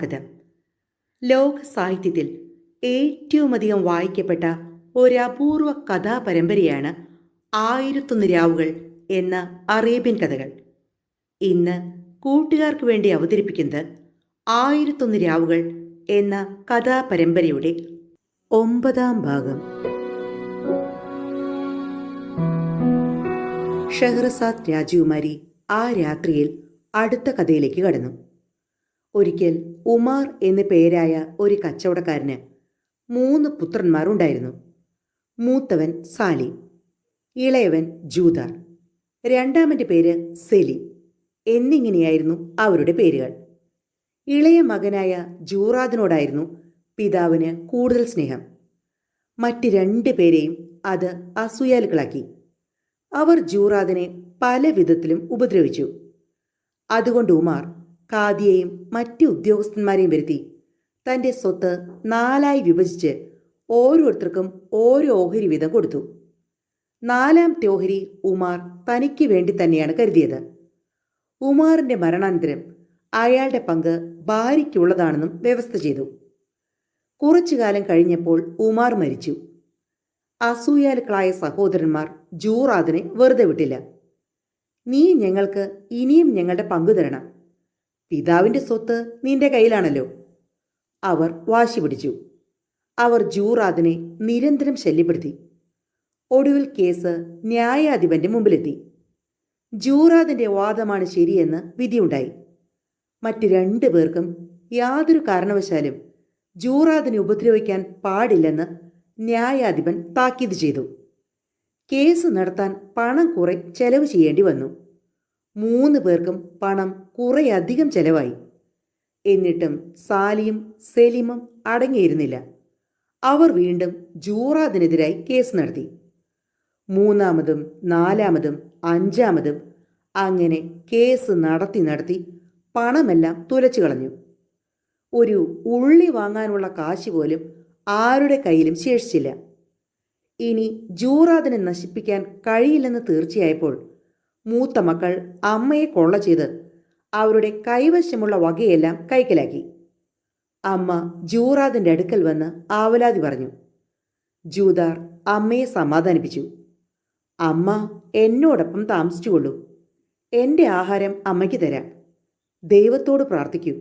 കഥ. ലോക സാഹിത്യത്തിൽ ഏറ്റവുമധികം വായിക്കപ്പെട്ട ഒരപൂർവ കഥാപരമ്പരയാണ് ആയിരത്തൊന്ന് രാവുകൾ എന്ന അറേബ്യൻ കഥകൾ. ഇന്ന് കൂട്ടുകാർക്ക് വേണ്ടി അവതരിപ്പിക്കുന്നത് ആയിരത്തൊന്ന് രാവുകൾ എന്ന കഥാപരമ്പരയുടെ 9ാം ഭാഗം. ഷഹ്റസാദ് രാജകുമാരി ആ രാത്രിയിൽ അടുത്ത കഥയിലേക്ക് കടന്നു. ഒരിക്കൽ ഉമാർ എന്നു പേരായ ഒരു കച്ചവടക്കാരന് 3 പുത്രന്മാർ ഉണ്ടായിരുന്നു. മൂത്തവൻ സാലിം, ഇളയവൻ ജൂദാർ, രണ്ടാമൻ്റെ പേര് സെലിം എന്നിങ്ങനെയായിരുന്നു അവരുടെ പേരുകൾ. ഇളയ മകനായ ജൂറാദിനോടായിരുന്നു പിതാവിന് കൂടുതൽ സ്നേഹം. മറ്റ് 2 പേരെയും അത് അസൂയാലുക്കളാക്കി. അവർ ജൂറാദിനെ പല വിധത്തിലും ഉപദ്രവിച്ചു. അതുകൊണ്ട് ഉമാർ ഖാദിയെയും മറ്റ് ഉദ്യോഗസ്ഥന്മാരെയും വരുത്തി തൻ്റെ സ്വത്ത് 4ആയി വിഭജിച്ച് ഓരോരുത്തർക്കും ഓരോ ഓഹരി വീതം കൊടുത്തു. 4ാമത്തെ ഓഹരി ഉമാർ തനിക്ക് വേണ്ടി തന്നെയാണ് കരുതിയത്. ഉമാറിൻ്റെ മരണാനന്തരം അയാളുടെ പങ്ക് ഭാര്യയ്ക്കുള്ളതാണെന്നും വ്യവസ്ഥ ചെയ്തു. കുറച്ചു കാലം കഴിഞ്ഞപ്പോൾ ഉമാർ മരിച്ചു. അസൂയാലുക്കളായ സഹോദരന്മാർ ജൂറാദിനെ വെറുതെ വിട്ടില്ല. നീ ഞങ്ങൾക്ക് ഇനിയും ഞങ്ങളുടെ പങ്കു തരണം, പിതാവിൻ്റെ സ്വത്ത് നിന്റെ കയ്യിലാണല്ലോ. അവർ വാശി പിടിച്ചു. അവർ ജൂറാദിനെ നിരന്തരം ശല്യപ്പെടുത്തി. ഒടുവിൽ കേസ് ന്യായാധിപന്റെ മുമ്പിലെത്തി. ജൂറാദിന്റെ വാദമാണ് ശരിയെന്ന് വിധിയുണ്ടായി. മറ്റ് 2 പേർക്കും യാതൊരു കാരണവശാലും ജൂറാദിനെ ഉപദ്രവിക്കാൻ പാടില്ലെന്ന് ന്യായാധിപൻ താക്കീത് ചെയ്തു. കേസ് നടത്താൻ പണം കുറെ ചെലവ് ചെയ്യേണ്ടി വന്നു. 3 പേർക്കും പണം കുറേയധികം ചെലവായി. എന്നിട്ടും സാലിയും സെലിമും അടങ്ങിയിരുന്നില്ല. അവർ വീണ്ടും ജൂറാദിനെതിരായി കേസ് നടത്തി. 3ാമതും 4ാമതും 5ാമതും അങ്ങനെ കേസ് നടത്തി പണമെല്ലാം തുലച്ചു കളഞ്ഞു. ഒരു ഉള്ളി വാങ്ങാനുള്ള കാശ് പോലും ആരുടെ കയ്യിലും ശേഷിച്ചില്ല. ഇനി ജൂറാദിനെ നശിപ്പിക്കാൻ കഴിയില്ലെന്ന് തീർച്ചയായപ്പോൾ മൂത്ത മക്കൾ അമ്മയെ കൊള്ള ചെയ്ത് അവരുടെ കൈവശമുള്ള വകയെല്ലാം കൈക്കലാക്കി. അമ്മ ജൂറാദിൻ്റെ അടുക്കൽ വന്ന് ആവലാതി പറഞ്ഞു. ജൂദാർ അമ്മയെ സമാധാനിപ്പിച്ചു. അമ്മ എന്നോടൊപ്പം താമസിച്ചുകൊള്ളൂ, എൻ്റെ ആഹാരം അമ്മയ്ക്ക് തരാം. ദൈവത്തോട് പ്രാർത്ഥിക്കൂ,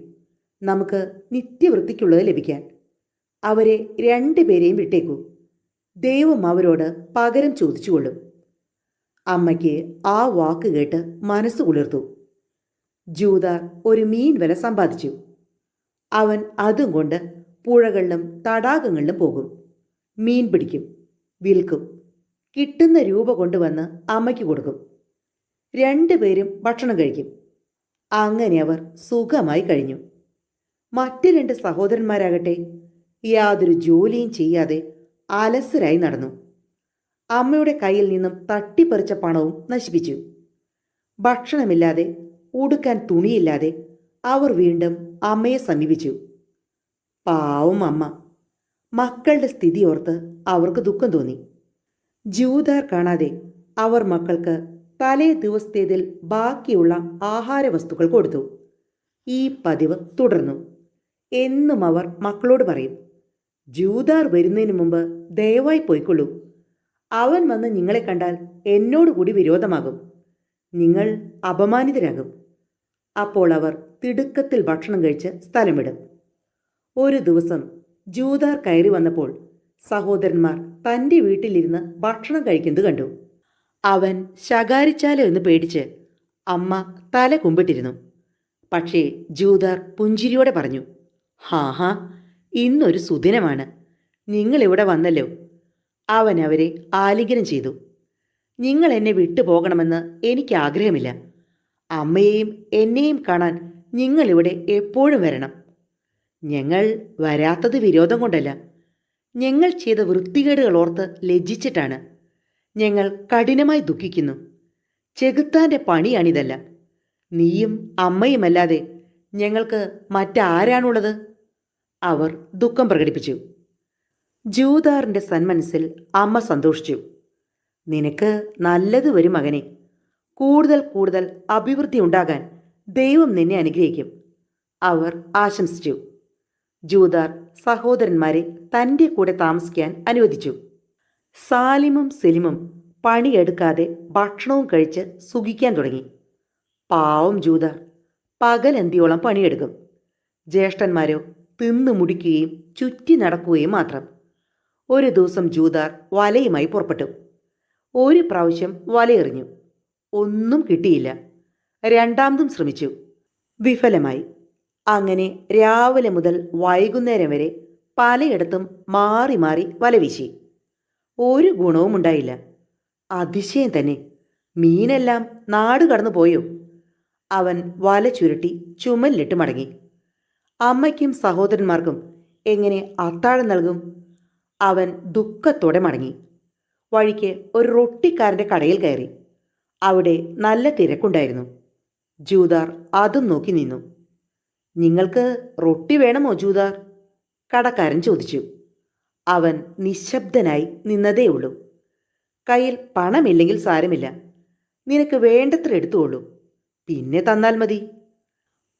നമുക്ക് നിത്യവൃത്തിക്കുള്ളത് ലഭിക്കാൻ. അവരെ 2 പേരെയും വിട്ടേക്കൂ, ദൈവം അവരോട് പകരം ചോദിച്ചുകൊള്ളും. അമ്മയ്ക്ക് ആ വാക്ക് കേട്ട് മനസ്സ് കുളിർത്തു. ജൂദാർ ഒരു മീൻ വില സമ്പാദിച്ചു. അവൻ അതും കൊണ്ട് പുഴകളിലും തടാകങ്ങളിലും പോകും, മീൻ പിടിക്കും, വിൽക്കും, കിട്ടുന്ന രൂപ കൊണ്ടുവന്ന് അമ്മയ്ക്ക് കൊടുക്കും. 2 പേരും ഭക്ഷണം കഴിക്കും. അങ്ങനെ അവർ സുഖമായി കഴിഞ്ഞു. മറ്റ് 2 സഹോദരന്മാരാകട്ടെ യാതൊരു ജോലിയും ചെയ്യാതെ അലസരായി നടന്നു. അമ്മയുടെ കയ്യിൽ നിന്നും തട്ടിപ്പറിച്ച പണവും നശിപ്പിച്ചു. ഭക്ഷണമില്ലാതെ ഉടുക്കാൻ തുണിയില്ലാതെ അവർ വീണ്ടും അമ്മയെ സമീപിച്ചു. പാവം അമ്മ. മക്കളുടെ സ്ഥിതി ഓർത്ത് അവർക്ക് ദുഃഖം തോന്നി. ജൂദാർ കാണാതെ അവർ മക്കൾക്ക് തലേ ദിവസത്തേതിൽ ബാക്കിയുള്ള ആഹാര വസ്തുക്കൾ കൊടുത്തു. ഈ പതിവ് തുടർന്നു. എന്നും അവർ മക്കളോട് പറയും, ജൂദാർ വരുന്നതിന് മുമ്പ് ദയവായി പോയിക്കൊള്ളൂ, അവൻ വന്ന് നിങ്ങളെ കണ്ടാൽ എന്നോടുകൂടി വിരോധമാകും, നിങ്ങൾ അപമാനിതരാകും. അപ്പോൾ അവർ തിടുക്കത്തിൽ ഭക്ഷണം കഴിച്ച് സ്ഥലം വിടും. ഒരു ദിവസം ജൂദാർ കയറി വന്നപ്പോൾ സഹോദരന്മാർ തൻ്റെ വീട്ടിലിരുന്ന് ഭക്ഷണം കഴിക്കുന്നത് കണ്ടു. അവൻ ശകാരിച്ചാലോ എന്ന് പേടിച്ച് അമ്മ തല കുമ്പിട്ടിരുന്നു. പക്ഷേ ജൂദാർ പുഞ്ചിരിയോടെ പറഞ്ഞു, ഹാ, ഇന്നൊരു സുദിനമാണ്, നിങ്ങളിവിടെ വന്നല്ലോ. അവൻ അവരെ ആലിംഗനം ചെയ്തു. നിങ്ങൾ എന്നെ വിട്ടുപോകണമെന്ന് എനിക്ക് ആഗ്രഹമില്ല. അമ്മയെയും എന്നെയും കാണാൻ നിങ്ങളിവിടെ എപ്പോഴും വരണം. ഞങ്ങൾ വരാത്തത് വിരോധം കൊണ്ടല്ല, ഞങ്ങൾ ചെയ്ത വൃത്തികേടുകൾ ഓർത്ത് ലജ്ജിച്ചിട്ടാണ്. ഞങ്ങൾ കഠിനമായി ദുഃഖിക്കുന്നു. ചെകുത്താൻ്റെ പണിയാണിതല്ല. നീയും അമ്മയുമല്ലാതെ ഞങ്ങൾക്ക് മറ്റാരാണുള്ളത്? അവർ ദുഃഖം പ്രകടിപ്പിച്ചു. ജൂദാറിൻ്റെ സന്മനസ്സിൽ അമ്മ സന്തോഷിച്ചു. നിനക്ക് നല്ലത് വരും മകനെ, കൂടുതൽ അഭിവൃദ്ധി ഉണ്ടാകാൻ ദൈവം നിന്നെ അനുഗ്രഹിക്കും. അവർ ആശംസിച്ചു. ജൂദാർ സഹോദരന്മാരെ തൻ്റെ കൂടെ താമസിക്കാൻ അനുവദിച്ചു. സാലിമും സെലിമും പണിയെടുക്കാതെ ഭക്ഷണവും കഴിച്ച് സുഖിക്കാൻ തുടങ്ങി. പാവം ജൂദാർ പകലന്തിയോളം പണിയെടുക്കും. ജ്യേഷ്ഠന്മാരോ തിന്നു മുടിക്കുകയും ചുറ്റി നടക്കുകയും മാത്രം. ഒരു ദിവസം ജൂദാർ വലയുമായി പുറപ്പെട്ടു. ഒരു പ്രാവശ്യം വലയെറിഞ്ഞു. ഒന്നും കിട്ടിയില്ല. രണ്ടാമതും ശ്രമിച്ചു. വിഫലമായി. അങ്ങനെ രാവിലെ മുതൽ വൈകുന്നേരം വരെ പലയിടത്തും മാറി മാറി വല വീശി. ഒരു ഗുണവും ഉണ്ടായില്ല. അതിശയം തന്നെ, മീനെല്ലാം നാട് കടന്നു പോയോ? അവൻ വല ചുരുട്ടി ചുമലിലിട്ട് മടങ്ങി. അമ്മയ്ക്കും സഹോദരന്മാർക്കും എങ്ങനെ അത്താഴം നൽകും? അവൻ ദുഃഖത്തോടെ മടങ്ങി. വഴിക്ക് ഒരു റൊട്ടിക്കാരൻ്റെ കടയിൽ കയറി. അവിടെ നല്ല തിരക്കുണ്ടായിരുന്നു. ജൂദാർ അതും നോക്കി നിന്നു. നിങ്ങൾക്ക് റൊട്ടി വേണമോ ജൂദാർ? കടക്കാരൻ ചോദിച്ചു. അവൻ നിശബ്ദനായി നിന്നതേയുള്ളൂ. കയ്യിൽ പണമില്ലെങ്കിൽ സാരമില്ല, നിനക്ക് വേണ്ടത്ര എടുത്തുകൊള്ളൂ, പിന്നെ തന്നാൽ മതി.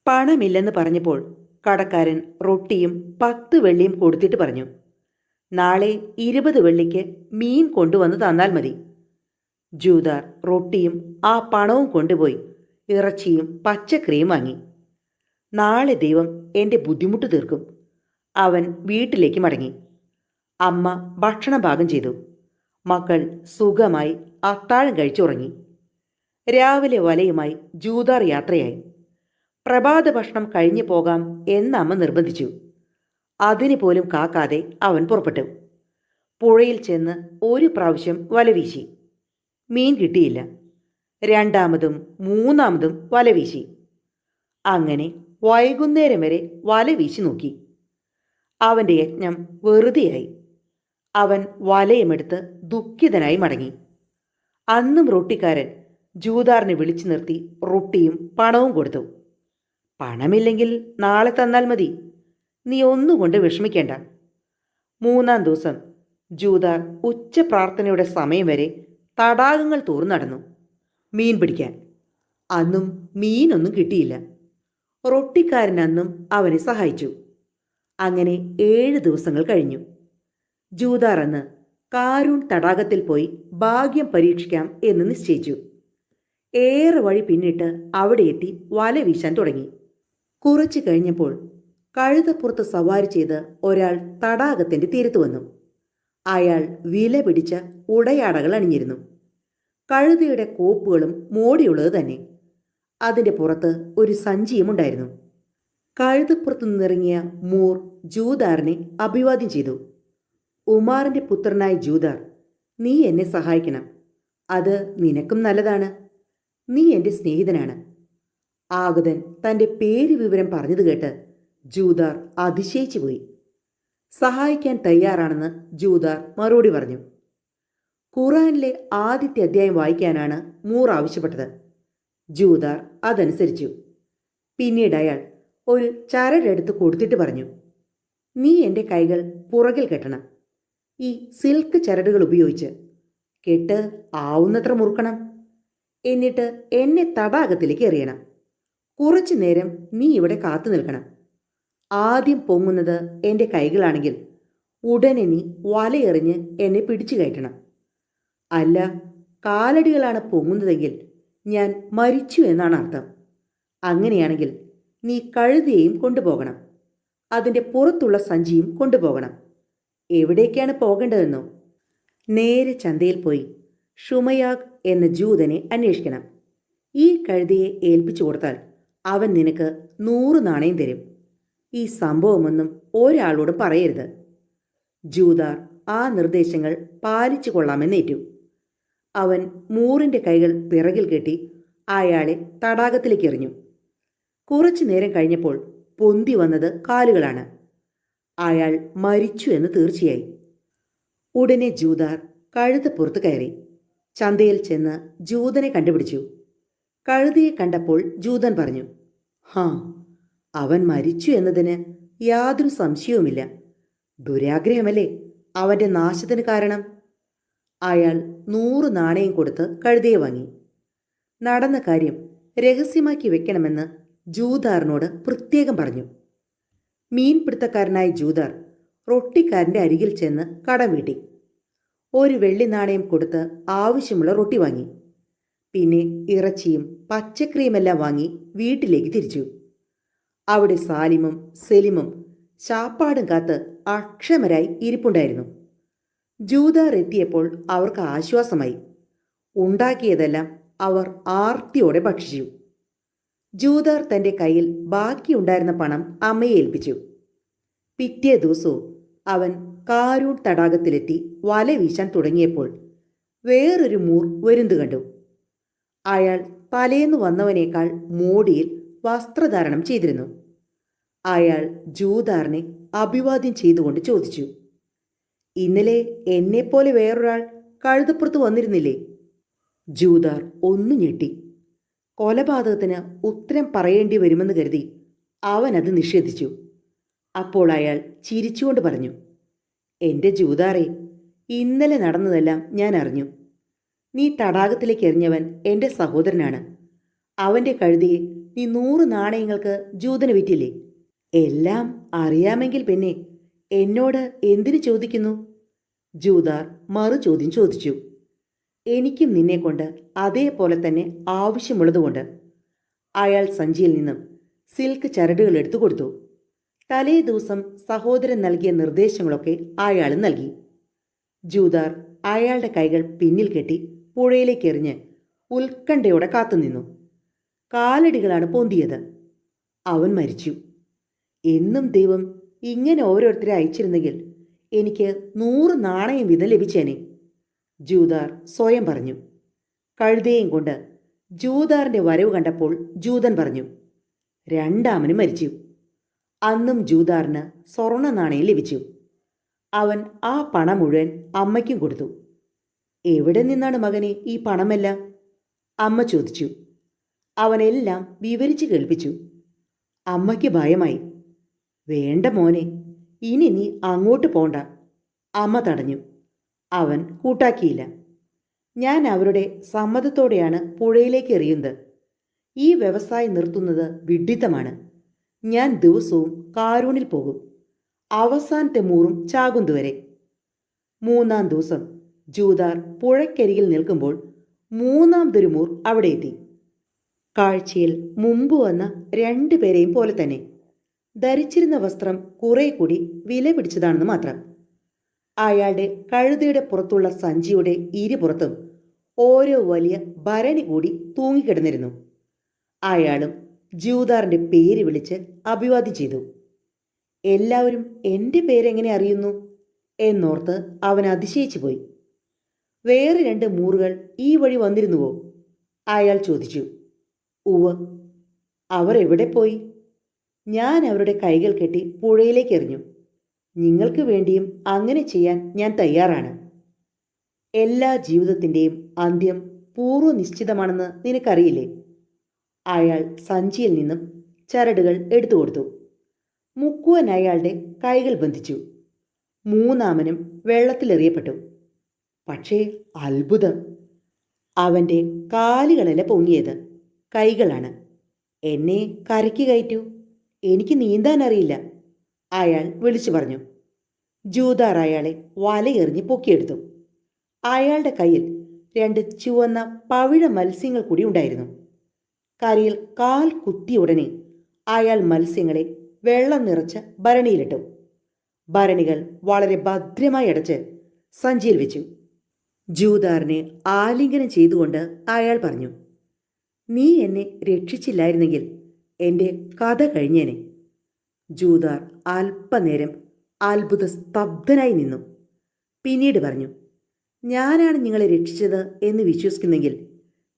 പണമില്ലെന്ന് പറഞ്ഞപ്പോൾ കടക്കാരൻ റൊട്ടിയും 10 വെള്ളിയും കൊടുത്തിട്ട് പറഞ്ഞു, നാളെ 20 വെള്ളിക്ക് മീൻ കൊണ്ടുവന്ന് തന്നാൽ മതി. ജൂദാർ റൊട്ടിയും ആ പണവും കൊണ്ടുപോയി ഇറച്ചിയും പച്ചക്കറിയും വാങ്ങി. നാളെ ദൈവം എൻ്റെ ബുദ്ധിമുട്ട് തീർക്കും. അവൻ വീട്ടിലേക്ക് മടങ്ങി. അമ്മ ഭക്ഷണം പാകം ചെയ്തു. മക്കൾ സുഖമായി അത്താഴം കഴിച്ചുറങ്ങി. രാവിലെ വലയുമായി ജൂദാർ യാത്രയായി. പ്രഭാത ഭക്ഷണം കഴിഞ്ഞു പോകാം എന്ന് അമ്മ നിർബന്ധിച്ചു. അതിന് പോലും കാക്കാതെ അവൻ പുറപ്പെട്ടു. പുഴയിൽ ചെന്ന് ഒരു പ്രാവശ്യം വല വീശി. മീൻ കിട്ടിയില്ല. രണ്ടാമതും മൂന്നാമതും വല വീശി. അങ്ങനെ വൈകുന്നേരം വരെ വല വീശി നോക്കി. അവൻ്റെ യജ്ഞം വെറുതെയായി. അവൻ വലയുമെടുത്ത് ദുഃഖിതനായി മടങ്ങി. അന്നും റൊട്ടിക്കാരൻ ജൂദാറിനെ വിളിച്ചു നിർത്തി റൊട്ടിയും പണവും കൊടുത്തു. പണമില്ലെങ്കിൽ നാളെ തന്നാൽ മതി, നീ ഒന്നുകൊണ്ട് വിഷമിക്കേണ്ട. മൂന്നാം ദിവസം ജൂദാർ ഉച്ച പ്രാർത്ഥനയുടെ സമയം വരെ തടാകങ്ങൾ തോറും നടന്നു മീൻ പിടിക്കാൻ. അന്നും മീനൊന്നും കിട്ടിയില്ല. റൊട്ടിക്കാരൻ അന്നും അവനെ സഹായിച്ചു. അങ്ങനെ 7 ദിവസങ്ങൾ കഴിഞ്ഞു. ജൂദാർ അന്ന് കാരൂൺ തടാകത്തിൽ പോയി ഭാഗ്യം പരീക്ഷിക്കാം എന്ന് നിശ്ചയിച്ചു. ഏറെ വഴി പിന്നിട്ട് അവിടെ എത്തി വല വീശാൻ തുടങ്ങി. കുറച്ചു കഴിഞ്ഞപ്പോൾ കഴുതപ്പുറത്ത് സവാരി ചെയ്ത് ഒരാൾ തടാകത്തിൻ്റെ തീരത്ത് വന്നു. അയാൾ വില പിടിച്ച ഉടയാടകൾ അണിഞ്ഞിരുന്നു. കഴുതയുടെ കോപ്പുകളും മോടിയുള്ളത് തന്നെ. അതിൻ്റെ പുറത്ത് ഒരു സഞ്ചിയും ഉണ്ടായിരുന്നു. കഴുതപ്പുറത്തു നിന്നിറങ്ങിയ മൂർ ജൂദാറിനെ അഭിവാദ്യം ചെയ്തു. ഉമാറിൻ്റെ പുത്രനായ ജൂദാർ, നീ എന്നെ സഹായിക്കണം. അത് നിനക്കും നല്ലതാണ്. നീ എൻ്റെ സ്നേഹിതനാണ്. ആഗതൻ തൻ്റെ പേര് വിവരം പറഞ്ഞത് കേട്ട് ജൂദാർ അതിശയിച്ചു പോയി. സഹായിക്കാൻ തയ്യാറാണെന്ന് ജൂദാർ മറുപടി പറഞ്ഞു. ഖുറാനിലെ ആദ്യത്തെ അധ്യായം വായിക്കാനാണ് മൂർ ആവശ്യപ്പെട്ടത്. ജൂദാർ അതനുസരിച്ചു. പിന്നീട് അയാൾ ഒരു ചരടെടുത്ത് കൊടുത്തിട്ട് പറഞ്ഞു, നീ എൻ്റെ കൈകൾ പുറകിൽ കെട്ടണം. ഈ സിൽക്ക് ചരടുകൾ ഉപയോഗിച്ച് കെട്ട് ആവുന്നത്ര മുറുക്കണം. എന്നിട്ട് എന്നെ തടാകത്തിലേക്ക് എറിയണം. കുറച്ചു നേരം നീ ഇവിടെ കാത്തു നിൽക്കണം. ആദ്യം പൊങ്ങുന്നത് എൻ്റെ കൈകളാണെങ്കിൽ ഉടനെ നീ വലയെറിഞ്ഞ് എന്നെ പിടിച്ചു കയറ്റണം. അല്ല, കാലടികളാണ് പൊങ്ങുന്നതെങ്കിൽ ഞാൻ മരിച്ചു എന്നാണ് അർത്ഥം. അങ്ങനെയാണെങ്കിൽ നീ കഴുതയെയും കൊണ്ടുപോകണം. അതിൻ്റെ പുറത്തുള്ള സഞ്ചിയും കൊണ്ടുപോകണം. എവിടേക്കാണ് പോകേണ്ടതെന്നോ? നേരെ ചന്തയിൽ പോയി ഷുമയാഗ് എന്ന ജൂതനെ അന്വേഷിക്കണം. ഈ കഴുതയെ ഏൽപ്പിച്ചു കൊടുത്താൽ അവൻ നിനക്ക് 100 നാണയം തരും. ഈ സംഭവമൊന്നും ഒരാളോടും പറയരുത്. ജൂദാർ ആ നിർദ്ദേശങ്ങൾ പാലിച്ചു കൊള്ളാമെന്നേറ്റു. അവൻ മൂറിൻ്റെ കൈകൾ പിറകിൽ കെട്ടി അയാളെ തടാകത്തിലേക്ക് എറിഞ്ഞു. കുറച്ചു നേരം കഴിഞ്ഞപ്പോൾ പൊന്തി വന്നത് കാലുകളാണ്. അയാൾ മരിച്ചു എന്ന് തീർച്ചയായി. ഉടനെ ജൂദാർ കഴുതപ്പുറത്ത് കയറി ചന്തയിൽ ചെന്ന് ജൂതനെ കണ്ടുപിടിച്ചു. കഴുതയെ കണ്ടപ്പോൾ ജൂതൻ പറഞ്ഞു, ഹാ, അവൻ മരിച്ചു എന്നതിന് യാതൊരു സംശയവുമില്ല. ദുരാഗ്രഹമല്ലേ അവൻ്റെ നാശത്തിന് കാരണം. അയാൾ 100 നാണയം കൊടുത്ത് കഴുതയെ വാങ്ങി. നടന്ന കാര്യം രഹസ്യമാക്കി വെക്കണമെന്ന് ജൂദാറിനോട് പ്രത്യേകം പറഞ്ഞു. മീൻപിടുത്തക്കാരനായ ജൂതർ റൊട്ടിക്കാരൻ്റെ അരികിൽ ചെന്ന് കടം വീട്ടി. ഒരു വെള്ളി നാണയം കൊടുത്ത് ആവശ്യമുള്ള റൊട്ടി വാങ്ങി. പിന്നെ ഇറച്ചിയും പച്ചക്കറിയുമെല്ലാം വാങ്ങി വീട്ടിലേക്ക് തിരിച്ചു. അവിടെ സാലിമും സെലിമും ശാപ്പാടും കാത്ത് അക്ഷമരായി ഇരിപ്പുണ്ടായിരുന്നു. ജൂതർ എത്തിയപ്പോൾ അവർക്ക് ആശ്വാസമായി. ഉണ്ടാക്കിയതെല്ലാം അവർ ആർത്തിയോടെ ഭക്ഷിച്ചു. ജൂതർ തൻ്റെ കയ്യിൽ ബാക്കിയുണ്ടായിരുന്ന പണം അമ്മയെ ഏൽപ്പിച്ചു. പിറ്റേ ദിവസവും അവൻ കാരൂൺ തടാകത്തിലെത്തി വല വീശാൻ തുടങ്ങിയപ്പോൾ വേറൊരു മൂർ വരുന്നത് കണ്ടു. അയാൾ തലേന്ന് വന്നവനേക്കാൾ മോടിയിൽ വസ്ത്രധാരണം ചെയ്തിരുന്നു. അയാൾ ജൂതാറിനെ അഭിവാദ്യം ചെയ്തുകൊണ്ട് ചോദിച്ചു, "ഇന്നലെ എന്നെപ്പോലെ വേറൊരാൾ കഴുതപ്പുറത്ത് വന്നിരുന്നില്ലേ?" ജൂതാർ ഒന്നു ഞെട്ടി. കൊലപാതകത്തിന് ഉത്തരം പറയേണ്ടി വരുമെന്ന് കരുതി അവനത് നിഷേധിച്ചു. അപ്പോൾ അയാൾ ചിരിച്ചുകൊണ്ട് പറഞ്ഞു, "എൻ്റെ ജൂതാറെ, ഇന്നലെ നടന്നതെല്ലാം ഞാൻ അറിഞ്ഞു. നീ തടാകത്തിലേക്ക് എറിഞ്ഞവൻ എൻ്റെ സഹോദരനാണ്. അവൻ്റെ കഴുതിയെ നീ 100 നാണയങ്ങൾക്ക് ജൂതന് വിറ്റില്ലേ? എല്ലാം അറിയാമെങ്കിൽ പിന്നെ എന്നോട് എന്തിനു ചോദിക്കുന്നു?" ജൂതാർ മറു ചോദ്യം ചോദിച്ചു. "എനിക്കും നിന്നെക്കൊണ്ട് അതേപോലെ തന്നെ ആവശ്യമുള്ളതുകൊണ്ട്." അയാൾ സഞ്ചിയിൽ നിന്നും സിൽക്ക് ചരടുകൾ എടുത്തു കൊടുത്തു. തലേ ദിവസം സഹോദരൻ നൽകിയ നിർദ്ദേശങ്ങളൊക്കെ അയാൾ നൽകി. ജൂതാർ അയാളുടെ കൈകൾ പിന്നിൽ കെട്ടി പുഴയിലേക്ക് എറിഞ്ഞ് ഉത്കണ്ഠയോടെ കാത്തുനിന്നു. കാലടികളാണ് പൊന്തിയത്. അവൻ മരിച്ചു. എന്നും ദൈവം ഇങ്ങനെ ഓരോരുത്തരെ അയച്ചിരുന്നെങ്കിൽ എനിക്ക് 100 നാണയം വീതം ലഭിച്ചേനെ, ജൂതാർ സ്വയം പറഞ്ഞു. കഴുതയും കൊണ്ട് ജൂതാറിന്റെ വരവ് കണ്ടപ്പോൾ ജൂതൻ പറഞ്ഞു, "രണ്ടാമനും മരിച്ചു." അന്നും ജൂതാറിന് സ്വർണ്ണ നാണയം ലഭിച്ചു. അവൻ ആ പണം മുഴുവൻ അമ്മയ്ക്കും കൊടുത്തു. "എവിടെ നിന്നാണ് മകനെ ഈ പണമെല്ലാം?" അമ്മ ചോദിച്ചു. അവനെല്ലാം വിവരിച്ചു കേൾപ്പിച്ചു. അമ്മയ്ക്ക് ഭയമായി. "വേണ്ട മോനെ, ഇനി നീ അങ്ങോട്ട് പോണ്ട." അമ്മ തടഞ്ഞു. അവൻ കൂട്ടാക്കിയില്ല. "ഞാൻ അവരുടെ സമ്മതത്തോടെയാണ് പുഴയിലേക്ക് എറിയുന്നത്. ഈ വ്യവസായം നിർത്തുന്നത് വിഡ്ഢിത്തമാണ്. ഞാൻ ദിവസവും കാരൂണിൽ പോകും, അവസാനത്തെ മൂറും ചാകുന്നതുവരെ." 3-ാം ദിവസം ജൂതാർ പുഴയ്ക്കരികിൽ നിൽക്കുമ്പോൾ 3-ാമതൊരു മൂർ അവിടെ എത്തി. കാഴ്ചയിൽ മുമ്പ് വന്ന 2 പേരെയും പോലെ തന്നെ. ധരിച്ചിരുന്ന വസ്ത്രം കുറെ കൂടി വില പിടിച്ചതാണെന്ന് മാത്രം. അയാളുടെ കഴുതയുടെ പുറത്തുള്ള സഞ്ചിയുടെ ഇരുപുറത്തും ഓരോ വലിയ ഭരണി കൂടി തൂങ്ങിക്കിടന്നിരുന്നു. അയാളും ജൂതാറിന്റെ പേര് വിളിച്ച് അഭിവാദ്യം ചെയ്തു. എല്ലാവരും എൻ്റെ പേരെങ്ങനെ അറിയുന്നു എന്നോർത്ത് അവൻ അതിശയിച്ചു പോയി. "വേറെ 2 മൂറുകൾ ഈ വഴി വന്നിരുന്നുവോ?" അയാൾ ചോദിച്ചു. "ഉവ്വ്." "അവർ എവിടെ പോയി?" "ഞാൻ അവരുടെ കൈകൾ കെട്ടി പുഴയിലേക്ക് എറിഞ്ഞു. നിങ്ങൾക്ക് വേണ്ടിയും അങ്ങനെ ചെയ്യാൻ ഞാൻ തയ്യാറാണ്." എല്ലാ ജീവിതത്തിൻ്റെയും അന്ത്യം പൂർവ്വനിശ്ചിതമാണെന്ന് നിനക്കറിയില്ലേ? അയാൾ സഞ്ചിയിൽ നിന്നും ചരടുകൾ എടുത്തു കൊടുത്തു. മുക്കുവൻ അയാളുടെ കൈകൾ ബന്ധിച്ചു. 3-ാമനും വെള്ളത്തിലെറിയപ്പെട്ടു. പക്ഷേ അത്ഭുതം! അവൻ്റെ കാലുകളല്ല പൊങ്ങിയത്, കൈകളാണ്. "എന്നെ കരയ്ക്ക് കയറ്റൂ, എനിക്ക് നീന്താൻ അറിയില്ല," അയാൾ വിളിച്ചു പറഞ്ഞു. ജൂതാർ അയാളെ വലയെറിഞ്ഞ് പൊക്കിയെടുത്തു. അയാളുടെ കയ്യിൽ 2 ചുവന്ന പവിഴ മത്സ്യങ്ങൾ കൂടി ഉണ്ടായിരുന്നു. കരയിൽ കാൽ കുത്തിയ ഉടനെ അയാൾ മത്സ്യങ്ങളെ വെള്ളം നിറച്ച ഭരണിയിലിട്ടു. ഭരണികൾ വളരെ ഭദ്രമായി അടച്ച് സഞ്ചിയിൽ വെച്ചു. ജൂതാറിനെ ആലിംഗനം ചെയ്തുകൊണ്ട് അയാൾ പറഞ്ഞു, "നീ എന്നെ രക്ഷിച്ചില്ലായിരുന്നെങ്കിൽ എൻ്റെ കഥ കഴിഞ്ഞേനെ." ജൂതാർ അല്പനേരം അത്ഭുത സ്തബ്ധനായി നിന്നു. പിന്നീട് പറഞ്ഞു, "ഞാനാണ് നിങ്ങളെ രക്ഷിച്ചത് എന്ന് വിശ്വസിക്കുന്നെങ്കിൽ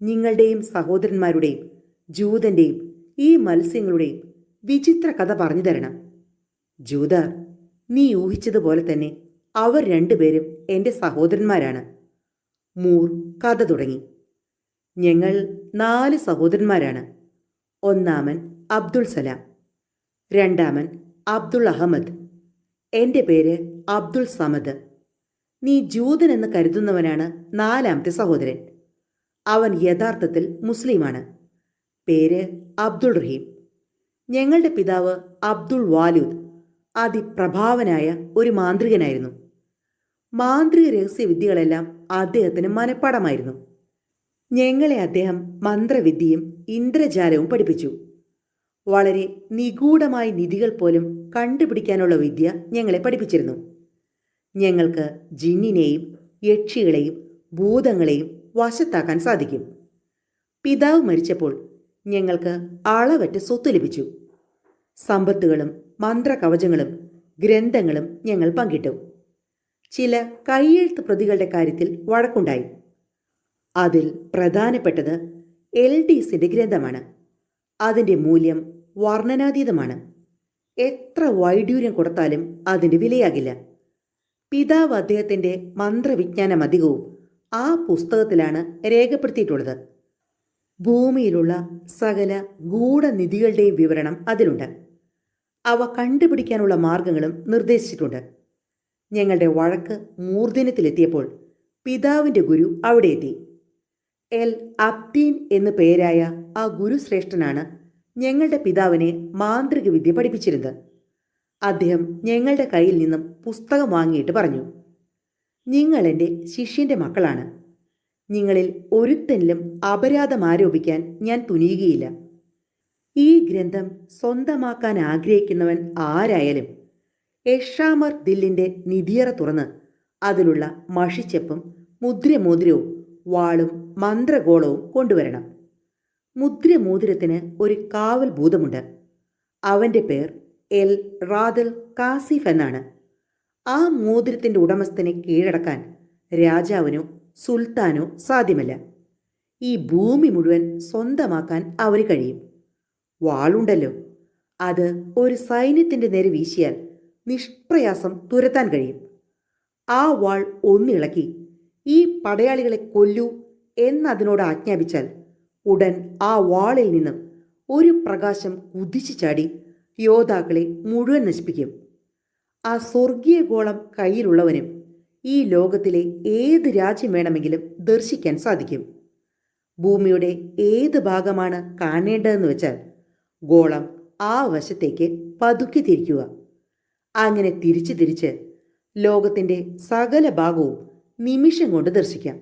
നിങ്ങളുടെയും സഹോദരന്മാരുടെയും ജൂതൻ്റെയും ഈ മത്സ്യങ്ങളുടെയും വിചിത്ര കഥ പറഞ്ഞു തരണം." "ജൂതാർ, നീ ഊഹിച്ചതുപോലെ തന്നെ അവർ 2 പേരും എൻ്റെ സഹോദരന്മാരാണ്." മൂർ കഥ തുടങ്ങി. "ഞങ്ങൾ 4 സഹോദരന്മാരാണ്. ഒന്നാമൻ അബ്ദുൾ സലാം, രണ്ടാമൻ അബ്ദുൾ അഹമ്മദ്, എൻ്റെ പേര് അബ്ദുൾ സമദ്. നീ ജൂതൻ എന്ന് കരുതുന്നവനാണ് 4-ാമത്തെ സഹോദരൻ. അവൻ യഥാർത്ഥത്തിൽ മുസ്ലിമാണ്. പേര് അബ്ദുൾ റഹീം. ഞങ്ങളുടെ പിതാവ് അബ്ദുൾ വാലൂദ് അതിപ്രഭാവനായ ഒരു മാന്ത്രികനായിരുന്നു. മാന്ത്രിക രഹസ്യവിദ്യകളെല്ലാം അദ്ദേഹത്തിന് മനഃപ്പാടമായിരുന്നു. ഞങ്ങളെ അദ്ദേഹം മന്ത്രവിദ്യയും ഇന്ദ്രജാലവും പഠിപ്പിച്ചു. വളരെ നിഗൂഢമായ നിധികൾ പോലും കണ്ടുപിടിക്കാനുള്ള വിദ്യ ഞങ്ങളെ പഠിപ്പിച്ചിരുന്നു. ഞങ്ങൾക്ക് ജിന്നിനെയും യക്ഷികളെയും ഭൂതങ്ങളെയും വശത്താക്കാൻ സാധിക്കും. പിതാവ് മരിച്ചപ്പോൾ ഞങ്ങൾക്ക് അളവറ്റ സ്വത്ത് ലഭിച്ചു. സമ്പത്തുകളും മന്ത്രകവചങ്ങളും ഗ്രന്ഥങ്ങളും ഞങ്ങൾ പങ്കിട്ടു. ചില കൈയെഴുത്ത് പ്രതികളുടെ കാര്യത്തിൽ വഴക്കുണ്ടായി. അതിൽ പ്രധാനപ്പെട്ടത് LDCന്റെ ഗ്രന്ഥമാണ്. അതിൻ്റെ മൂല്യം വർണ്ണനാതീതമാണ്. എത്ര വൈഡൂര്യം കൊടുത്താലും അതിൻ്റെ വിലയാകില്ല. പിതാവ് അദ്ദേഹത്തിൻ്റെ മന്ത്രവിജ്ഞാനം അധികവും ആ പുസ്തകത്തിലാണ് രേഖപ്പെടുത്തിയിട്ടുള്ളത്. ഭൂമിയിലുള്ള സകല ഗൂഢനിധികളുടെയും വിവരണം അതിലുണ്ട്. അവ കണ്ടുപിടിക്കാനുള്ള മാർഗങ്ങളും നിർദ്ദേശിച്ചിട്ടുണ്ട്. ഞങ്ങളുടെ വഴക്ക് മൂർധന്യത്തിലെത്തിയപ്പോൾ പിതാവിൻ്റെ ഗുരു അവിടെ എത്തി. എൽ അബ്ദീൻ എന്നു പേരായ ആ ഗുരുശ്രേഷ്ഠനാണ് ഞങ്ങളുടെ പിതാവിനെ മാന്ത്രിക വിദ്യ പഠിപ്പിച്ചിരുന്നത്. അദ്ദേഹം ഞങ്ങളുടെ കയ്യിൽ നിന്നും പുസ്തകം വാങ്ങിയിട്ട് പറഞ്ഞു, നിങ്ങൾ എൻ്റെ ശിഷ്യൻ്റെ മക്കളാണ്. നിങ്ങളിൽ ഒരുത്തനിലും അപരാധം ആരോപിക്കാൻ ഞാൻ തുനിയുകയില്ല. ഈ ഗ്രന്ഥം സ്വന്തമാക്കാൻ ആഗ്രഹിക്കുന്നവൻ ആരായാലും എഷാമർ ദില്ലിൻ്റെ നിധിയറ തുറന്ന് അതിലുള്ള മഷിച്ചെപ്പും മുദ്രമോതിരവും വാളും മന്ത്രഗോളവും കൊണ്ടുവരണം. മുദ്രമോതിരത്തിന് ഒരു കാവൽ ഭൂതമുണ്ട്. അവൻ്റെ പേർ എൽ റാദൽ കാസിഫ് എന്നാണ്. ആ മോതിരത്തിൻ്റെ ഉടമസ്ഥനെ കീഴടക്കാൻ രാജാവിനോ സുൽത്താനോ സാധ്യമല്ല. ഈ ഭൂമി മുഴുവൻ സ്വന്തമാക്കാൻ അവന് കഴിയും. വാളുണ്ടല്ലോ, അത് ഒരു സൈന്യത്തിൻ്റെ നേരെ വീശിയാൽ നിഷ്പ്രയാസം തുരത്താൻ കഴിയും. ആ വാൾ ഒന്നിളക്കി ഈ പടയാളികളെ കൊല്ലൂ എന്നതിനോട് ആജ്ഞാപിച്ചാൽ ഉടൻ ആ വാളിൽ നിന്നും ഒരു പ്രകാശം കുതിച്ചു ചാടി യോദ്ധാക്കളെ മുഴുവൻ നശിപ്പിക്കും. ആ സ്വർഗീയ ഗോളം കയ്യിലുള്ളവനും ഈ ലോകത്തിലെ ഏത് രാജ്യം വേണമെങ്കിലും ദർശിക്കാൻ സാധിക്കും. ഭൂമിയുടെ ഏത് ഭാഗമാണ് കാണേണ്ടതെന്ന് വെച്ചാൽ ഗോളം ആ വശത്തേക്ക് പതുക്കി തിരിക്കുക. അങ്ങനെ തിരിച്ച് തിരിച്ച് ലോകത്തിൻ്റെ സകല ഭാഗവും നിമിഷം കൊണ്ട് ദർശിക്കാം.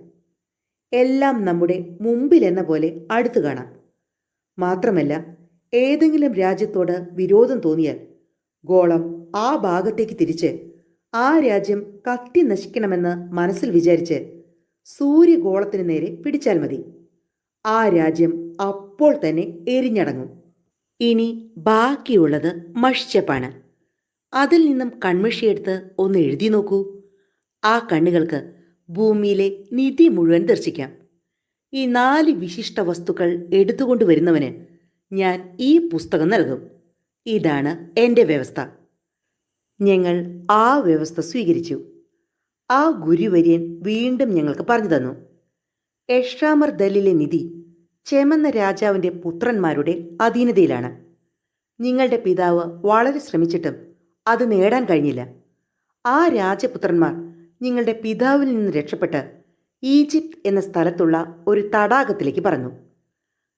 എല്ലാം നമ്മുടെ മുമ്പിലെന്ന പോലെ അടുത്തു കാണാം. മാത്രമല്ല, ഏതെങ്കിലും രാജ്യത്തോട് വിരോധം തോന്നിയാൽ ഗോളം ആ ഭാഗത്തേക്ക് തിരിച്ച് ആ രാജ്യം കത്തി നശിക്കണമെന്ന് മനസ്സിൽ വിചാരിച്ച് സൂര്യഗോളത്തിന് നേരെ പിടിച്ചാൽ മതി. ആ രാജ്യം അപ്പോൾ തന്നെ എരിഞ്ഞടങ്ങും. ഇനി ബാക്കിയുള്ളത് മഷിച്ചപ്പാണ്. അതിൽ നിന്നും കൺമഷിയെടുത്ത് ഒന്ന് എഴുതി നോക്കൂ. ആ കണ്ണുകൾക്ക് ഭൂമിയിലെ നിധി മുഴുവൻ ദർശിക്കാം. ഈ 4 വിശിഷ്ട വസ്തുക്കൾ എടുത്തുകൊണ്ടുവരുന്നവന് ഞാൻ ഈ പുസ്തകം നൽകും. ഇതാണ് എൻ്റെ വ്യവസ്ഥ. ഞങ്ങൾ ആ വ്യവസ്ഥ സ്വീകരിച്ചു. ആ ഗുരുവര്യൻ വീണ്ടും ഞങ്ങൾക്ക് പറഞ്ഞു തന്നു, എഷാമർ ദല്ലിലെ നിധി ചെമന്ന രാജാവിൻ്റെ പുത്രന്മാരുടെ അധീനതയിലാണ്. നിങ്ങളുടെ പിതാവ് വളരെ ശ്രമിച്ചിട്ടും അത് നേടാൻ കഴിഞ്ഞില്ല. ആ രാജപുത്രന്മാർ നിങ്ങളുടെ പിതാവിൽ നിന്ന് രക്ഷപ്പെട്ട് ഈജിപ്ത് എന്ന സ്ഥലത്തുള്ള ഒരു തടാകത്തിലേക്ക് പറന്നു.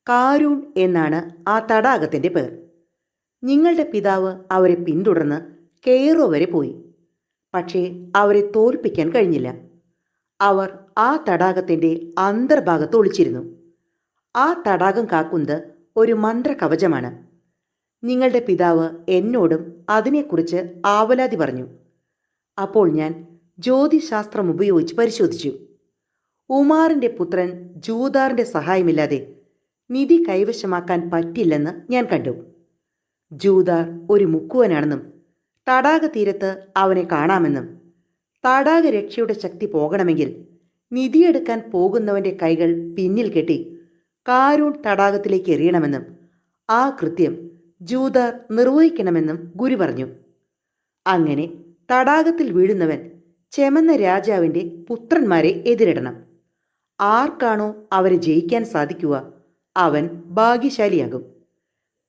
കാരൂൺ എന്നാണ് ആ തടാകത്തിൻ്റെ പേർ. നിങ്ങളുടെ പിതാവ് അവരെ പിന്തുടർന്ന് കെയ്റോ വരെ പോയി. പക്ഷേ അവരെ തോൽപ്പിക്കാൻ കഴിഞ്ഞില്ല. അവർ ആ തടാകത്തിൻ്റെ അന്തർഭാഗത്ത് ഒളിച്ചിരുന്നു. ആ തടാകം കാക്കുന്നത് ഒരു മന്ത്രകവചമാണ്. നിങ്ങളുടെ പിതാവ് എന്നോടും അതിനെക്കുറിച്ച് ആവലാതി പറഞ്ഞു. അപ്പോൾ ഞാൻ ജ്യോതിശാസ്ത്രം ഉപയോഗിച്ച് പരിശോധിച്ചു. ഉമാറിൻ്റെ പുത്രൻ ജൂദാറിൻ്റെ സഹായമില്ലാതെ നിധി കൈവശമാക്കാൻ പറ്റില്ലെന്ന് ഞാൻ കണ്ടു. ജൂദാർ ഒരു മുക്കുവനാണെന്നും തടാകതീരത്ത് അവനെ കാണാമെന്നും തടാകരക്ഷയുടെ ശക്തി പോകണമെങ്കിൽ നിധിയെടുക്കാൻ പോകുന്നവൻ്റെ കൈകൾ പിന്നിൽ കെട്ടി കാരൂൺ തടാകത്തിലേക്ക് എറിയണമെന്നും ആ കൃത്യം ജൂദാർ നിർവഹിക്കണമെന്നും ഗുരു പറഞ്ഞു. അങ്ങനെ തടാകത്തിൽ വീഴുന്നവൻ ചെമന്ന രാജാവിൻ്റെ പുത്രന്മാരെ എതിരിടണം. ആർക്കാണോ അവരെ ജയിക്കാൻ സാധിക്കുക അവൻ ഭാഗ്യശാലിയാകും.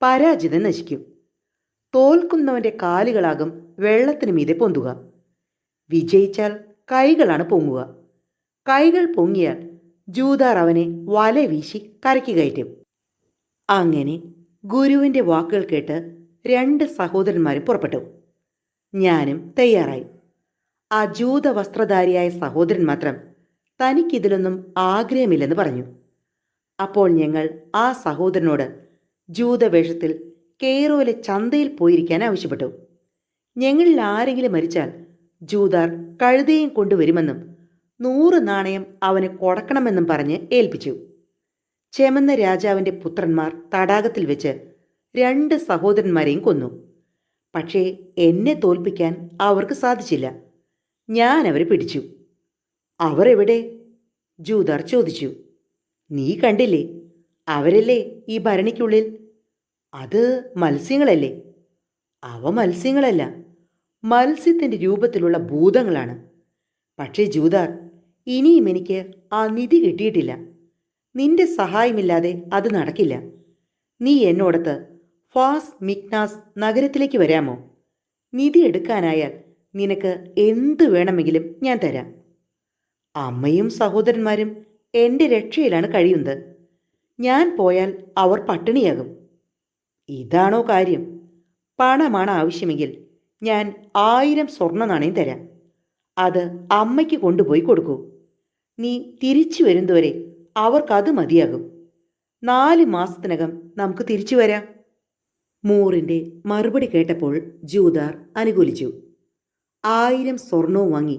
പരാജിതൻ നശിക്കും. തോൽക്കുന്നവൻ്റെ കാലുകളാകും വെള്ളത്തിന് മീതെ പൊന്തുക. വിജയിച്ചാൽ കൈകളാണ് പൊങ്ങുക. കൈകൾ പൊങ്ങിയാൽ ജൂദാർ അവനെ വല വീശി കരയ്ക്ക് കയറ്റും. അങ്ങനെ ഗുരുവിൻ്റെ വാക്കുകൾ കേട്ട് 2 സഹോദരന്മാരും പുറപ്പെട്ടു. ഞാനും തയ്യാറായി. ആ ജൂത വസ്ത്രധാരിയായ സഹോദരൻ മാത്രം തനിക്കിതിലൊന്നും ആഗ്രഹമില്ലെന്ന് പറഞ്ഞു. അപ്പോൾ ഞങ്ങൾ ആ സഹോദരനോട് ജൂതവേഷത്തിൽ കെയ്റോയിലെ ചന്തയിൽ പോയിരിക്കാൻ ആവശ്യപ്പെട്ടു. ഞങ്ങളിൽ ആരെങ്കിലും മരിച്ചാൽ ജൂതാർ കഴുതയും കൊണ്ടുവരുമെന്നും 100 നാണയം അവന് കൊടുക്കണമെന്നും പറഞ്ഞ് ഏൽപ്പിച്ചു. ചെമന്ന രാജാവിൻ്റെ പുത്രന്മാർ തടാകത്തിൽ വെച്ച് 2 സഹോദരന്മാരെയും കൊന്നു. പക്ഷേ എന്നെ തോൽപ്പിക്കാൻ അവർക്ക് സാധിച്ചില്ല. ഞാൻ അവരെ പിടിച്ചു. അവർ എവിടെ? ജൂതാർ ചോദിച്ചു. നീ കണ്ടില്ലേ? അവരല്ലേ ഈ ഭരണിക്കുള്ളിൽ. അത് മത്സ്യങ്ങളല്ലേ? അവ മത്സ്യങ്ങളല്ല, മത്സ്യത്തിൻ്റെ രൂപത്തിലുള്ള ഭൂതങ്ങളാണ്. പക്ഷേ ജൂതാർ, ഇനിയും എനിക്ക് ആ നിധി കിട്ടിയിട്ടില്ല. നിന്റെ സഹായമില്ലാതെ അത് നടക്കില്ല. നീ എന്നോടത്ത് ഫാസ് മിക്നാസ് നഗരത്തിലേക്ക് വരാമോ? നിധി എടുക്കാനായാൽ നിനക്ക് എന്തു വേണമെങ്കിലും ഞാൻ തരാം. അമ്മയും സഹോദരന്മാരും എൻ്റെ രക്ഷയിലാണ് കഴിയുന്നത്. ഞാൻ പോയാൽ അവർ പട്ടിണിയാകും. ഇതാണോ കാര്യം? പണമാണ് ആവശ്യമെങ്കിൽ ഞാൻ 1000 സ്വർണ്ണ നാണയം തരാം. അത് അമ്മയ്ക്ക് കൊണ്ടുപോയി കൊടുക്കൂ. നീ തിരിച്ചു വരുന്നതുവരെ അവർക്കത് മതിയാകും. 4 മാസത്തിനകം നമുക്ക് തിരിച്ചു വരാം. മൂറിൻ്റെ മറുപടി കേട്ടപ്പോൾ ജൂതാർ അനുകൂലിച്ചു. 1000 സ്വർണവും വാങ്ങി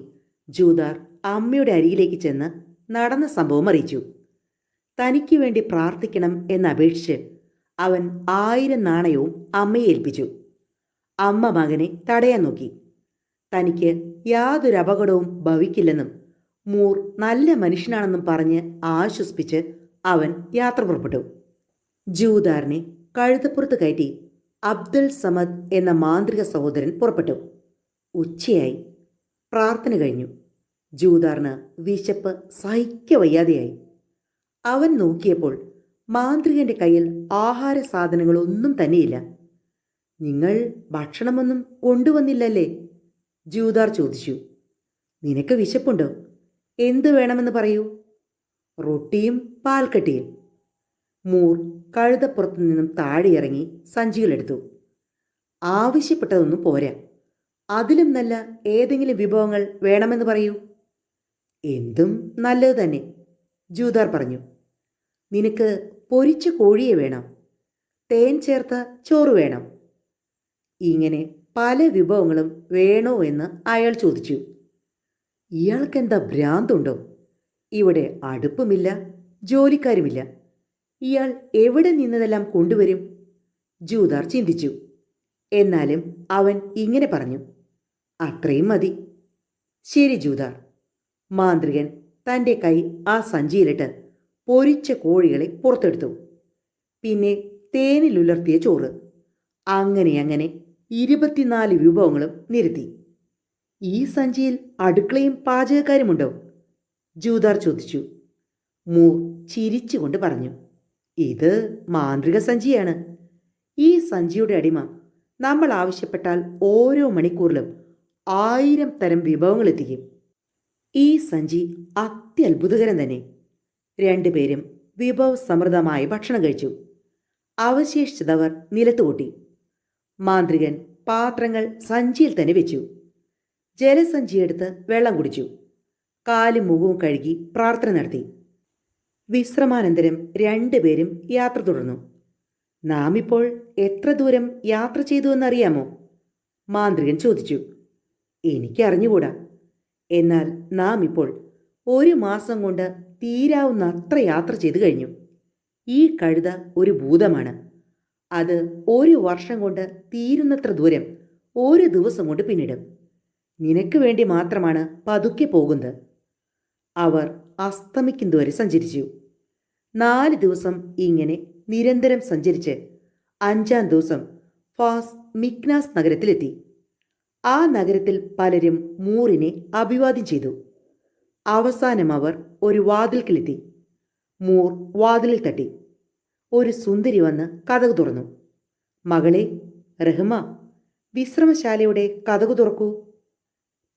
ജൂതാർ അമ്മയുടെ അരികിലേക്ക് ചെന്ന് നടന്ന സംഭവം അറിയിച്ചു. തനിക്ക് വേണ്ടി പ്രാർത്ഥിക്കണം എന്നപേക്ഷിച്ച് അവൻ 1000 നാണയവും അമ്മയെ ഏൽപ്പിച്ചു. അമ്മ മകനെ തടയാൻ നോക്കി. തനിക്ക് യാതൊരു അപകടവും ഭവിക്കില്ലെന്നും മൂർ നല്ല മനുഷ്യനാണെന്നും പറഞ്ഞ് ആശ്വസിപ്പിച്ച് അവൻ യാത്ര പുറപ്പെട്ടു. ജൂതാറിനെ കഴുതപ്പുറത്ത് കയറ്റി അബ്ദുൽ സമദ് എന്ന മാന്ത്രിക സഹോദരൻ പുറപ്പെട്ടു. ഉച്ചയായി. പ്രാർത്ഥന കഴിഞ്ഞു. ജൂതാറിന് വിശപ്പ് സഹിക്കവയ്യാതെയായി. അവൻ നോക്കിയപ്പോൾ മാന്ത്രികന്റെ കയ്യിൽ ആഹാര സാധനങ്ങളൊന്നും തന്നെയില്ല. നിങ്ങൾ ഭക്ഷണമൊന്നും കൊണ്ടുവന്നില്ലല്ലേ? ജൂതാർ ചോദിച്ചു. നിനക്ക് വിശപ്പുണ്ടോ? എന്തു വേണമെന്ന് പറയൂ. റൊട്ടിയും പാൽക്കട്ടിയും. മൂർ കഴുതപ്പുറത്തു നിന്നും താഴെയിറങ്ങി സഞ്ചികളെടുത്തു. ആവശ്യപ്പെട്ടതൊന്നും പോരാ. അതിലും നല്ല ഏതെങ്കിലും വിഭവങ്ങൾ വേണമെന്ന് പറയൂ. എന്തും നല്ലത് തന്നെ, ജൂതാർ പറഞ്ഞു. നിനക്ക് പൊരിച്ച കോഴിയെ വേണം. തേൻ ചേർത്ത ചോറ് വേണം. ഇങ്ങനെ പല വിഭവങ്ങളും വേണോ എന്ന് അയാൾ ചോദിച്ചു. ഇയാൾക്കെന്താ ഭ്രാന്തുണ്ടോ? ഇവിടെ അടുപ്പുമില്ല, ജോലിക്കാരുമില്ല. ഇയാൾ എവിടെ നിന്നതെല്ലാം കൊണ്ടുവരും? ജൂതാർ ചിന്തിച്ചു. എന്നാലും അവൻ ഇങ്ങനെ പറഞ്ഞു. അത്രയും മതി. ശരി ജൂതാർ. മാന്ത്രികൻ തൻ്റെ കൈ ആ സഞ്ചിയിലിട്ട് പൊരിച്ച കോഴികളെ പുറത്തെടുത്തു. പിന്നെ തേനിലുലർത്തിയ ചോറ്. അങ്ങനെ 24 വിഭവങ്ങളും നിരത്തി. ഈ സഞ്ചിയിൽ അടുക്കളയും പാചകക്കാരുമുണ്ടോ? ജൂതാർ ചോദിച്ചു. മൂർ ചിരിച്ചുകൊണ്ട് പറഞ്ഞു. ഇത് മാന്ത്രിക സഞ്ചിയാണ്. ഈ സഞ്ചിയുടെ അടിമ നമ്മൾ ആവശ്യപ്പെട്ടാൽ ഓരോ മണിക്കൂറിലും 1000 തരം വിഭവങ്ങൾ എത്തിക്കും. ഈ സഞ്ചി അത്യത്ഭുതകരം തന്നെ. 2 പേരും വിഭവസമൃദ്ധമായ ഭക്ഷണം കഴിച്ചു. അവശേഷിച്ചതവർ നിലത്തുകൂട്ടി. മാന്ത്രികൻ പാത്രങ്ങൾ സഞ്ചിയിൽ തന്നെ വെച്ചു. ജലസഞ്ചിയെടുത്ത് വെള്ളം കുടിച്ചു. കാലും മുഖവും കഴുകി പ്രാർത്ഥന നടത്തി. വിശ്രമാനന്തരം 2 പേരും യാത്ര തുടർന്നു. നാം ഇപ്പോൾ എത്ര ദൂരം യാത്ര ചെയ്തു എന്നറിയാമോ? മാന്ത്രികൻ ചോദിച്ചു. എനിക്കറിഞ്ഞുകൂടാ. എന്നാൽ നാം ഇപ്പോൾ 1 മാസം കൊണ്ട് തീരാവുന്ന അത്ര യാത്ര ചെയ്തു കഴിഞ്ഞു. ഈ കഴുത ഒരു ഭൂതമാണ്. അത് 1 വർഷം കൊണ്ട് തീരുന്നത്ര ദൂരം 1 ദിവസം കൊണ്ട് പിന്നിടും. നിനക്ക് വേണ്ടി മാത്രമാണ് പതുക്കെ പോകുന്നത്. അവർ അസ്തമിക്കുന്നതുവരെ സഞ്ചരിച്ചു. 4 ദിവസം ഇങ്ങനെ നിരന്തരം സഞ്ചരിച്ച് 5-ാം ദിവസം ഫാസ് മിക്നാസ് നഗരത്തിലെത്തി. ആ നഗരത്തിൽ പലരും മൂറിനെ അഭിവാദ്യം ചെയ്തു. അവസാനം അവർ ഒരു വാതിൽക്കലെത്തി. മൂർ വാതിലിൽ തട്ടി. ഒരു സുന്ദരി വന്ന് കതക് തുറന്നു. മകളെ, റഹ്മ, വിശ്രമശാലയുടെ കതകു തുറക്കൂ.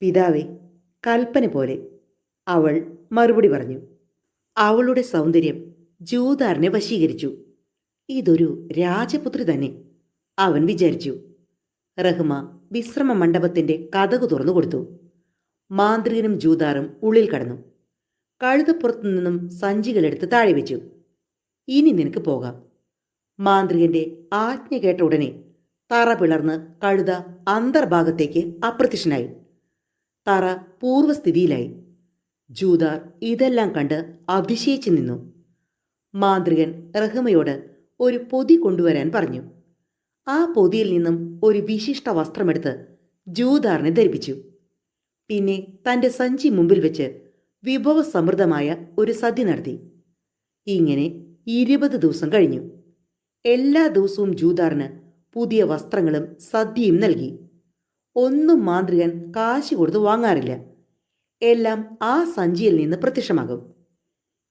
പിതാവേ, കൽപ്പന പോലെ, അവൾ മറുപടി പറഞ്ഞു. അവളുടെ സൗന്ദര്യം ജൂതാറിനെ വശീകരിച്ചു. ഇതൊരു രാജപുത്രി തന്നെ, അവൻ വിചാരിച്ചു. റഹ്മ വിശ്രമ മണ്ഡപത്തിന്റെ കതകു തുറന്നു കൊടുത്തു. മാന്ത്രികനും ജൂതാറും ഉള്ളിൽ കടന്നു. കഴുതപ്പുറത്തു നിന്നും സഞ്ചികളെടുത്ത് താഴെ വെച്ചു. ഇനി നിനക്ക് പോകാം. മാന്ത്രികന്റെ ആജ്ഞ കേട്ട ഉടനെ തറ പിളർന്ന് കഴുത അന്തർഭാഗത്തേക്ക് അപ്രത്യക്ഷനായി. തറ പൂർവ്വസ്ഥിതിയിലായി. ജൂതാർ ഇതെല്ലാം കണ്ട് അതിശയിച്ചു നിന്നു. മാന്ത്രികൻ റഹ്മയോട് ഒരു പൊതി കൊണ്ടുവരാൻ പറഞ്ഞു. ആ പൊതിയിൽ നിന്നും ഒരു വിശിഷ്ട വസ്ത്രമെടുത്ത് ജൂതാറിനെ ധരിപ്പിച്ചു. പിന്നെ തൻ്റെ സഞ്ചി മുമ്പിൽ വെച്ച് വിഭവസമൃദ്ധമായ ഒരു സദ്യ നടത്തി. ഇങ്ങനെ 20 ദിവസം കഴിഞ്ഞു. എല്ലാ ദിവസവും ജൂതാറിന് പുതിയ വസ്ത്രങ്ങളും സദ്യയും നൽകി. ഒന്നും മാന്ത്രികൻ കാശ് കൊടുത്ത് വാങ്ങാറില്ല. എല്ലാം ആ സഞ്ചിയിൽ നിന്ന് പ്രത്യക്ഷമാകും.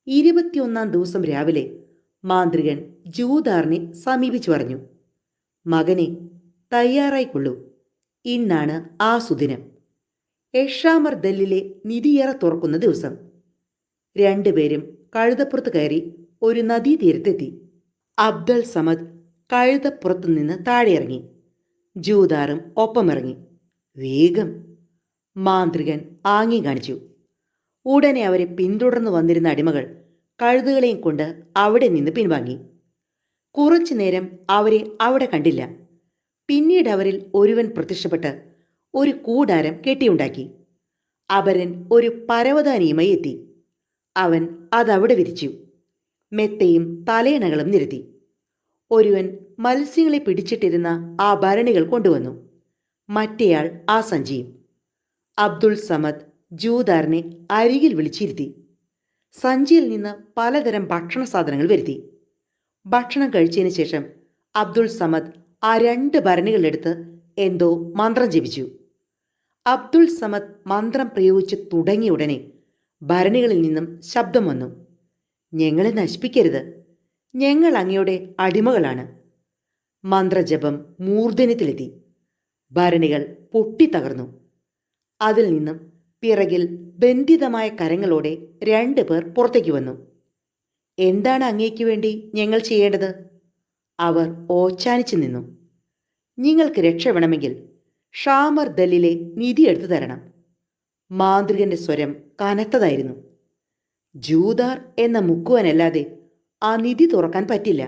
21-ാം ദിവസം രാവിലെ മാന്ത്രികൻ ജൂതാറിനെ സമീപിച്ചു പറഞ്ഞു, മകനെ, തയ്യാറായിക്കൊള്ളൂ. ഇന്നാണ് ആ സുദിനം. എഷാമർ ദല്ലിലെ നിധിയറ തുറക്കുന്ന ദിവസം. രണ്ടുപേരും കഴുതപ്പുറത്ത് കയറി ഒരു നദീതീരത്തെത്തി. അബ്ദുൽ സമദ് കഴുതപ്പുറത്തു നിന്ന് താഴെ ഇറങ്ങി. ജൂതാറും ഒപ്പമിറങ്ങി. വേഗം! മാന്ത്രികൻ ആംഗ്യം കാണിച്ചു. ഉടനെ അവരെ പിന്തുടർന്നു വന്നിരുന്ന അടിമകൾ കഴുതുകളെയും കൊണ്ട് അവിടെ നിന്ന് പിൻവാങ്ങി. കുറച്ചു നേരം അവരെ അവിടെ കണ്ടില്ല. പിന്നീട് അവരിൽ ഒരുവൻ പ്രത്യക്ഷപ്പെട്ട് ഒരു കൂടാരം കെട്ടിയുണ്ടാക്കി. അപരൻ ഒരു പരവതാനിയുമായി എത്തി. അവൻ അതവിടെ വിരിച്ചു. മെത്തയും തലയണകളും നിരത്തി. ഒരുവൻ മത്സ്യങ്ങളെ പിടിച്ചിട്ടിരുന്ന ആ ഭരണികൾ കൊണ്ടുവന്നു. മറ്റേയാൾ ആ സഞ്ചിയും. അബ്ദുൾ സമദ് ജൂതാറിനെ അരികിൽ വിളിച്ചിരുത്തി. സഞ്ചിയിൽ നിന്ന് പലതരം ഭക്ഷണ സാധനങ്ങൾ വരുത്തി. ഭക്ഷണം കഴിച്ചതിന് ശേഷം അബ്ദുൾ സമദ് ആ 2 ഭരണികളെടുത്ത് എന്തോ മന്ത്രം ജപിച്ചു. അബ്ദുൾ സമദ് മന്ത്രം പ്രയോഗിച്ച് തുടങ്ങിയ ഉടനെ ഭരണികളിൽ നിന്നും ശബ്ദം വന്നു. ഞങ്ങളെ നശിപ്പിക്കരുത്, ഞങ്ങൾ അങ്ങയുടെ അടിമകളാണ്. മന്ത്രജപം മൂർധന്യത്തിലെത്തി. ഭരണികൾ പൊട്ടിത്തകർന്നു. അതിൽ നിന്നും പിറകിൽ ബന്ധിതമായ കരങ്ങളോടെ 2 പേർ പുറത്തേക്ക് വന്നു. എന്താണ് അങ്ങേക്ക് വേണ്ടി ഞങ്ങൾ ചെയ്യേണ്ടത്? അവർ ഓച്ചാനിച്ചു നിന്നു. നിങ്ങൾക്ക് രക്ഷ വേണമെങ്കിൽ ഷാമർ ദല്ലിലെ നിധി എടുത്തു തരണം. മാന്ത്രികന്റെ സ്വരം കനത്തതായിരുന്നു. ജൂതാർ എന്ന മുക്കുവനല്ലാതെ ആ നിധി തുറക്കാൻ പറ്റില്ല.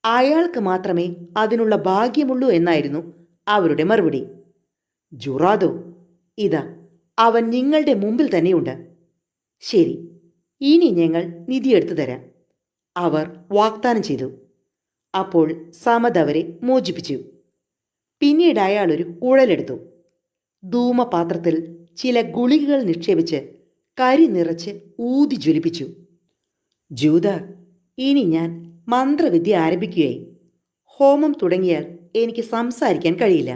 അയാൾക്ക് മാത്രമേ അതിനുള്ള ഭാഗ്യമുള്ളൂ എന്നായിരുന്നു അവരുടെ മറുപടി. ജുറാദോ, ഇതാ അവൻ നിങ്ങളുടെ മുമ്പിൽ തന്നെയുണ്ട്. ശരി, ഇനി ഞങ്ങൾ നിധി എടുത്തു തരാം. അവർ വാഗ്ദാനം ചെയ്തു. അപ്പോൾ സമദ് അവരെ മോചിപ്പിച്ചു. പിന്നീട് അയാൾ ഒരു കുഴലെടുത്തു. ധൂമപാത്രത്തിൽ ചില ഗുളികകൾ നിക്ഷേപിച്ച് കരി നിറച്ച് ഊതി ജ്വലിപ്പിച്ചു. ജൂതാർ, ഇനി ഞാൻ മന്ത്രവിദ്യ ആരംഭിക്കുകയായി. ഹോമം തുടങ്ങിയാൽ എനിക്ക് സംസാരിക്കാൻ കഴിയില്ല.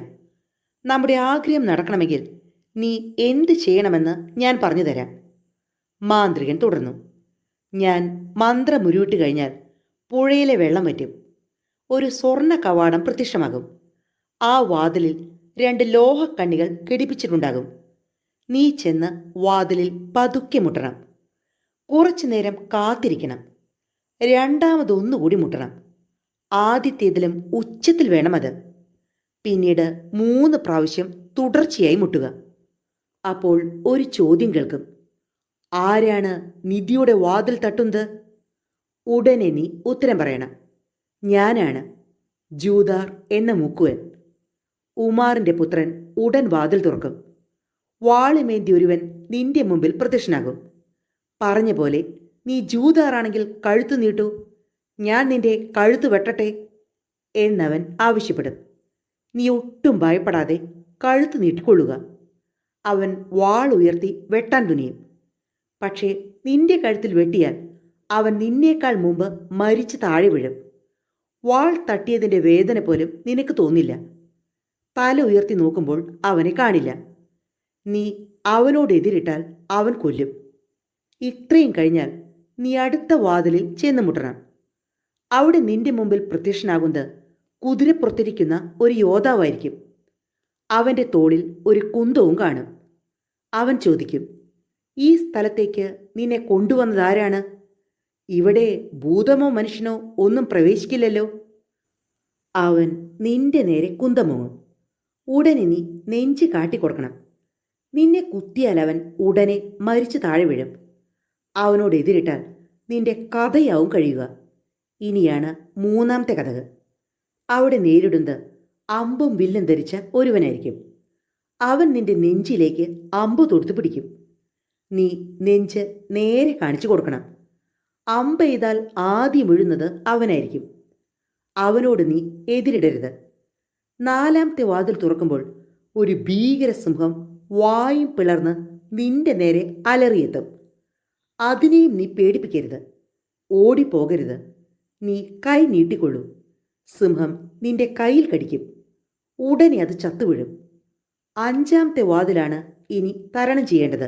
നമ്മുടെ ആഗ്രഹം നടക്കണമെങ്കിൽ നീ എന്ത് ചെയ്യണമെന്ന് ഞാൻ പറഞ്ഞു തരാം. മാന്ത്രികൻ തുടർന്നു. ഞാൻ മന്ത്രമുരുവിട്ട് കഴിഞ്ഞാൽ പുഴയിലെ വെള്ളം വറ്റും. ഒരു സ്വർണ്ണ കവാടം പ്രത്യക്ഷമാകും. ആ വാതിലിൽ 2 ലോഹക്കണ്ണികൾ ഘടിപ്പിച്ചിട്ടുണ്ടാകും. നീ ചെന്ന് വാതിലിൽ പതുക്കെ മുട്ടണം. കുറച്ചു നേരം കാത്തിരിക്കണം. രണ്ടാമതൊന്നുകൂടി മുട്ടണം. ആദ്യത്തേതിലും ഉച്ചത്തിൽ വേണം അത്. പിന്നീട് 3 പ്രാവശ്യം തുടർച്ചയായി മുട്ടുക. അപ്പോൾ ഒരു ചോദ്യം കേൾക്കും. ആരാണ് നിധിയുടെ വാതിൽ തട്ടുന്നത്? ഉടനെ നീ ഉത്തരം പറയണം. ഞാനാണ്, ജൂതാർ എന്ന മുക്കുവൻ. ഉമാറിന്റെ പുത്രൻ ഉടൻ വാതിൽ തുറക്കും. വാളുമേന്തി ഒരുവൻ നിന്റെ മുമ്പിൽ പ്രത്യക്ഷനാകും. പറഞ്ഞ പോലെ നീ ജൂതാറാണെങ്കിൽ കഴുത്തു നീട്ടൂ, ഞാൻ നിന്റെ കഴുത്തു വെട്ടട്ടെ എന്നവൻ ആവശ്യപ്പെടും. നീ ഒട്ടും ഭയപ്പെടാതെ കഴുത്തു നീട്ടിക്കൊള്ളുക. അവൻ വാൾ ഉയർത്തി വെട്ടാൻ തുനിയും. പക്ഷേ നിന്റെ കഴുത്തിൽ വെട്ടിയാൽ അവൻ നിന്നേക്കാൾ മുമ്പ് മരിച്ച് താഴെ വീഴും. വാൾ തട്ടിയതിൻ്റെ വേദന പോലും നിനക്ക് തോന്നില്ല. തല ഉയർത്തി നോക്കുമ്പോൾ അവനെ കാണില്ല. നീ അവനോട് എതിരിട്ടാൽ അവൻ കൊല്ലും. ഇത്രയും കഴിഞ്ഞാൽ നീ അടുത്ത വാതിലിൽ ചെന്ന് മുട്ടണം. അവിടെ നിന്റെ മുമ്പിൽ പ്രത്യക്ഷനാകുന്നത് കുതിരപ്പുറത്തിരിക്കുന്ന ഒരു യോദ്ധാവായിരിക്കും. അവൻ്റെ തോളിൽ ഒരു കുന്തവും കാണും. അവൻ ചോദിക്കും, ഈ സ്ഥലത്തേക്ക് നിന്നെ കൊണ്ടുവന്നതാരാണ്? ഇവിടെ ഭൂതമോ മനുഷ്യനോ ഒന്നും പ്രവേശിക്കില്ലല്ലോ. അവൻ നിന്റെ നേരെ കുന്തമോങ്ങും. ഉടനെ നീ നെഞ്ച് കാട്ടിക്കൊടുക്കണം. നിന്നെ കുത്തിയാൽ അവൻ ഉടനെ മരിച്ചു താഴെ വീഴും. അവനോട് എതിരിട്ടാൽ നിന്റെ കഥയാവും കഴിയുക. ഇനിയാണ് മൂന്നാമത്തെ കഥക്. അവിടെ നേരിടുന്നത് അമ്പും വില്ലും ധരിച്ച ഒരുവനായിരിക്കും. അവൻ നിന്റെ നെഞ്ചിലേക്ക് അമ്പ് തൊടുത്ത് പിടിക്കും. നീ നെഞ്ച് നേരെ കാണിച്ചു കൊടുക്കണം. അമ്പ് ചെയ്താൽ ആദ്യം വീഴുന്നത് അവനായിരിക്കും. അവനോട് നീ എതിരിടരുത്. നാലാമത്തെ വാതിൽ തുറക്കുമ്പോൾ ഒരു ഭീകരസിംഹം വായും പിളർന്ന് നിന്റെ നേരെ അലറിയെത്തും. അതിനെയും നീ പേടിപ്പിക്കരുത്. ഓടിപ്പോകരുത്. നീ കൈ നീട്ടിക്കൊള്ളൂ. സിംഹം നിന്റെ കയ്യിൽ കടിക്കും. ഉടനെ അത് ചത്തുവീഴും. അഞ്ചാമത്തെ വാതിലാണ് ഇനി തരണം ചെയ്യേണ്ടത്.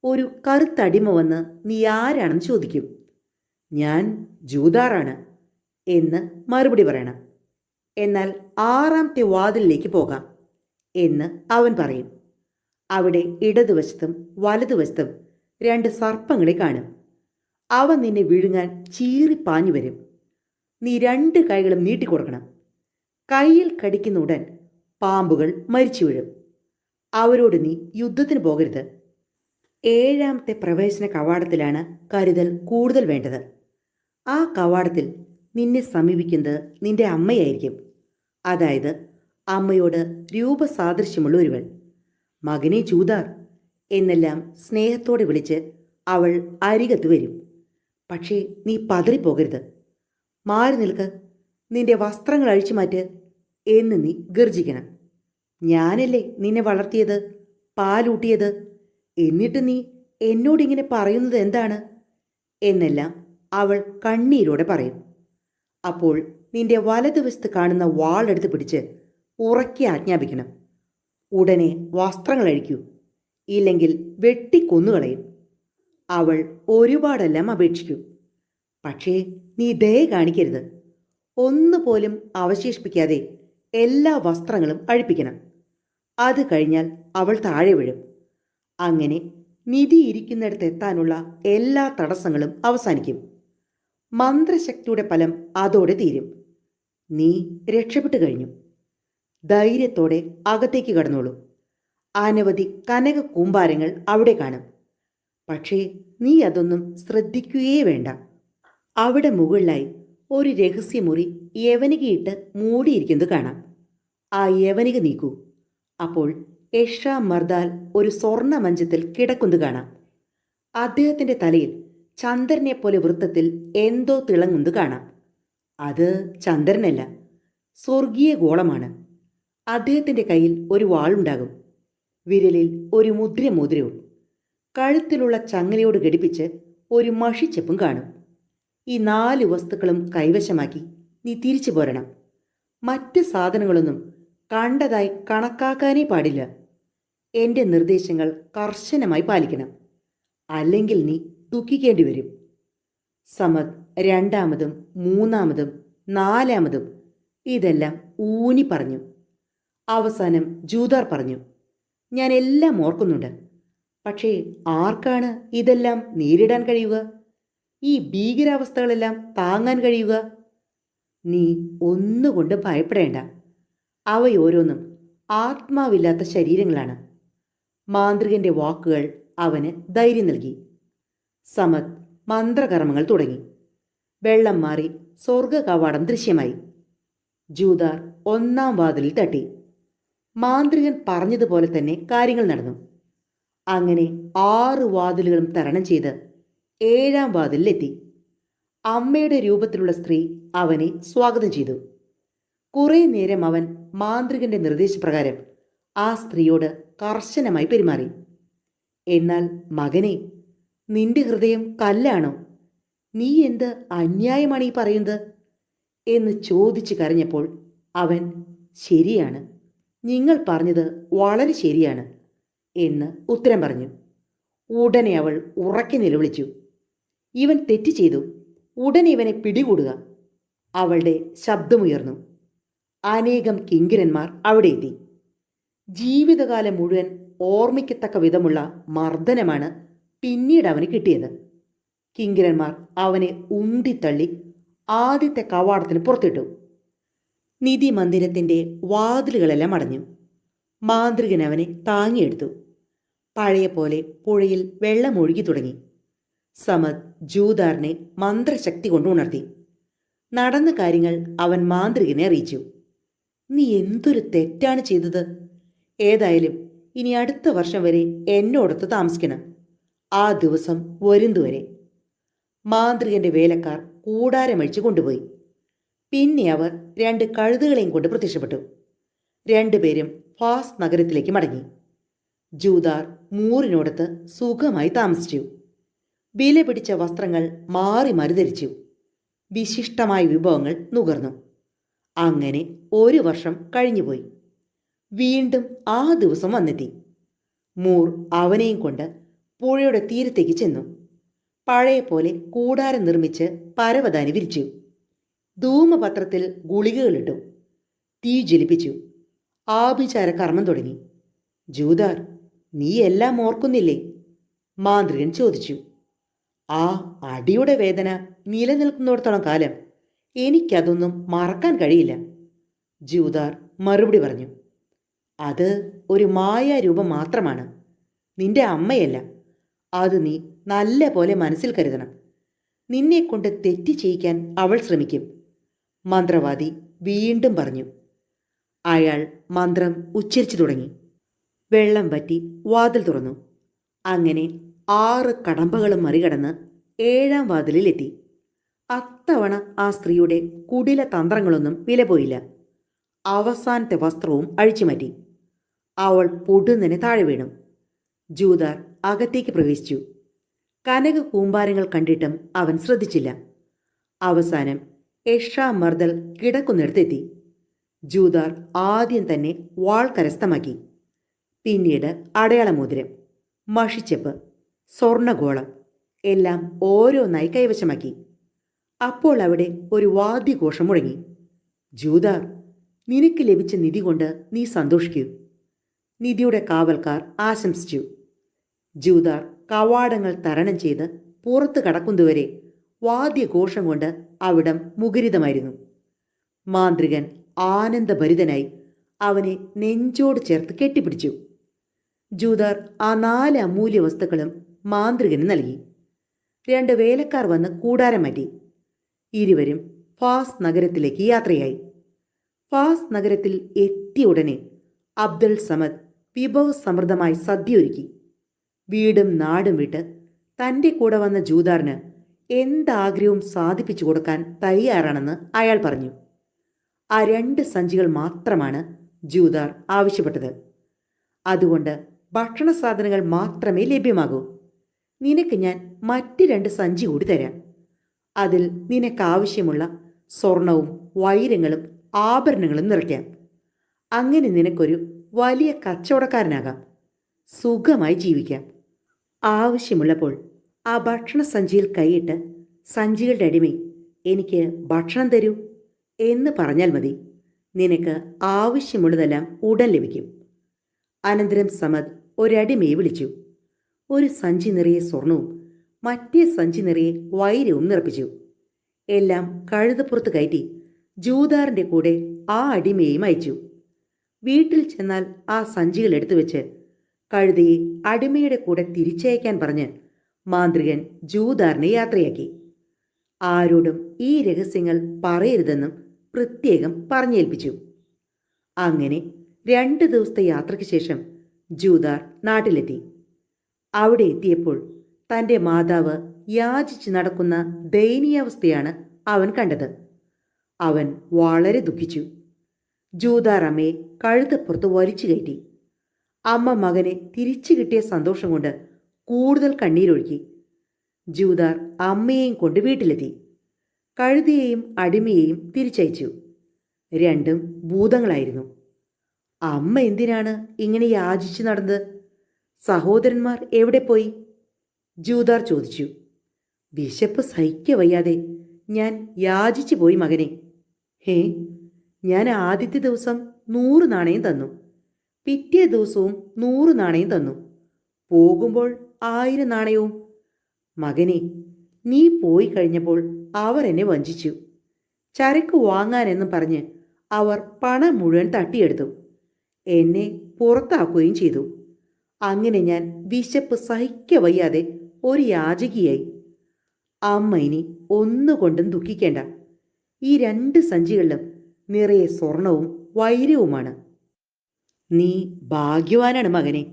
ഒരു കറുത്തടിമ വന്ന് നീ ആരാണെന്ന് ചോദിക്കും. ഞാൻ ജൂതാറാണ് എന്ന് മറുപടി പറയണം. എന്നാൽ ആറാമത്തെ വാതിലിലേക്ക് പോകാം എന്ന് അവൻ പറയും. അവിടെ ഇടതുവശത്തും വലതുവശത്തും രണ്ട് സർപ്പങ്ങളെ കാണും. അവ നിന്നെ വിഴുങ്ങാൻ ചീറിപ്പാഞ്ഞു വരും. നീ രണ്ട് കൈകളും നീട്ടിക്കൊടുക്കണം. കയ്യിൽ കടിക്കുന്ന ഉടൻ പാമ്പുകൾ മരിച്ചു വീഴും. അവരോട് നീ യുദ്ധത്തിന് പോകരുത്. ഏഴാമത്തെ പ്രവേശന കവാടത്തിലാണ് കരുതൽ കൂടുതൽ വേണ്ടത്. ആ കവാടത്തിൽ നിന്നെ സമീപിക്കുന്നത് നിന്റെ അമ്മയായിരിക്കും. അതായത് അമ്മയോട് രൂപസാദൃശ്യമുള്ള ഒരുവൾ. മകനെ ചൂതാർ എന്നെല്ലാം സ്നേഹത്തോടെ വിളിച്ച് അവൾ അരികത്ത് വരും. പക്ഷേ നീ പതറിപ്പോകരുത്. മാറി നിൽക്ക്. നിന്റെ വസ്ത്രങ്ങൾ അഴിച്ചു മാറ്റ് എന്ന് നീ ഗർജിക്കണം. ഞാനല്ലേ നിന്നെ വളർത്തിയത്, പാലൂട്ടിയത്. എന്നിട്ട് നീ എന്നോടിങ്ങനെ പറയുന്നത് എന്താണ് എന്നെല്ലാം അവൾ കണ്ണീരോടെ പറയും. അപ്പോൾ നിന്റെ വലതുവശത്ത് കാണുന്ന വാളെടുത്ത് പിടിച്ച് ഉറക്കി ആജ്ഞാപിക്കണം. ഉടനെ വസ്ത്രങ്ങൾ അഴിക്കൂ, ഇല്ലെങ്കിൽ വെട്ടിക്കൊന്നുകളയും. അവൾ ഒരുപാടെല്ലാം അപേക്ഷിക്കും. പക്ഷേ നീ ദയ കാണിക്കരുത്. ഒന്നുപോലും അവശേഷിപ്പിക്കാതെ എല്ലാ വസ്ത്രങ്ങളും അഴിപ്പിക്കണം. അത് കഴിഞ്ഞാൽ അവൾ താഴെ വീഴും. അങ്ങനെ നിധി ഇരിക്കുന്നിടത്ത് എത്താനുള്ള എല്ലാ തടസ്സങ്ങളും അവസാനിക്കും. മന്ത്രശക്തിയുടെ ഫലം അതോടെ തീരും. നീ രക്ഷപ്പെട്ടു കഴിഞ്ഞു. ധൈര്യത്തോടെ അകത്തേക്ക് കടന്നോളൂ. അനവധി കനക കൂമ്പാരങ്ങൾ അവിടെ കാണും. പക്ഷേ നീ അതൊന്നും ശ്രദ്ധിക്കുകയേ വേണ്ട. അവിടെ മുകളിലായി ഒരു രഹസ്യമുറി യവനികയിട്ട് മൂടിയിരിക്കുന്നത് കാണാം. ആ യവനിക നീക്കൂ. അപ്പോൾ എഷ്രാ മർദാൽ ഒരു സ്വർണ്ണ മഞ്ചത്തിൽ കിടക്കുന്നത് കാണാം. അദ്ദേഹത്തിൻ്റെ തലയിൽ ചന്ദ്രനെ പോലെ വൃത്തത്തിൽ എന്തോ തിളങ്ങുന്നത് കാണാം. അത് ചന്ദ്രനല്ല, സ്വർഗീയ ഗോളമാണ്. അദ്ദേഹത്തിൻ്റെ കയ്യിൽ ഒരു വാളുണ്ടാകും. വിരലിൽ ഒരു മോതിരവും കഴുത്തിലുള്ള ചങ്ങലയോട് ഘടിപ്പിച്ച് ഒരു മഷിച്ചെപ്പും കാണും. ഈ 4 വസ്തുക്കളും കൈവശമാക്കി നീ തിരിച്ചു പോരണം. മറ്റ് സാധനങ്ങളൊന്നും കണ്ടതായി കണക്കാക്കാനേ പാടില്ല. എൻ്റെ നിർദ്ദേശങ്ങൾ കർശനമായി പാലിക്കണം. അല്ലെങ്കിൽ നീ ദുഃഖിക്കേണ്ടി വരും. സമദ് രണ്ടാമതും മൂന്നാമതും നാലാമതും ഇതെല്ലാം ഊന്നി പറഞ്ഞു. അവസാനം ജൂതാർ പറഞ്ഞു, ഞാൻ എല്ലാം ഓർക്കുന്നുണ്ട്. പക്ഷേ ആർക്കാണ് ഇതെല്ലാം നേരിടാൻ കഴിയുക? ഈ ഭീകരാവസ്ഥകളെല്ലാം താങ്ങാൻ കഴിയുക? നീ ഒന്നുകൊണ്ട് ഭയപ്പെടേണ്ട. അവയോരോന്നും ആത്മാവില്ലാത്ത ശരീരങ്ങളാണ്. മാന്ത്രികന്റെ വാക്കുകൾ അവന് ധൈര്യം നൽകി. സമദ് മന്ത്രകർമ്മങ്ങൾ തുടങ്ങി. വെള്ളം മാറി സ്വർഗ കവാടം ദൃശ്യമായി. ജൂതാർ 1-ാം വാതിലിൽ തട്ടി. മാന്ത്രികൻ പറഞ്ഞതുപോലെ തന്നെ കാര്യങ്ങൾ നടന്നു. അങ്ങനെ 6 വാതിലുകളും തരണം ചെയ്ത് 7-ാം വാതിലിലെത്തി. അമ്മയുടെ രൂപത്തിലുള്ള സ്ത്രീ അവനെ സ്വാഗതം ചെയ്തു. കുറേ നേരം അവൻ മാന്ത്രികന്റെ നിർദ്ദേശപ്രകാരം ആ സ്ത്രീയോട് കർശനമായി പെരുമാറി. എന്നാൽ മകനെ, നിന്റെ ഹൃദയം കല്ലാണോ? നീ എന്ത് അന്യായമാണ് ഈ പറയുന്നത് എന്ന് ചോദിച്ചു കരഞ്ഞപ്പോൾ അവൻ, ശരിയാണ്, നിങ്ങൾ പറഞ്ഞത് വളരെ ശരിയാണ് എന്ന് ഉത്തരം പറഞ്ഞു. ഉടനെ അവൾ ഉറക്കെ നിലവിളിച്ചു, ഇവൻ തെറ്റ് ചെയ്തു, ഉടനെ ഇവനെ പിടികൂടുക. അവളുടെ ശബ്ദമുയർന്നു. അനേകം കിങ്കരന്മാർ അവിടെ എത്തി. ജീവിതകാലം മുഴുവൻ ഓർമ്മിക്കത്തക്ക വിധമുള്ള മർദ്ദനമാണ് പിന്നീട് അവന് കിട്ടിയത്. കിങ്കരന്മാർ അവനെ ഉന്തിത്തള്ളി ആദ്യത്തെ കവാടത്തിന് പുറത്തിട്ടു. നിധി മന്ദിരത്തിൻ്റെ വാതിലുകളെല്ലാം അടഞ്ഞു. മാന്ത്രികൻ അവനെ താങ്ങിയെടുത്തു. പഴയ പോലെ പുഴയിൽ വെള്ളം ഒഴുകി തുടങ്ങി. സമദ് ജൂദാറിനെ മന്ത്രശക്തി കൊണ്ട് ഉണർത്തി. നടന്ന കാര്യങ്ങൾ അവൻ മാന്ത്രികനെ അറിയിച്ചു. നീ എന്തൊരു തെറ്റാണ് ചെയ്തത്. ഏതായാലും ഇനി അടുത്ത വർഷം വരെ എന്നോടൊത്ത് താമസിക്കണം. ആ ദിവസം വരുന്നതുവരെ. മാന്ത്രികന്റെ വേലക്കാർ കൂടാരമഴിച്ച് കൊണ്ടുപോയി. പിന്നെ അവർ 2 കഴുതുകളെയും കൊണ്ട് പ്രത്യക്ഷപ്പെട്ടു. രണ്ടുപേരും ഫാസ് നഗരത്തിലേക്ക് മടങ്ങി. ജൂദാർ മൂറിനോടത്ത് സുഖമായി താമസിച്ചു. വില പിടിച്ച വസ്ത്രങ്ങൾ മാറി മാറി ധരിച്ചു. വിശിഷ്ടമായ വിഭവങ്ങൾ നുകർന്നു. അങ്ങനെ 1 വർഷം കഴിഞ്ഞുപോയി. വീണ്ടും ആ ദിവസം വന്നെത്തി. മൂർ അവനെയും കൊണ്ട് പുഴയുടെ തീരത്തേക്ക് ചെന്നു. പഴയ പോലെ കൂടാരം നിർമ്മിച്ച് പരവതാനി വിരിച്ചു. ധൂമപത്രത്തിൽ ഗുളികകളിട്ടു. തീ ജ്വലിപ്പിച്ചു. ആഭിചാര കർമ്മം തുടങ്ങി. ജൂദാർ, നീ എല്ലാം ഓർക്കുന്നില്ലേ? മാന്ത്രികൻ ചോദിച്ചു. ആ അടിയുടെ വേദന നിലനിൽക്കുന്നിടത്തോളം കാലം എനിക്കതൊന്നും മറക്കാൻ കഴിയില്ല, ജൂദാർ മറുപടി പറഞ്ഞു. അത് ഒരു മായാരൂപം മാത്രമാണ്, നിന്റെ അമ്മയല്ല. അത് നീ നല്ല പോലെ മനസ്സിൽ കരുതണം. നിന്നെക്കൊണ്ട് തെറ്റ് ചെയ്യിക്കാൻ അവൾ ശ്രമിക്കും, മന്ത്രവാദി വീണ്ടും പറഞ്ഞു. അയാൾ മന്ത്രം ഉച്ചരിച്ചു തുടങ്ങി. വെള്ളം വറ്റി വാതിൽ തുറന്നു. അങ്ങനെ 6 കടമ്പകളും മറികടന്ന് 7ാം വാതിലിലെത്തി. അത്തവണ ആ സ്ത്രീയുടെ കുടില തന്ത്രങ്ങളൊന്നും വില പോയില്ല. അവസാനത്തെ വസ്ത്രവും അഴിച്ചുമാറ്റി. അവൾ പൊടുന്നനെ താഴെ വീണു. ജൂദാർ അകത്തേക്ക് പ്രവേശിച്ചു. കനക കൂമ്പാരങ്ങൾ കണ്ടിട്ടും അവൻ ശ്രദ്ധിച്ചില്ല. അവസാനം എഷാ മർദൽ കിടക്കുന്നിടത്തെത്തി. ജൂദാർ ആദ്യം തന്നെ വാൾ കരസ്ഥമാക്കി. പിന്നീട് അടയാളമോതിരം, മഷിച്ചെപ്പ്, സ്വർണഗോളം എല്ലാം ഓരോന്നായി കൈവശമാക്കി. അപ്പോൾ അവിടെ ഒരു വാദ്യഘോഷം മുഴങ്ങി. ജൂദാർ, നിനക്ക് ലഭിച്ച നിധി കൊണ്ട് നീ സന്തോഷിക്കൂ, നിധിയുടെ കാവൽക്കാർ ആശംസിച്ചു. ജൂദാർ കവാടങ്ങൾ തരണം ചെയ്ത് പുറത്തു കടക്കുന്നതുവരെ വാദ്യഘോഷം കൊണ്ട് അവിടം മുഖരിതമായിരുന്നു. മാന്ത്രികൻ ആനന്ദഭരിതനായി അവനെ നെഞ്ചോട് ചേർത്ത് കെട്ടിപ്പിടിച്ചു. ജൂദാർ ആ 4 അമൂല്യ വസ്തുക്കളും മാന്ത്രികന് നൽകി. 2 വേലക്കാർ വന്ന് കൂടാരം മാറ്റി. ഇരുവരും ഫാസ് നഗരത്തിലേക്ക് യാത്രയായി. ഫാസ് നഗരത്തിൽ എത്തിയ ഉടനെ അബ്ദുൽ സമദ് വിഭവസമൃദ്ധമായി സദ്യ ഒരുക്കി. വീടും നാടും വിട്ട് തൻ്റെ കൂടെ വന്ന ജൂദാറിന് എന്താഗ്രഹവും സാധിപ്പിച്ചു കൊടുക്കാൻ തയ്യാറാണെന്ന് അയാൾ പറഞ്ഞു. ആ 2 സഞ്ചികൾ മാത്രമാണ് ജൂദാർ ആവശ്യപ്പെട്ടത്. അതുകൊണ്ട് ഭക്ഷണ സാധനങ്ങൾ മാത്രമേ ലഭ്യമാകൂ. നിനക്ക് ഞാൻ മറ്റ് 2 സഞ്ചി കൂടി തരാം. അതിൽ നിനക്കാവശ്യമുള്ള സ്വർണവും വൈരങ്ങളും ആഭരണങ്ങളും നിറയ്ക്കാം. അങ്ങനെ നിനക്കൊരു വലിയ കച്ചവടക്കാരനാകാം, സുഖമായി ജീവിക്കാം. ആവശ്യമുള്ളപ്പോൾ ആ ഭക്ഷണ സഞ്ചിയിൽ കൈയിട്ട് സഞ്ചികളുടെ അടിമേ, എനിക്ക് ഭക്ഷണം തരൂ എന്ന് പറഞ്ഞാൽ മതി. നിനക്ക് ആവശ്യമുള്ളതെല്ലാം ഉടൻ ലഭിക്കും. അനന്തരം സമദ് ഒരടിമയെ വിളിച്ചു. ഒരു സഞ്ചി നിറയെ സ്വർണവും മറ്റേ സഞ്ചി നിറയെ വൈരവും നിറപ്പിച്ചു. എല്ലാം കഴുതപ്പുറത്ത് കയറ്റി ജൂദാറിൻ്റെ കൂടെ ആ അടിമയെയും അയച്ചു. വീട്ടിൽ ചെന്നാൽ ആ സഞ്ചികൾ എടുത്തു വെച്ച് കഴുതയെ അടിമയുടെ കൂടെ തിരിച്ചയക്കാൻ പറഞ്ഞ് മാന്ത്രികൻ ജൂദാറിനെ യാത്രയാക്കി. ആരോടും ഈ രഹസ്യങ്ങൾ പറയരുതെന്നും പ്രത്യേകം പറഞ്ഞേൽപ്പിച്ചു. അങ്ങനെ 2 ദിവസത്തെ യാത്രയ്ക്ക് ശേഷം ജൂദാർ നാട്ടിലെത്തി. അവിടെ എത്തിയപ്പോൾ തൻ്റെ മാതാവ് യാചിച്ച് നടക്കുന്ന ദയനീയാവസ്ഥയാണ് അവൻ കണ്ടത്. അവൻ വളരെ ദുഃഖിച്ചു. ജൂദാർ അമ്മയെ കഴുതപ്പുറത്ത് വലിച്ചു കയറ്റി. അമ്മ മകനെ തിരിച്ചു കിട്ടിയ സന്തോഷം കൊണ്ട് കൂടുതൽ കണ്ണീരൊഴുക്കി. ജൂദാർ അമ്മയെയും കൊണ്ട് വീട്ടിലെത്തി. കഴുതയെയും അടിമയെയും തിരിച്ചയച്ചു. 2 ഭൂതങ്ങളായിരുന്നു. അമ്മ എന്തിനാണ് ഇങ്ങനെ യാചിച്ചു നടന്നത്? സഹോദരന്മാർ എവിടെ പോയി? ജൂദാർ ചോദിച്ചു. വിശപ്പ് സഹിക്കവയ്യാതെ ഞാൻ യാചിച്ചു പോയി മകനെ. ഹേ, ഞാൻ ആദ്യത്തെ ദിവസം 100 നാണയം തന്നു, പിറ്റേ ദിവസവും 100 നാണയം തന്നു, പോകുമ്പോൾ 1000 നാണയവും. മകനെ, നീ പോയി കഴിഞ്ഞപ്പോൾ അവർ എന്നെ വഞ്ചിച്ചു. ചരക്ക് വാങ്ങാനെന്നും പറഞ്ഞ് അവർ പണം മുഴുവൻ തട്ടിയെടുത്തു. എന്നെ പുറത്താക്കുകയും ചെയ്തു. അങ്ങനെ ഞാൻ വിശപ്പ് സഹിക്കവയ്യാതെ ഒരു യാചകിയായി. അമ്മ ഇനി ഒന്നുകൊണ്ടും ദുഃഖിക്കേണ്ട. ഈ 2 സഞ്ചികളിലും നിറയെ സ്വർണവും വൈരവുമാണ്. നീ ഭാഗ്യവാനാണ് മകനെ.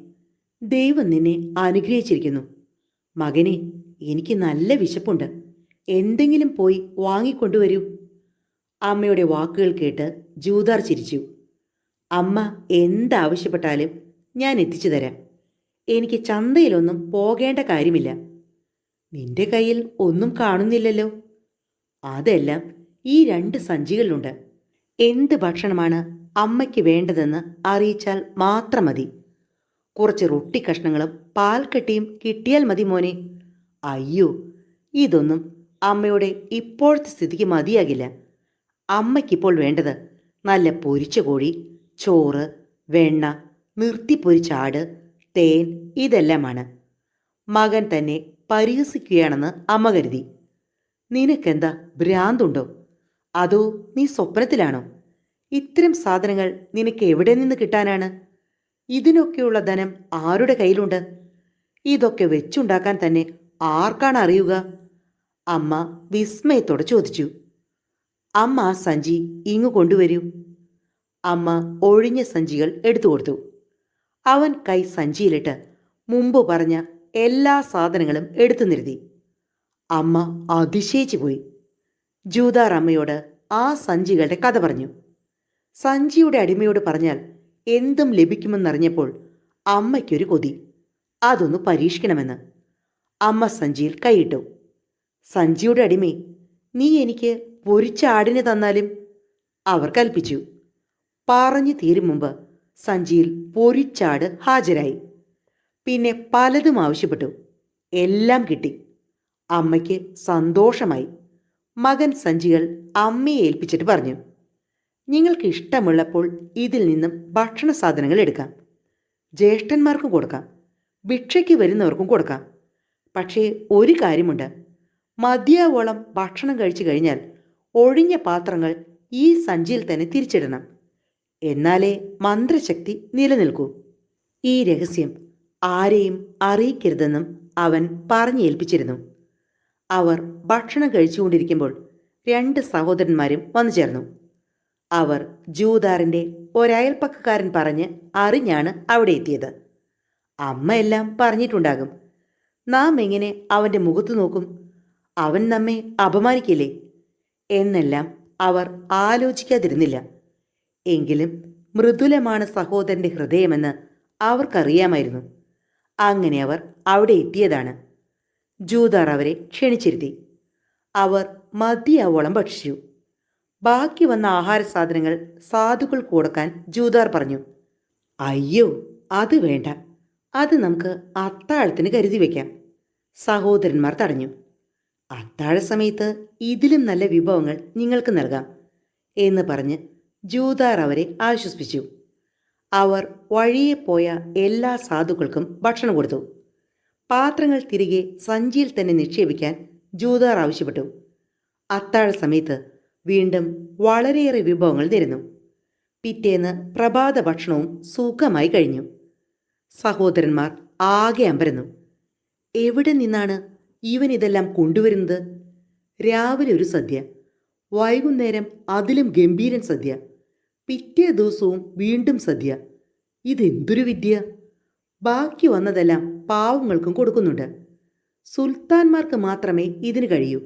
ദൈവം നിന്നെ അനുഗ്രഹിച്ചിരിക്കുന്നു. മകനെ, എനിക്ക് നല്ല വിശപ്പുണ്ട്. എന്തെങ്കിലും പോയി വാങ്ങിക്കൊണ്ടുവരൂ. അമ്മയുടെ വാക്കുകൾ കേട്ട് ജൂദാർ ചിരിച്ചു. അമ്മ എന്താവശ്യപ്പെട്ടാലും ഞാൻ എത്തിച്ചു തരാം. എനിക്ക് ചന്തയിലൊന്നും പോകേണ്ട കാര്യമില്ല. നിന്റെ കയ്യിൽ ഒന്നും കാണുന്നില്ലല്ലോ. അതെല്ലാം ഈ 2 സഞ്ചികളിലുണ്ട്. എന്ത് ഭക്ഷണമാണ് അമ്മയ്ക്ക് വേണ്ടതെന്ന് അറിയിച്ചാൽ മാത്രം മതി. കുറച്ച് റൊട്ടി കഷ്ണങ്ങളും പാൽക്കട്ടിയും കിട്ടിയാൽ മതി മോനെ. അയ്യോ, ഇതൊന്നും അമ്മയുടെ ഇപ്പോഴത്തെ സ്ഥിതിക്ക് മതിയാകില്ല. അമ്മയ്ക്കിപ്പോൾ വേണ്ടത് നല്ല പൊരിച്ച കോഴി, ചോറ്, വെണ്ണ, നിർത്തിപ്പൊരിച്ച ആട്, തേൻ, ഇതെല്ലാമാണ്. മകൻ തന്നെ പരിഹസിക്കുകയാണെന്ന് അമ്മ കരുതി. നിനക്കെന്താ ഭ്രാന്തുണ്ടോ? അതോ നീ സ്വപ്നത്തിലാണോ? ഇത്തരം സാധനങ്ങൾ നിനക്ക് എവിടെ നിന്ന് കിട്ടാനാണ്? ഇതിനൊക്കെയുള്ള ധനം ആരുടെ കയ്യിലുണ്ട്? ഇതൊക്കെ വെച്ചുണ്ടാക്കാൻ തന്നെ ആർക്കാണ് അറിയുക? അമ്മ വിസ്മയത്തോടെ ചോദിച്ചു. അമ്മ ആ സഞ്ചി ഇങ്ങു കൊണ്ടുവരൂ. അമ്മ ഒഴിഞ്ഞ സഞ്ചികൾ എടുത്തു കൊടുത്തു. അവൻ കൈ സഞ്ചിയിലിട്ട് മുമ്പ് പറഞ്ഞ എല്ലാ സാധനങ്ങളും എടുത്തു നിരുത്തി. അമ്മ അതിശയിച്ചു പോയി. ജൂദാർ അമ്മയോട് ആ സഞ്ചികളുടെ കഥ പറഞ്ഞു. സഞ്ചിയുടെ അടിമയോട് പറഞ്ഞാൽ എന്തും ലഭിക്കുമെന്നറിഞ്ഞപ്പോൾ അമ്മയ്ക്കൊരു കൊതി. അതൊന്ന് പരീക്ഷിക്കണമെന്ന്. അമ്മ സഞ്ചിയിൽ കൈയിട്ടു. സഞ്ചിയുടെ അടിമേ, നീ എനിക്ക് പൊരിച്ച ആടിനെ തന്നാലും? അവർ കൽപ്പിച്ചു. പറഞ്ഞു തീരും മുമ്പ് സഞ്ചിയിൽ പൊരിച്ചാട് ഹാജരായി. പിന്നെ പലതും ആവശ്യപ്പെട്ടു. എല്ലാം കിട്ടി. അമ്മയ്ക്ക് സന്തോഷമായി. മകൻ സഞ്ചികൾ അമ്മയെ ഏൽപ്പിച്ചിട്ട് പറഞ്ഞു, നിങ്ങൾക്ക് ഇഷ്ടമുള്ളപ്പോൾ ഇതിൽ നിന്നും ഭക്ഷണ സാധനങ്ങൾ എടുക്കാം. ജ്യേഷ്ഠന്മാർക്കും കൊടുക്കാം, ഭിക്ഷയ്ക്ക് വരുന്നവർക്കും കൊടുക്കാം. പക്ഷേ ഒരു കാര്യമുണ്ട്. മതിയാവോളം ഭക്ഷണം കഴിച്ചു കഴിഞ്ഞാൽ ഒഴിഞ്ഞ പാത്രങ്ങൾ ഈ സഞ്ചിയിൽ തന്നെ തിരിച്ചിടണം. എന്നാലേ മന്ത്രശക്തി നിലനിൽക്കൂ. ഈ രഹസ്യം ആരെയും അറിയിക്കരുതെന്നും അവൻ പറഞ്ഞേൽപ്പിച്ചിരുന്നു. അവർ ഭക്ഷണം കഴിച്ചുകൊണ്ടിരിക്കുമ്പോൾ 2 സഹോദരന്മാരും വന്നു ചേർന്നു. അവർ ജൂദാറിൻ്റെ ഒരയൽപ്പക്കക്കാരൻ പറഞ്ഞ് അറിഞ്ഞാണ് അവിടെ എത്തിയത്. അമ്മ എല്ലാം പറഞ്ഞിട്ടുണ്ടാകും. നാം എങ്ങനെ അവൻ്റെ മുഖത്ത് നോക്കും? അവൻ നമ്മെ അപമാനിക്കില്ലേ എന്നെല്ലാം അവർ ആലോചിക്കാതിരുന്നില്ല. എങ്കിലും മൃദുലമാണ് സഹോദരൻ്റെ ഹൃദയമെന്ന് അവർക്കറിയാമായിരുന്നു. അങ്ങനെ അവർ അവിടെ എത്തിയതാണ്. ജൂദാർ അവരെ ക്ഷണിച്ചിരുത്തി. അവർ മതിയാവോളം ഭക്ഷിച്ചു. ബാക്കി വന്ന ആഹാര സാധനങ്ങൾ സാധുക്കൾക്ക് കൊടുക്കാൻ ജൂദാർ പറഞ്ഞു. അയ്യോ, അത് വേണ്ട. അത് നമുക്ക് അത്താഴത്തിന് കരുതി വയ്ക്കാം. സഹോദരന്മാർ തടഞ്ഞു. അത്താഴ സമയത്ത് ഇതിലും നല്ല വിഭവങ്ങൾ നിങ്ങൾക്ക് നൽകാം എന്ന് പറഞ്ഞ് ജൂദാർ അവരെ ആശ്വസിപ്പിച്ചു. അവർ വഴിയെ പോയ എല്ലാ സാധുക്കൾക്കും ഭക്ഷണം കൊടുത്തു. പാത്രങ്ങൾ തിരികെ സഞ്ചിയിൽ തന്നെ നിക്ഷേപിക്കാൻ ജൂദാർ ആവശ്യപ്പെട്ടു. അത്താഴ സമയത്ത് വീണ്ടും വളരെയേറെ വിഭവങ്ങൾ നിരന്നു. പിറ്റേന്ന് പ്രഭാത ഭക്ഷണവും സുഖമായി കഴിഞ്ഞു. സഹോദരന്മാർ ആകെ അമ്പരന്നു. എവിടെ നിന്നാണ് ഇവൻ ഇതെല്ലാം കൊണ്ടുവരുന്നത്? രാവിലെ ഒരു സദ്യ, വൈകുന്നേരം അതിലും ഗംഭീരൻ സദ്യ, പിറ്റേ ദിവസവും വീണ്ടും സദ്യ. ഇതെന്തൊരു വിദ്യ! ബാക്കി വന്നതെല്ലാം പാവങ്ങൾക്കും കൊടുക്കുന്നുണ്ട്. സുൽത്താൻമാർക്ക് മാത്രമേ ഇതിന് കഴിയൂ.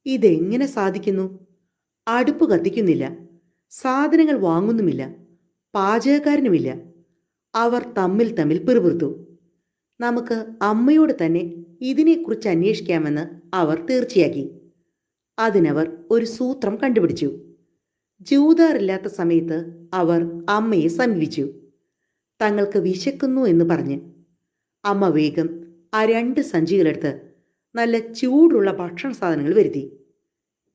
ഇതെങ്ങനെ സാധിക്കുന്നു? അടുപ്പ് കത്തിക്കുന്നില്ല, സാധനങ്ങൾ വാങ്ങുന്നുമില്ല, പാചകക്കാരനുമില്ല. അവർ തമ്മിൽ തമ്മിൽ പിറുപിറുത്തു. നമുക്ക് അമ്മയോട് തന്നെ ഇതിനെക്കുറിച്ച് അന്വേഷിക്കാമെന്ന് അവർ തീർച്ചയാക്കി. അതിനവർ ഒരു സൂത്രം കണ്ടുപിടിച്ചു. ജൂദാറില്ലാത്ത സമയത്ത് അവർ അമ്മയെ സമീപിച്ചു. തങ്ങൾക്ക് വിശക്കുന്നു എന്ന് പറഞ്ഞ്. അമ്മ വേഗം ആ 2 സഞ്ചികളെടുത്ത് നല്ല ചൂടുള്ള ഭക്ഷണ സാധനങ്ങൾ വരുത്തി.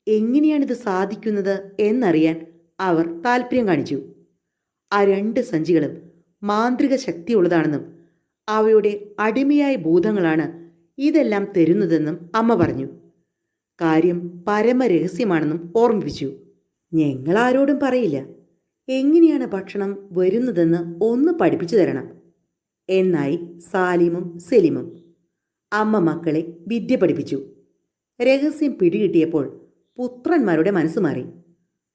എങ്ങനെയാണിത് സാധിക്കുന്നത് എന്നറിയാൻ അവർ താല്പര്യം കാണിച്ചു. ആ 2 സഞ്ചികളും മാന്ത്രിക ശക്തിയുള്ളതാണെന്നും അവയുടെ അടിമയായ ഭൂതങ്ങളാണ് ഇതെല്ലാം തരുന്നതെന്നും അമ്മ പറഞ്ഞു. കാര്യം പരമരഹസ്യമാണെന്നും ഓർമ്മിപ്പിച്ചു. ഞങ്ങളാരോടും പറയില്ല. എങ്ങനെയാണ് ഭക്ഷണം വരുന്നതെന്ന് ഒന്ന് പഠിപ്പിച്ചു തരണം എന്നായി സാലിമും സെലിമും. അമ്മ മക്കളെ വിദ്യ പഠിപ്പിച്ചു. രഹസ്യം പിടികിട്ടിയപ്പോൾ പുത്രന്മാരുടെ മനസ്സ് മാറി.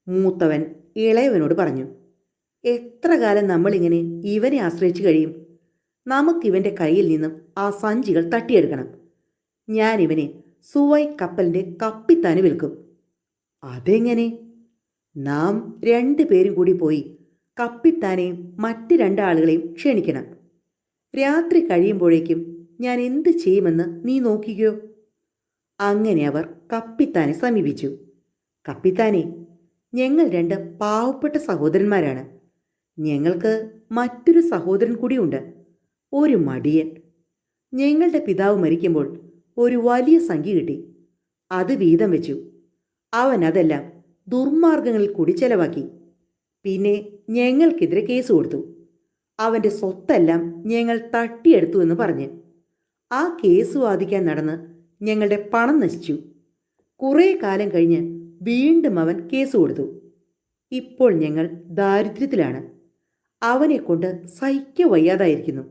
മൂത്തവൻ ഇളയവനോട് പറഞ്ഞു, എത്ര കാലം നമ്മളിങ്ങനെ ഇവനെ ആശ്രയിച്ചു കഴിയും? നമുക്കിവൻ്റെ കയ്യിൽ നിന്നും ആ സഞ്ചികൾ തട്ടിയെടുക്കണം. ഞാനിവനെ സുവൈ കപ്പലിൻ്റെ കപ്പിത്താന് വിൽക്കും. അതെങ്ങനെ? നാം രണ്ടുപേരും കൂടി പോയി കപ്പിത്താനെയും മറ്റ് രണ്ടാളുകളെയും ക്ഷണിക്കണം. രാത്രി കഴിയുമ്പോഴേക്കും ഞാൻ എന്ത് ചെയ്യുമെന്ന് നീ നോക്കിക്കോ. അങ്ങനെ അവർ കപ്പിത്താനെ സമീപിച്ചു. കപ്പിത്താനെ, ഞങ്ങൾ രണ്ട് പാവപ്പെട്ട സഹോദരന്മാരാണ്. ഞങ്ങൾക്ക് മറ്റൊരു സഹോദരൻ കൂടിയുണ്ട്, ഒരു മടിയൻ. ഞങ്ങളുടെ പിതാവ് മരിക്കുമ്പോൾ ഒരു വലിയ സംഖ്യ കിട്ടി. അത് വീതം വെച്ചു. അവൻ അതെല്ലാം ദുർമാർഗങ്ങളിൽ കൂടി ചെലവാക്കി. പിന്നെ ഞങ്ങൾക്കെതിരെ കേസ് കൊടുത്തു. അവൻ്റെ സ്വത്തെല്ലാം ഞങ്ങൾ തട്ടിയെടുത്തു എന്ന് പറഞ്ഞ്. ആ കേസ് വാദിക്കാൻ നടന്ന് ഞങ്ങളുടെ പണം നശിച്ചു. കുറേ കാലം കഴിഞ്ഞ് വീണ്ടും അവൻ കേസ് കൊടുത്തു. ഇപ്പോൾ ഞങ്ങൾ ദാരിദ്ര്യത്തിലാണ്. അവനെ കൊണ്ട് സഹിക്ക വയ്യാതായിരിക്കുന്നു.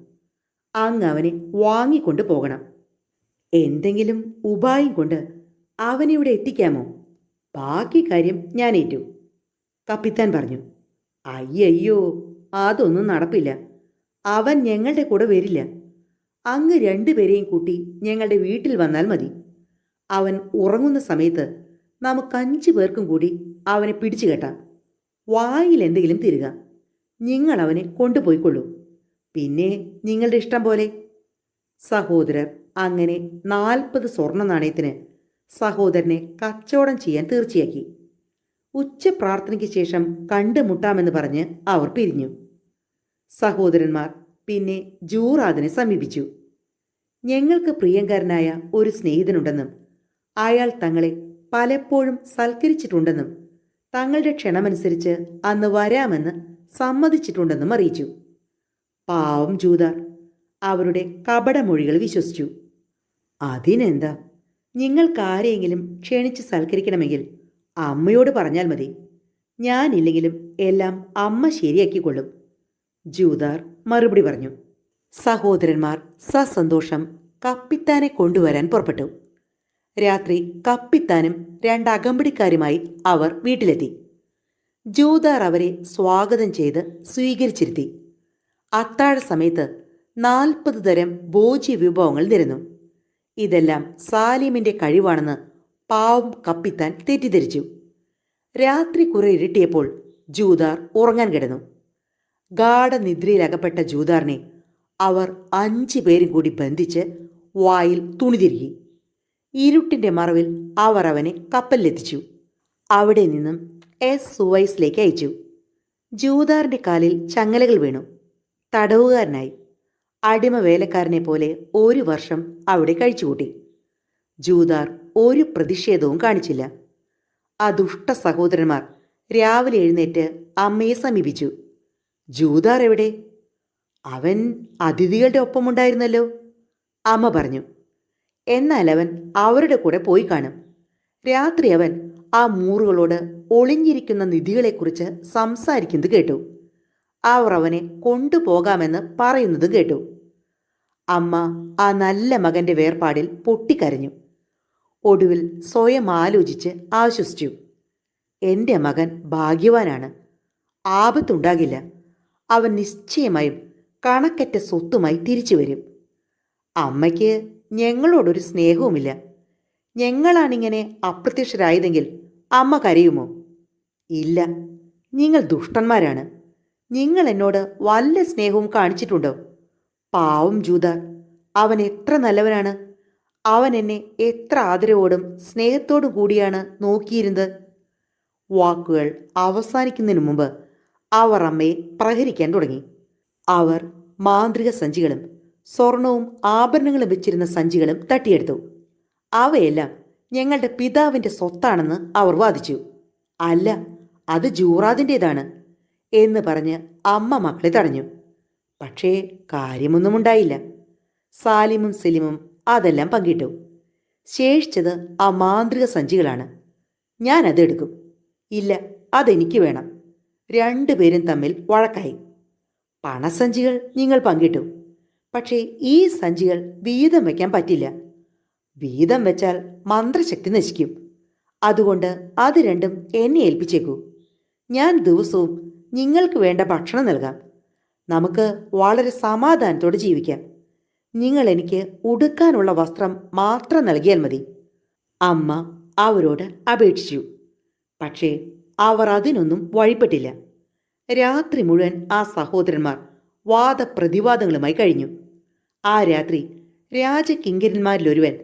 അങ്ങ് അവനെ വാങ്ങിക്കൊണ്ട് പോകണം. എന്തെങ്കിലും ഉപായം കൊണ്ട് അവനെ ഇവിടെ എത്തിക്കാമോ? ബാക്കി കാര്യം ഞാൻ ഏറ്റു. കപ്പിത്താൻ പറഞ്ഞു. അയ്യോ, അതൊന്നും നടപ്പില്ല. അവൻ ഞങ്ങളുടെ കൂടെ വരില്ല. അങ്ങ് രണ്ടുപേരെയും കൂട്ടി ഞങ്ങളുടെ വീട്ടിൽ വന്നാൽ മതി. അവൻ ഉറങ്ങുന്ന സമയത്ത് നമുക്ക് 5 പേർക്കും കൂടി അവനെ പിടിച്ചു കെട്ടാം. വായിൽ എന്തെങ്കിലും തിരുക. നിങ്ങൾ അവനെ കൊണ്ടുപോയിക്കൊള്ളൂ. പിന്നെ നിങ്ങളുടെ ഇഷ്ടം പോലെ. സഹോദരർ അങ്ങനെ 40 സ്വർണ്ണ നാണയത്തിന് സഹോദരനെ കച്ചവടം ചെയ്യാൻ തീർച്ചയാക്കി. ഉച്ച പ്രാർത്ഥനയ്ക്ക് ശേഷം കണ്ടുമുട്ടാമെന്ന് പറഞ്ഞ് അവർ പിരിഞ്ഞു. സഹോദരന്മാർ പിന്നെ ജൂറാദിനെ സമീപിച്ചു. ഞങ്ങൾക്ക് പ്രിയങ്കരനായ ഒരു സ്നേഹിതനുണ്ടെന്നും അയാൾ തങ്ങളെ പലപ്പോഴും സൽക്കരിച്ചിട്ടുണ്ടെന്നും തങ്ങളുടെ ക്ഷണമനുസരിച്ച് അന്ന് വരാമെന്ന് സമ്മതിച്ചിട്ടുണ്ടെന്നും അറിയിച്ചു. പാവം ജൂതാർ അവരുടെ കപടമൊഴികൾ വിശ്വസിച്ചു. അതിനെന്താ, നിങ്ങൾക്കാരെയെങ്കിലും ക്ഷണിച്ച് സൽക്കരിക്കണമെങ്കിൽ അമ്മയോട് പറഞ്ഞാൽ മതി. ഞാനില്ലെങ്കിലും എല്ലാം അമ്മ ശരിയാക്കിക്കൊള്ളും. ജൂതാർ മറുപടി പറഞ്ഞു. സഹോദരന്മാർ സസന്തോഷം കപ്പിത്താനെ കൊണ്ടുവരാൻ പുറപ്പെട്ടു. രാത്രി കപ്പിത്താനും 2 അകമ്പടിക്കാരുമായി അവർ വീട്ടിലെത്തി. ജൂതാർ അവരെ സ്വാഗതം ചെയ്ത് സ്വീകരിച്ചിരുത്തി. അത്താഴ സമയത്ത് 40 തരം ഭോജ്യ വിഭവങ്ങൾ നിരന്നു. ഇതെല്ലാം സാലിമിൻ്റെ കഴിവാണെന്ന് പാവം കപ്പിത്താൻ തെറ്റിദ്ധരിച്ചു. രാത്രി കുറെ ഇരുട്ടിയപ്പോൾ ജൂതാർ ഉറങ്ങാൻ കിടന്നു. ഗാഠനിദ്രയിലകപ്പെട്ട ജൂതാറിനെ അവർ 5 പേരും കൂടി ബന്ധിച്ച് വായിൽ തുണി തിരുകി. ഇരുട്ടിൻ്റെ മറവിൽ അവർ അവനെ കപ്പലിലെത്തിച്ചു. അവിടെ നിന്നും സുവൈസിലേക്ക് അയച്ചു. ജൂതാറിൻ്റെ കാലിൽ ചങ്ങലകൾ വീണു. തടവുകാരനായി. അടിമ വേലക്കാരനെ പോലെ 1 വർഷം അവിടെ കഴിച്ചുകൂട്ടി. ജൂതാർ ഒരു പ്രതിഷേധവും കാണിച്ചില്ല. ആ ദുഷ്ട സഹോദരന്മാർ രാവിലെ എഴുന്നേറ്റ് അമ്മയെ സമീപിച്ചു. ജൂതാർ എവിടെ? അവൻ അതിഥികളുടെ ഒപ്പമുണ്ടായിരുന്നല്ലോ, അമ്മ പറഞ്ഞു. എന്നാൽ അവൻ അവരുടെ കൂടെ പോയി കാണും. രാത്രി അവൻ ആ മൂറുകളോട് ഒളിഞ്ഞിരിക്കുന്ന നിധികളെക്കുറിച്ച് സംസാരിക്കുന്നത് കേട്ടു. അവർ അവനെ കൊണ്ടുപോകാമെന്ന് പറയുന്നത് കേട്ടു. അമ്മ ആ നല്ല മകൻ്റെ വേർപാടിൽ പൊട്ടിക്കരഞ്ഞു. ഒടുവിൽ സ്വയം ആലോചിച്ച് ആശ്വസിച്ചു. എൻ്റെ മകൻ ഭാഗ്യവാനാണ്. ആപത്തുണ്ടാകില്ല. അവൻ നിശ്ചയമായും കണക്കറ്റ സ്വത്തുമായി തിരിച്ചു വരും. അമ്മയ്ക്ക് ഞങ്ങളോടൊരു സ്നേഹവുമില്ല. ഞങ്ങളാണിങ്ങനെ അപ്രത്യക്ഷരായതെങ്കിൽ അമ്മ കരയുമോ? ഇല്ല. നിങ്ങൾ ദുഷ്ടന്മാരാണ്. നിങ്ങൾ എന്നോട് വല്ല സ്നേഹവും കാണിച്ചിട്ടുണ്ടോ? പാവം ജൂതാർ, അവൻ എത്ര നല്ലവനാണ്. അവൻ എന്നെ എത്ര ആദരവോടും സ്നേഹത്തോടും കൂടിയാണ് നോക്കിയിരുന്നത്. വാക്കുകൾ അവസാനിക്കുന്നതിന് മുമ്പ് അവർ അമ്മയെ പ്രഹരിക്കാൻ തുടങ്ങി. അവർ മാന്ത്രിക സഞ്ചികളും സ്വർണവും ആഭരണങ്ങളും വെച്ചിരുന്ന സഞ്ചികളും തട്ടിയെടുത്തു. അവയെല്ലാം ഞങ്ങളുടെ പിതാവിൻ്റെ സ്വത്താണെന്ന് അവർ വാദിച്ചു. അല്ല, അത് ജൂറാദിൻ്റേതാണ് എന്ന് പറഞ്ഞ് അമ്മ മക്കളെ തടഞ്ഞു. പക്ഷേ കാര്യമൊന്നും ഉണ്ടായില്ല. സാലിമും സെലിമും അതെല്ലാം പങ്കിട്ടു. ശേഷിച്ചത് ആ മാന്ത്രിക സഞ്ചികളാണ്. ഞാനതെടുക്കും. ഇല്ല, അതെനിക്ക് വേണം. രണ്ടുപേരും തമ്മിൽ വഴക്കായി. പണസഞ്ചികൾ നിങ്ങൾ പങ്കിട്ടു, പക്ഷേ ഈ സഞ്ചികൾ വീതം വയ്ക്കാൻ പറ്റില്ല. വീതം വെച്ചാൽ മന്ത്രശക്തി നശിക്കും. അതുകൊണ്ട് അത് രണ്ടും എന്നെ ഏൽപ്പിച്ചേക്കൂ. ഞാൻ ദിവസവും നിങ്ങൾക്ക് വേണ്ട ഭക്ഷണം നൽകാം. നമുക്ക് വളരെ സമാധാനത്തോടെ ജീവിക്കാം. നിങ്ങൾ എനിക്ക് ഉടുക്കാനുള്ള വസ്ത്രം മാത്രം നൽകിയാൽ മതി. അമ്മ അവരോട് അപേക്ഷിച്ചു. പക്ഷേ അവർ അതിനൊന്നും വഴിപ്പെട്ടില്ല. രാത്രി മുഴുവൻ ആ സഹോദരന്മാർ വാദപ്രതിവാദങ്ങളുമായി കഴിഞ്ഞു. ആ രാത്രി രാജകിങ്കരന്മാരിലൊരുവൻ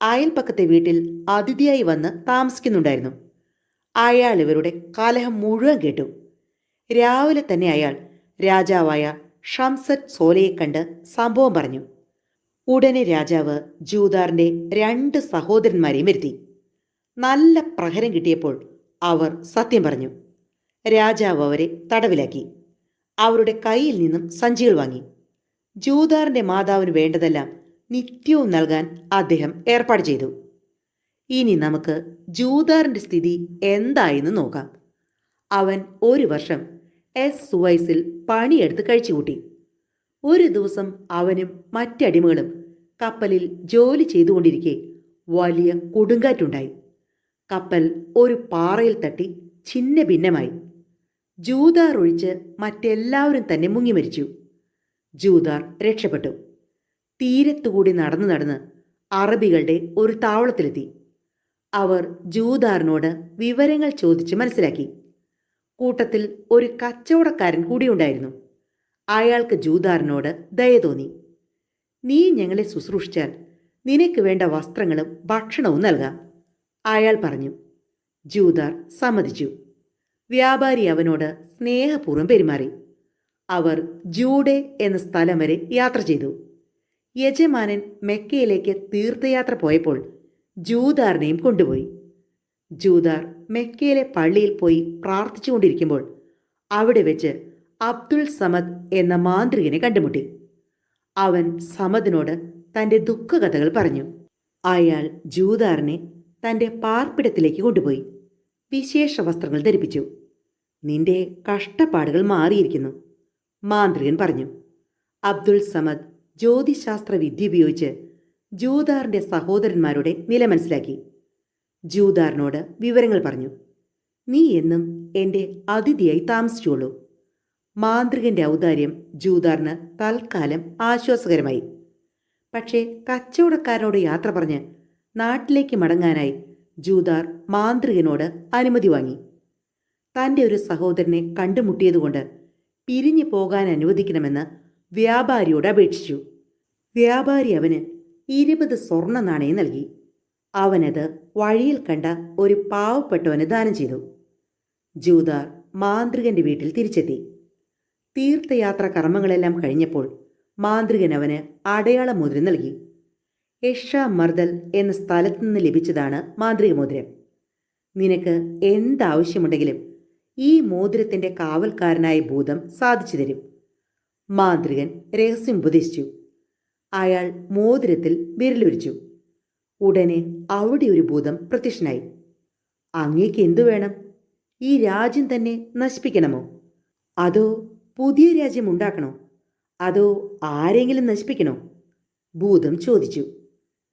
അയൽപ്പക്കത്തെ വീട്ടിൽ അതിഥിയായി വന്ന് താമസിക്കുന്നുണ്ടായിരുന്നു. അയാൾ ഇവരുടെ കലഹം മുഴുവൻ കേട്ടു. രാവിലെ തന്നെ അയാൾ രാജാവായ ഷംസറ്റ് സോലയെ കണ്ട് സംഭവം പറഞ്ഞു. ഉടനെ രാജാവ് ജൂദാറിന്റെ 2 സഹോദരന്മാരെയും വരുത്തി. നല്ല പ്രഹരം കിട്ടിയപ്പോൾ അവർ സത്യം പറഞ്ഞു. രാജാവ് അവരെ തടവിലാക്കി. അവരുടെ കയ്യിൽ നിന്നും സഞ്ചികൾ വാങ്ങി. ജൂദാറിന്റെ മാതാവിന് വേണ്ടതെല്ലാം നിത്യവും നൽകാൻ അദ്ദേഹം ഏർപ്പാട് ചെയ്തു. ഇനി നമുക്ക് ജൂദാറിന്റെ സ്ഥിതി എന്തായെന്ന് നോക്കാം. അവൻ 1 വർഷം സുവൈസിൽ പണിയെടുത്ത് കഴിച്ചുകൂട്ടി. ഒരു ദിവസം അവനും മറ്റടിമകളും കപ്പലിൽ ജോലി ചെയ്തുകൊണ്ടിരിക്കെ വലിയ കൊടുങ്കാറ്റുണ്ടായി. കപ്പൽ ഒരു പാറയിൽ തട്ടി ഛിന്ന ഭിന്നമായി. ജൂദാർ ഒഴിച്ച് മറ്റെല്ലാവരും തന്നെ മുങ്ങി മരിച്ചു. ജൂദാർ രക്ഷപ്പെട്ടു. തീരത്തുകൂടി നടന്നു നടന്ന് അറബികളുടെ ഒരു താവളത്തിലെത്തി. അവർ ജൂദാറിനോട് വിവരങ്ങൾ ചോദിച്ച് മനസ്സിലാക്കി. കൂട്ടത്തിൽ ഒരു കച്ചവടക്കാരൻ കൂടിയുണ്ടായിരുന്നു. അയാൾക്ക് ജൂദാറിനോട് ദയ തോന്നി. നീ ഞങ്ങളെ ശുശ്രൂഷിച്ചാൽ നിനക്ക് വേണ്ട വസ്ത്രങ്ങളും ഭക്ഷണവും നൽകാം, അയാൾ പറഞ്ഞു. ജൂദാർ സമ്മതിച്ചു. വ്യാപാരി അവനോട് സ്നേഹപൂർവ്വം പെരുമാറി. അവർ ജൂഡെ എന്ന സ്ഥലം വരെ യാത്ര ചെയ്തു. യജമാനൻ മെക്കയിലേക്ക് തീർത്ഥയാത്ര പോയപ്പോൾ ജൂദാറിനെയും കൊണ്ടുപോയി. ജൂദാർ മെക്കയിലെ പള്ളിയിൽ പോയി പ്രാർത്ഥിച്ചുകൊണ്ടിരിക്കുമ്പോൾ അവിടെ വെച്ച് അബ്ദുൾ സമദ് എന്ന മാന്ത്രികനെ കണ്ടുമുട്ടി. അവൻ സമദിനോട് തൻ്റെ ദുഃഖകഥകൾ പറഞ്ഞു. അയാൾ ജൂദാറിനെ തൻ്റെ പാർപ്പിടത്തിലേക്ക് കൊണ്ടുപോയി വിശേഷ വസ്ത്രങ്ങൾ ധരിപ്പിച്ചു. നിന്റെ കഷ്ടപ്പാടുകൾ മാറിയിരിക്കുന്നു, മാന്ത്രികൻ പറഞ്ഞു. അബ്ദുൾ സമദ് ജ്യോതിശാസ്ത്ര വിദ്യ ഉപയോഗിച്ച് ജൂദാറിന്റെ സഹോദരന്മാരുടെ നില മനസ്സിലാക്കി. ജൂദാറിനോട് വിവരങ്ങൾ പറഞ്ഞു. നീ എന്നും എൻ്റെ അതിഥിയായി താമസിച്ചോളൂ. മാന്ത്രികന്റെ ഔദാര്യം ജൂദാറിന് തൽക്കാലം ആശ്വാസകരമായി. പക്ഷേ കച്ചവടക്കാരനോട് യാത്ര പറഞ്ഞ് നാട്ടിലേക്ക് മടങ്ങാനായി ജൂദാർ മാന്ത്രികനോട് അനുമതി വാങ്ങി. തൻ്റെ ഒരു സഹോദരനെ കണ്ടുമുട്ടിയതുകൊണ്ട് പിരിഞ്ഞു പോകാൻ അനുവദിക്കണമെന്ന് വ്യാപാരിയോട് അപേക്ഷിച്ചു. വ്യാപാരി അവന് 20 സ്വർണ്ണ നാണയം നൽകി. അവനത് വഴിയിൽ കണ്ട ഒരു പാവപ്പെട്ടവന് ദാനം ചെയ്തു. ജൂദാർ മാന്ത്രികന്റെ വീട്ടിൽ തിരിച്ചെത്തി. തീർത്ഥയാത്ര കർമ്മങ്ങളെല്ലാം കഴിഞ്ഞപ്പോൾ മാന്ത്രികൻ അവന് അടയാള മോതിരം നൽകി. എഷ മർദൽ എന്ന സ്ഥലത്തു നിന്ന് ലഭിച്ചതാണ് മാന്ത്രിക മോതിരം. നിനക്ക് എന്താവശ്യമുണ്ടെങ്കിലും ഈ മോതിരത്തിന്റെ കാവൽക്കാരനായ ഭൂതം സാധിച്ചു തരും, മാന്ത്രികൻ രഹസ്യം ഉപദേശിച്ചു. അയാൾ മോതിരത്തിൽ വിരലുരിച്ചു. ഉടനെ അവിടെ ഒരു ഭൂതം പ്രത്യക്ഷനായി. അങ്ങേക്ക് എന്തു വേണം? ഈ രാജ്യം തന്നെ നശിപ്പിക്കണമോ, അതോ പുതിയ രാജ്യം ഉണ്ടാക്കണോ, അതോ ആരെങ്കിലും നശിപ്പിക്കണോ? ഭൂതം ചോദിച്ചു.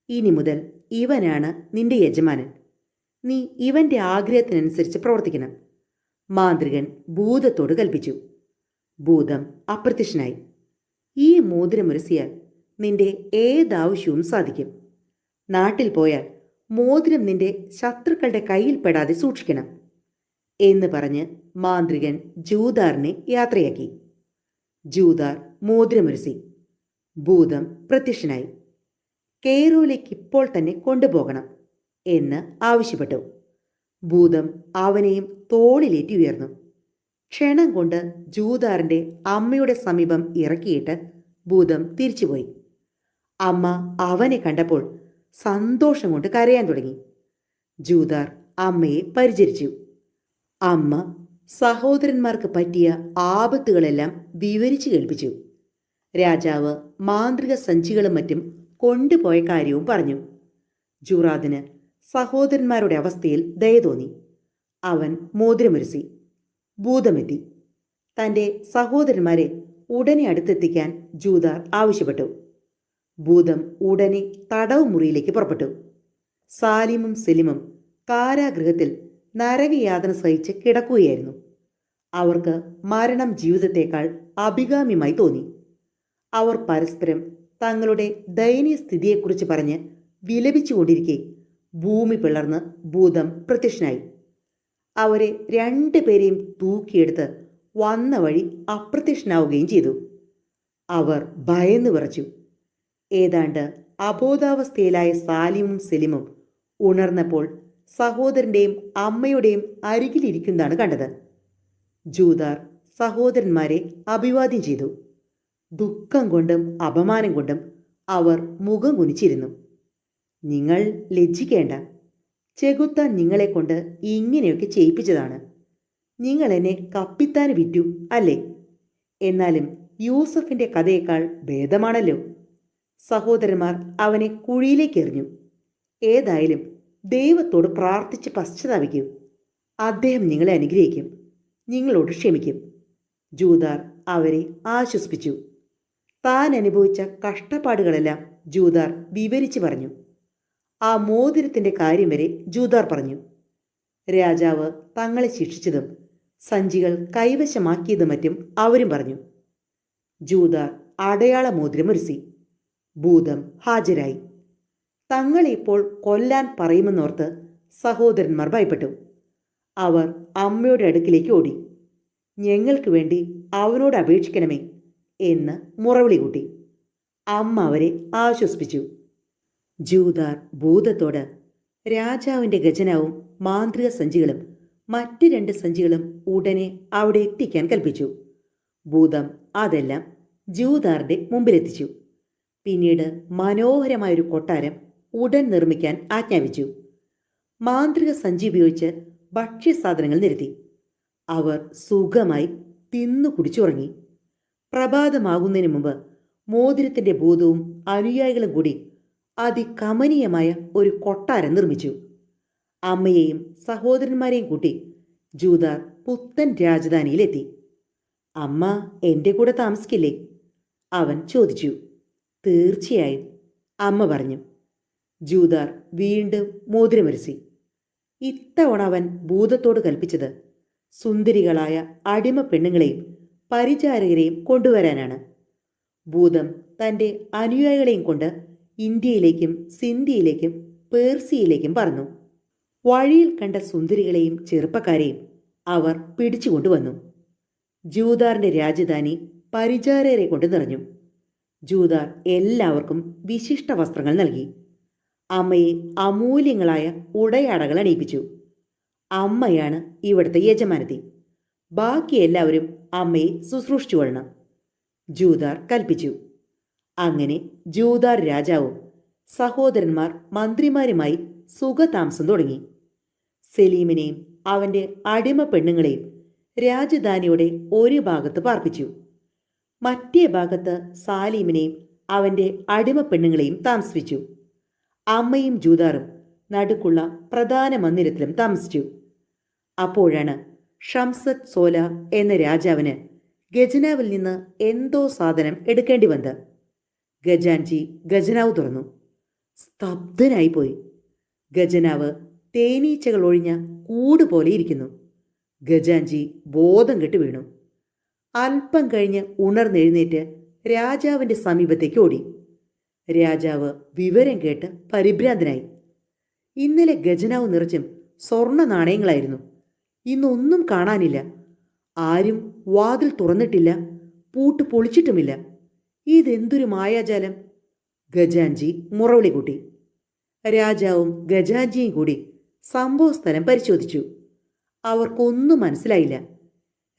ഇനി മുതൽ ഇവനാണ് നിന്റെ യജമാനൻ. നീ ഇവന്റെ ആഗ്രഹത്തിനനുസരിച്ച് പ്രവർത്തിക്കണം, മാന്ത്രികൻ ഭൂതത്തോട് കൽപ്പിച്ചു. ഭൂതം അപ്രത്യക്ഷനായി. ഈ മോതിരമുരസിയാൽ നിന്റെ ഏതാവശ്യവും സാധിക്കും. നാട്ടിൽ പോയാൽ മോതിരം നിന്റെ ശത്രുക്കളുടെ കയ്യിൽ പെടാതെ സൂക്ഷിക്കണം എന്ന് പറഞ്ഞ് മാന്ത്രികൻ ജൂദാറിനെ യാത്രയാക്കി. ജൂദാർ മോതിരമുരസി. ഭൂതം പ്രത്യക്ഷനായി. കെയ്റോയിലേക്ക് ഇപ്പോൾ തന്നെ കൊണ്ടുപോകണം എന്ന് ആവശ്യപ്പെട്ടു. ഭൂതം അവനെയും തോളിലേറ്റി ഉയർന്നു. ക്ഷണം കൊണ്ട് ജൂദാറിന്റെ അമ്മയുടെ സമീപം ഇറക്കിയിട്ട് ഭൂതം തിരിച്ചുപോയി. അമ്മ അവനെ കണ്ടപ്പോൾ സന്തോഷം കൊണ്ട് കരയാൻ തുടങ്ങി. ജൂദാർ അമ്മയെ പരിചരിച്ചു. അമ്മ സഹോദരന്മാർക്ക് പറ്റിയ ആപത്തുകളെല്ലാം വിവരിച്ചു കേൾപ്പിച്ചു. രാജാവ് മാന്ത്രിക സഞ്ചികളും മറ്റും കൊണ്ടുപോയ കാര്യവും പറഞ്ഞു. ജൂറാദിന് സഹോദരന്മാരുടെ അവസ്ഥയിൽ ദയ തോന്നി. അവൻ മോതിരമുരസി. ഭൂതമെത്തി. തൻ്റെ സഹോദരന്മാരെ ഉടനെ അടുത്തെത്തിക്കാൻ ജൂദാർ ആവശ്യപ്പെട്ടു. ഭൂതം ഉടനെ തടവ് മുറിയിലേക്ക് പുറപ്പെട്ടു. സാലിമും സെലിമും കാരാഗൃഹത്തിൽ നരകയാതന സഹിച്ച് കിടക്കുകയായിരുന്നു. അവർക്ക് മരണം ജീവിതത്തേക്കാൾ അഭികാമ്യമായി തോന്നി. അവർ പരസ്പരം തങ്ങളുടെ ദയനീയ സ്ഥിതിയെക്കുറിച്ച് പറഞ്ഞ് വിലപിച്ചുകൊണ്ടിരിക്കെ ഭൂമി പിളർന്ന് ഭൂതം പ്രത്യക്ഷനായി. അവരെ രണ്ടുപേരെയും തൂക്കിയെടുത്ത് വന്ന വഴി അപ്രത്യക്ഷനാവുകയും ചെയ്തു. അവർ ഭയന്നു വിറച്ചു. ഏതാണ്ട് അബോധാവസ്ഥയിലായ സാലിമും സെലിമും ഉണർന്നപ്പോൾ സഹോദരൻ്റെയും അമ്മയുടെയും അരികിലിരിക്കുന്നതാണ് കണ്ടത്. ജൂദാർ സഹോദരന്മാരെ അഭിവാദ്യം ചെയ്തു. ദുഃഖം കൊണ്ടും അപമാനം കൊണ്ടും അവർ മുഖം കുനിച്ചിരുന്നു. നിങ്ങൾ ലജ്ജിക്കേണ്ട. ചെകുത്താൻ നിങ്ങളെക്കൊണ്ട് ഇങ്ങനെയൊക്കെ ചെയ്യിപ്പിച്ചതാണ്. നിങ്ങൾ എന്നെ കപ്പിത്താന് വിറ്റു അല്ലേ? എന്നാലും യൂസഫിൻ്റെ കഥയേക്കാൾ ഭേദമാണല്ലോ. സഹോദരന്മാർ അവനെ കുഴിയിലേക്ക് എറിഞ്ഞു. ഏതായാലും ദൈവത്തോട് പ്രാർത്ഥിച്ച് പശ്ചാത്താപിക്കൂ. അദ്ദേഹം നിങ്ങളെ അനുഗ്രഹിക്കും, നിങ്ങളോട് ക്ഷമിക്കും. ജൂദാർ അവരെ ആശ്വസിപ്പിച്ചു. താൻ അനുഭവിച്ച കഷ്ടപ്പാടുകളെല്ലാം ജൂദാർ വിവരിച്ചു പറഞ്ഞു. ആ മോതിരത്തിൻ്റെ കാര്യം വരെ ജൂദാർ പറഞ്ഞു. രാജാവ് തങ്ങളെ ശിക്ഷിച്ചതും സഞ്ചികൾ കൈവശമാക്കിയതും മറ്റും അവരും പറഞ്ഞു. ജൂദാർ അടയാള മോതിരം ഒരുക്കി. ഭൂതം ഹാജരായി. തങ്ങളെ ഇപ്പോൾ കൊല്ലാൻ പറയുമെന്നോർത്ത് സഹോദരന്മാർ ഭയപ്പെട്ടു. അവർ അമ്മയുടെ അടുക്കിലേക്ക് ഓടി. ഞങ്ങൾക്ക് വേണ്ടി അവനോട് അപേക്ഷിക്കണമേ എന്ന് മുറവിളി കൂട്ടി. അമ്മ അവരെ ആശ്വസിപ്പിച്ചു. ജൂദാർ ഭൂതത്തോട് രാജാവിൻ്റെ ഖജനാവും മാന്ത്രിക സഞ്ചികളും മറ്റ് 2 സഞ്ചികളും ഉടനെ അവിടെ എത്തിക്കാൻ കൽപ്പിച്ചു. ഭൂതം അതെല്ലാം ജൂദാറിൻ്റെ മുമ്പിലെത്തിച്ചു. പിന്നീട് മനോഹരമായൊരു കൊട്ടാരം ഉടൻ നിർമ്മിക്കാൻ ആജ്ഞാപിച്ചു. മാന്ത്രിക സഞ്ചി ഉപയോഗിച്ച് ഭക്ഷ്യസാധനങ്ങൾ നിരത്തി. അവർ സുഖമായി തിന്നു കുടിച്ചുറങ്ങി. പ്രഭാതമാകുന്നതിന് മുമ്പ് മോതിരത്തിൻ്റെ ഭൂതവും അനുയായികളും കൂടി അതികമനീയമായ ഒരു കൊട്ടാരം നിർമ്മിച്ചു. അമ്മയെയും സഹോദരന്മാരെയും കൂട്ടി ജൂദാർ പുത്തൻ രാജധാനിയിലെത്തി. അമ്മ എൻ്റെ കൂടെ താമസിക്കില്ലേ? അവൻ ചോദിച്ചു. തീർച്ചയായും, അമ്മ പറഞ്ഞു. ജൂദാർ വീണ്ടും മോതിരമൊരുക്കി. ഇത്തവണ അവൻ ഭൂതത്തോട് കൽപ്പിച്ചത് സുന്ദരികളായ അടിമ പെണ്ണുങ്ങളെയും പരിചാരകരെയും കൊണ്ടുവരാനാണ്. ഭൂതം തൻ്റെ അനുയായികളെയും കൊണ്ട് ഇന്ത്യയിലേക്കും സിന്ധിയിലേക്കും പേർസിയയിലേക്കും പറന്നു. വഴിയിൽ കണ്ട സുന്ദരികളെയും ചെറുപ്പക്കാരെയും അവർ പിടിച്ചുകൊണ്ടുവന്നു. ജൂദാറിൻ്റെ രാജധാനി പരിചാരകരെ കൊണ്ട് നിറഞ്ഞു. ജൂദാർ എല്ലാവർക്കും വിശിഷ്ട വസ്ത്രങ്ങൾ നൽകി. അമ്മയെ അമൂല്യങ്ങളായ ഉടയാടകൾ അണിയിപ്പിച്ചു. അമ്മയാണ് ഇവിടുത്തെ യജമാനത്തി. ബാക്കി എല്ലാവരും അമ്മയെ ശുശ്രൂഷിച്ചു കൊള്ളണം, ജൂദാർ കൽപ്പിച്ചു. അങ്ങനെ ജൂദാർ രാജാവും സഹോദരന്മാർ മന്ത്രിമാരുമായി സുഖതാമസം തുടങ്ങി. സലീമിനെയും അവൻ്റെ അടിമ പെണ്ണുങ്ങളെയും രാജധാനിയുടെ ഒരു ഭാഗത്ത് പാർപ്പിച്ചു. മറ്റേ ഭാഗത്ത് സാലീമിനെയും അവൻ്റെ അടിമ പെണ്ണുങ്ങളെയും താമസിപ്പിച്ചു. അമ്മയും ജൂദാറും നടുക്കുള്ള പ്രധാന മന്ദിരത്തിലും താമസിച്ചു. അപ്പോഴാണ് ഷംസത് സോല എന്ന രാജാവിന് ഖജനാവിൽ നിന്ന് എന്തോ സാധനം എടുക്കേണ്ടി വന്നത്. ഖജാൻജി ഖജനാവ് തുറന്നു. സ്തബ്ധനായിപ്പോയി. ഖജനാവ് തേനീച്ചകൾ ഒഴിഞ്ഞ കൂട് പോലെ ഇരിക്കുന്നു. ഖജാൻജി ബോധം കെട്ട് വീണു. അല്പം കഴിഞ്ഞ് ഉണർന്നെഴുന്നേറ്റ് രാജാവിൻ്റെ സമീപത്തേക്ക് ഓടി. രാജാവ് വിവരം കേട്ട് പരിഭ്രാന്തനായി. ഇന്നലെ ഖജനാവ് നിറച്ചും സ്വർണ്ണ നാണയങ്ങളായിരുന്നു. ഇന്നൊന്നും കാണാനില്ല. ആരും വാതിൽ തുറന്നിട്ടില്ല, പൂട്ട് പൊളിച്ചിട്ടുമില്ല. ഇതെന്തൊരു മായാജാലം! ഖജാൻജി മുറവിളി കൂട്ടി. രാജാവും ഖജാൻജിയും കൂടി സംഭവസ്ഥലം പരിശോധിച്ചു. അവർക്കൊന്നും മനസ്സിലായില്ല.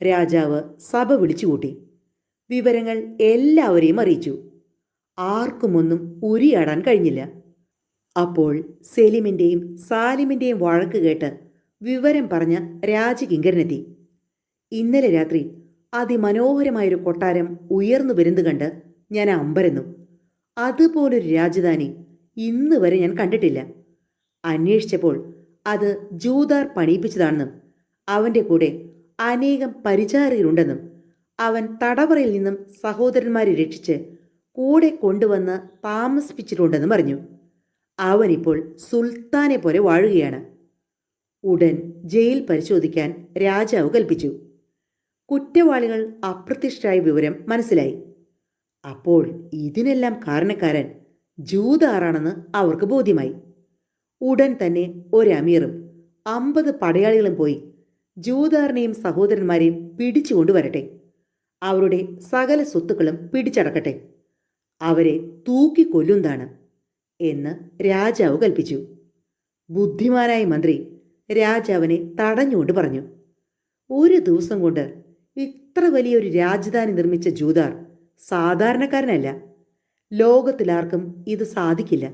രാജാവ് സഭ വിളിച്ചുകൂട്ടി. വിവരങ്ങൾ എല്ലാവരെയും അറിയിച്ചു. ആർക്കുമൊന്നും ഉരിയാടാൻ കഴിഞ്ഞില്ല. അപ്പോൾ സെലിമിൻ്റെയും സാലിമിൻ്റെയും വഴക്ക് കേട്ട് വിവരം പറഞ്ഞ രാജകിങ്കരനെത്തി. ഇന്നലെ രാത്രി അതിമനോഹരമായൊരു കൊട്ടാരം ഉയർന്നു വരുന്നത് കണ്ട് ഞാൻ അമ്പരന്നു. അതുപോലൊരു രാജധാനി ഇന്ന് വരെ ഞാൻ കണ്ടിട്ടില്ല. അന്വേഷിച്ചപ്പോൾ അത് ജൂദാർ പണിയിപ്പിച്ചതാണെന്നും അവൻ്റെ കൂടെ അനേകം പരിചാരകരുണ്ടെന്നും അവൻ തടവറയിൽ നിന്നും സഹോദരന്മാരെ രക്ഷിച്ച് കൂടെ കൊണ്ടുവന്ന് താമസിപ്പിച്ചിട്ടുണ്ടെന്ന് പറഞ്ഞു. അവനിപ്പോൾ സുൽത്താനെ പോലെ വാഴുകയാണ്. ഉടൻ ജയിൽ പരിശോധിക്കാൻ രാജാവ് കൽപ്പിച്ചു. കുറ്റവാളികൾ അപ്രത്യക്ഷരായ വിവരം മനസ്സിലായി. അപ്പോൾ ഇതിനെല്ലാം കാരണക്കാരൻ ജൂദാറാണെന്ന് അവർക്ക് ബോധ്യമായി. ഉടൻ തന്നെ ഒരു അമീറും 50 പടയാളികളും പോയി ജൂദാറിനെയും സഹോദരന്മാരെയും പിടിച്ചുകൊണ്ടുവരട്ടെ. അവരുടെ സകല സ്വത്തുക്കളും പിടിച്ചടക്കട്ടെ. അവരെ തൂക്കിക്കൊല്ലുന്നതാണ് എന്ന് രാജാവ് കൽപ്പിച്ചു. ബുദ്ധിമാനായ മന്ത്രി രാജാവിനെ തടഞ്ഞുകൊണ്ട് പറഞ്ഞു, ഒരു ദിവസം കൊണ്ട് ഇത്ര വലിയൊരു രാജധാനി നിർമ്മിച്ച ജൂദാർ സാധാരണക്കാരനല്ല. ലോകത്തിലാർക്കും ഇത് സാധിക്കില്ല.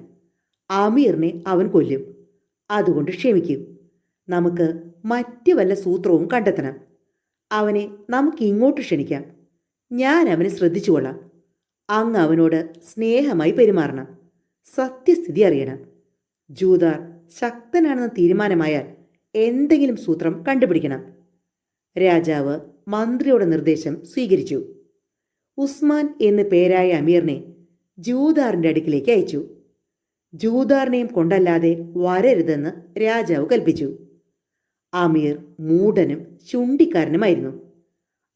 അമീറിനെ അവൻ കൊല്ലും. അതുകൊണ്ട് ക്ഷമിക്കൂ. നമുക്ക് മറ്റു വല്ല സൂത്രവും കണ്ടെത്തണം. അവനെ നമുക്ക് ഇങ്ങോട്ട് ക്ഷണിക്കാം. ഞാൻ അവനെ ശ്രദ്ധിച്ചുകൊള്ളാം. അങ്ങ് അവനോട് സ്നേഹമായി പെരുമാറണം. സത്യസ്ഥിതി അറിയണം. ജൂദാർ ശക്തനാണെന്ന് തീരുമാനമായാൽ എന്തെങ്കിലും സൂത്രം കണ്ടുപിടിക്കണം. രാജാവ് മന്ത്രിയുടെ നിർദ്ദേശം സ്വീകരിച്ചു. ഉസ്മാൻ എന്ന് പേരായ അമീറിനെ ജൂദാറിന്റെ അടുക്കിലേക്ക് അയച്ചു. ജൂദാറിനെയും കൊണ്ടല്ലാതെ വരരുതെന്ന് രാജാവ് കൽപ്പിച്ചു. അമീർ മൂഢനും ചുണ്ടിക്കാരനുമായിരുന്നു.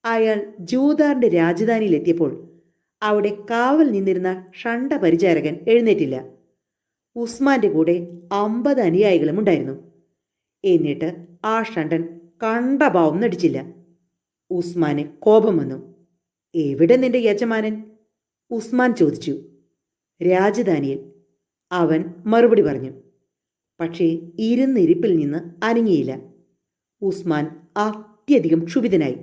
അയാൾ ജൂദാറിന്റെ രാജധാനിയിലെത്തിയപ്പോൾ അവിടെ കാവൽ നിന്നിരുന്ന ഷണ്ട പരിചാരകൻ എഴുന്നേറ്റില്ല. ഉസ്മാന്റെ കൂടെ 50 അനുയായികളും ഉണ്ടായിരുന്നു. എന്നിട്ട് ആ ഷണ്ടൻ കണ്ട ഭാവം നടിച്ചില്ല. ഉസ്മാന് കോപം വന്നു. എവിടെ നിന്റെ യജമാനൻ? ഉസ്മാൻ ചോദിച്ചു. രാജധാനിയിൽ, അവൻ മറുപടി പറഞ്ഞു. പക്ഷേ ഇരുന്നിരിപ്പിൽ നിന്ന് അനങ്ങിയില്ല. ഉസ്മാൻ അത്യധികം ക്ഷുഭിതനായി.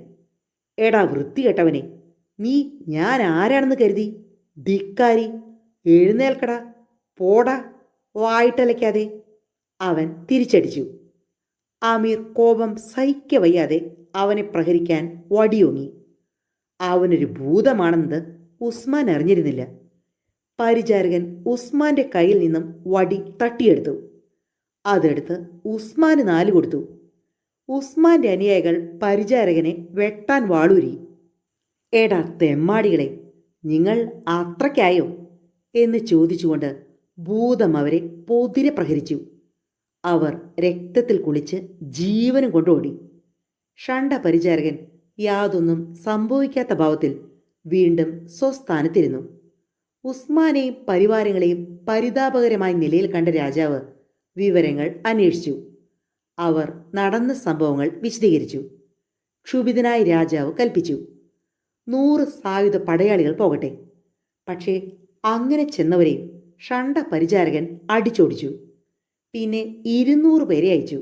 എടാ വൃത്തികെട്ടവനെ, നീ ഞാൻ ആരാണെന്ന് കരുതി? ധിക്കാരി, എഴുന്നേൽക്കടാ, പോടാ, വായിട്ടലയ്ക്കാതെ, അവൻ തിരിച്ചടിച്ചു. അമീർ കോപം സഹിക്കവയ്യാതെ അവനെ പ്രഹരിക്കാൻ വടിയോങ്ങി. അവനൊരു ഭൂതമാണെന്നത് ഉസ്മാൻ അറിഞ്ഞിരുന്നില്ല. പരിചാരകൻ ഉസ്മാന്റെ കയ്യിൽ നിന്നും വടി തട്ടിയെടുത്തു. അതെടുത്ത് ഉസ്മാന് 4 കൊടുത്തു. ഉസ്മാന്റെ അനുയായികൾ പരിചാരകനെ വെട്ടാൻ വാളൂരി. എടാ തെമ്മാടികളെ, നിങ്ങൾ അത്രയ്ക്കായോ എന്ന് ചോദിച്ചുകൊണ്ട് ഭൂതം അവരെ പൊതിരെ പ്രഹരിച്ചു. അവർ രക്തത്തിൽ കുളിച്ച് ജീവനും കൊണ്ടോടി. ഷണ്ട പരിചാരകൻ യാതൊന്നും സംഭവിക്കാത്ത ഭാവത്തിൽ വീണ്ടും സ്വസ്ഥാനത്തിരുന്നു. ഉസ്മാനെയും പരിവാരങ്ങളെയും പരിതാപകരമായ നിലയിൽ കണ്ട രാജാവ് വിവരങ്ങൾ അന്വേഷിച്ചു. അവർ നടന്ന സംഭവങ്ങൾ വിശദീകരിച്ചു. ക്ഷുഭിതനായ രാജാവ് കൽപ്പിച്ചു, 100 സായുധ പടയാളികൾ പോകട്ടെ. പക്ഷേ അങ്ങനെ ചെന്നവരെയും ഷണ്ട പരിചാരകൻ അടിച്ചോടിച്ചു. പിന്നെ 200 പേരെ അയച്ചു.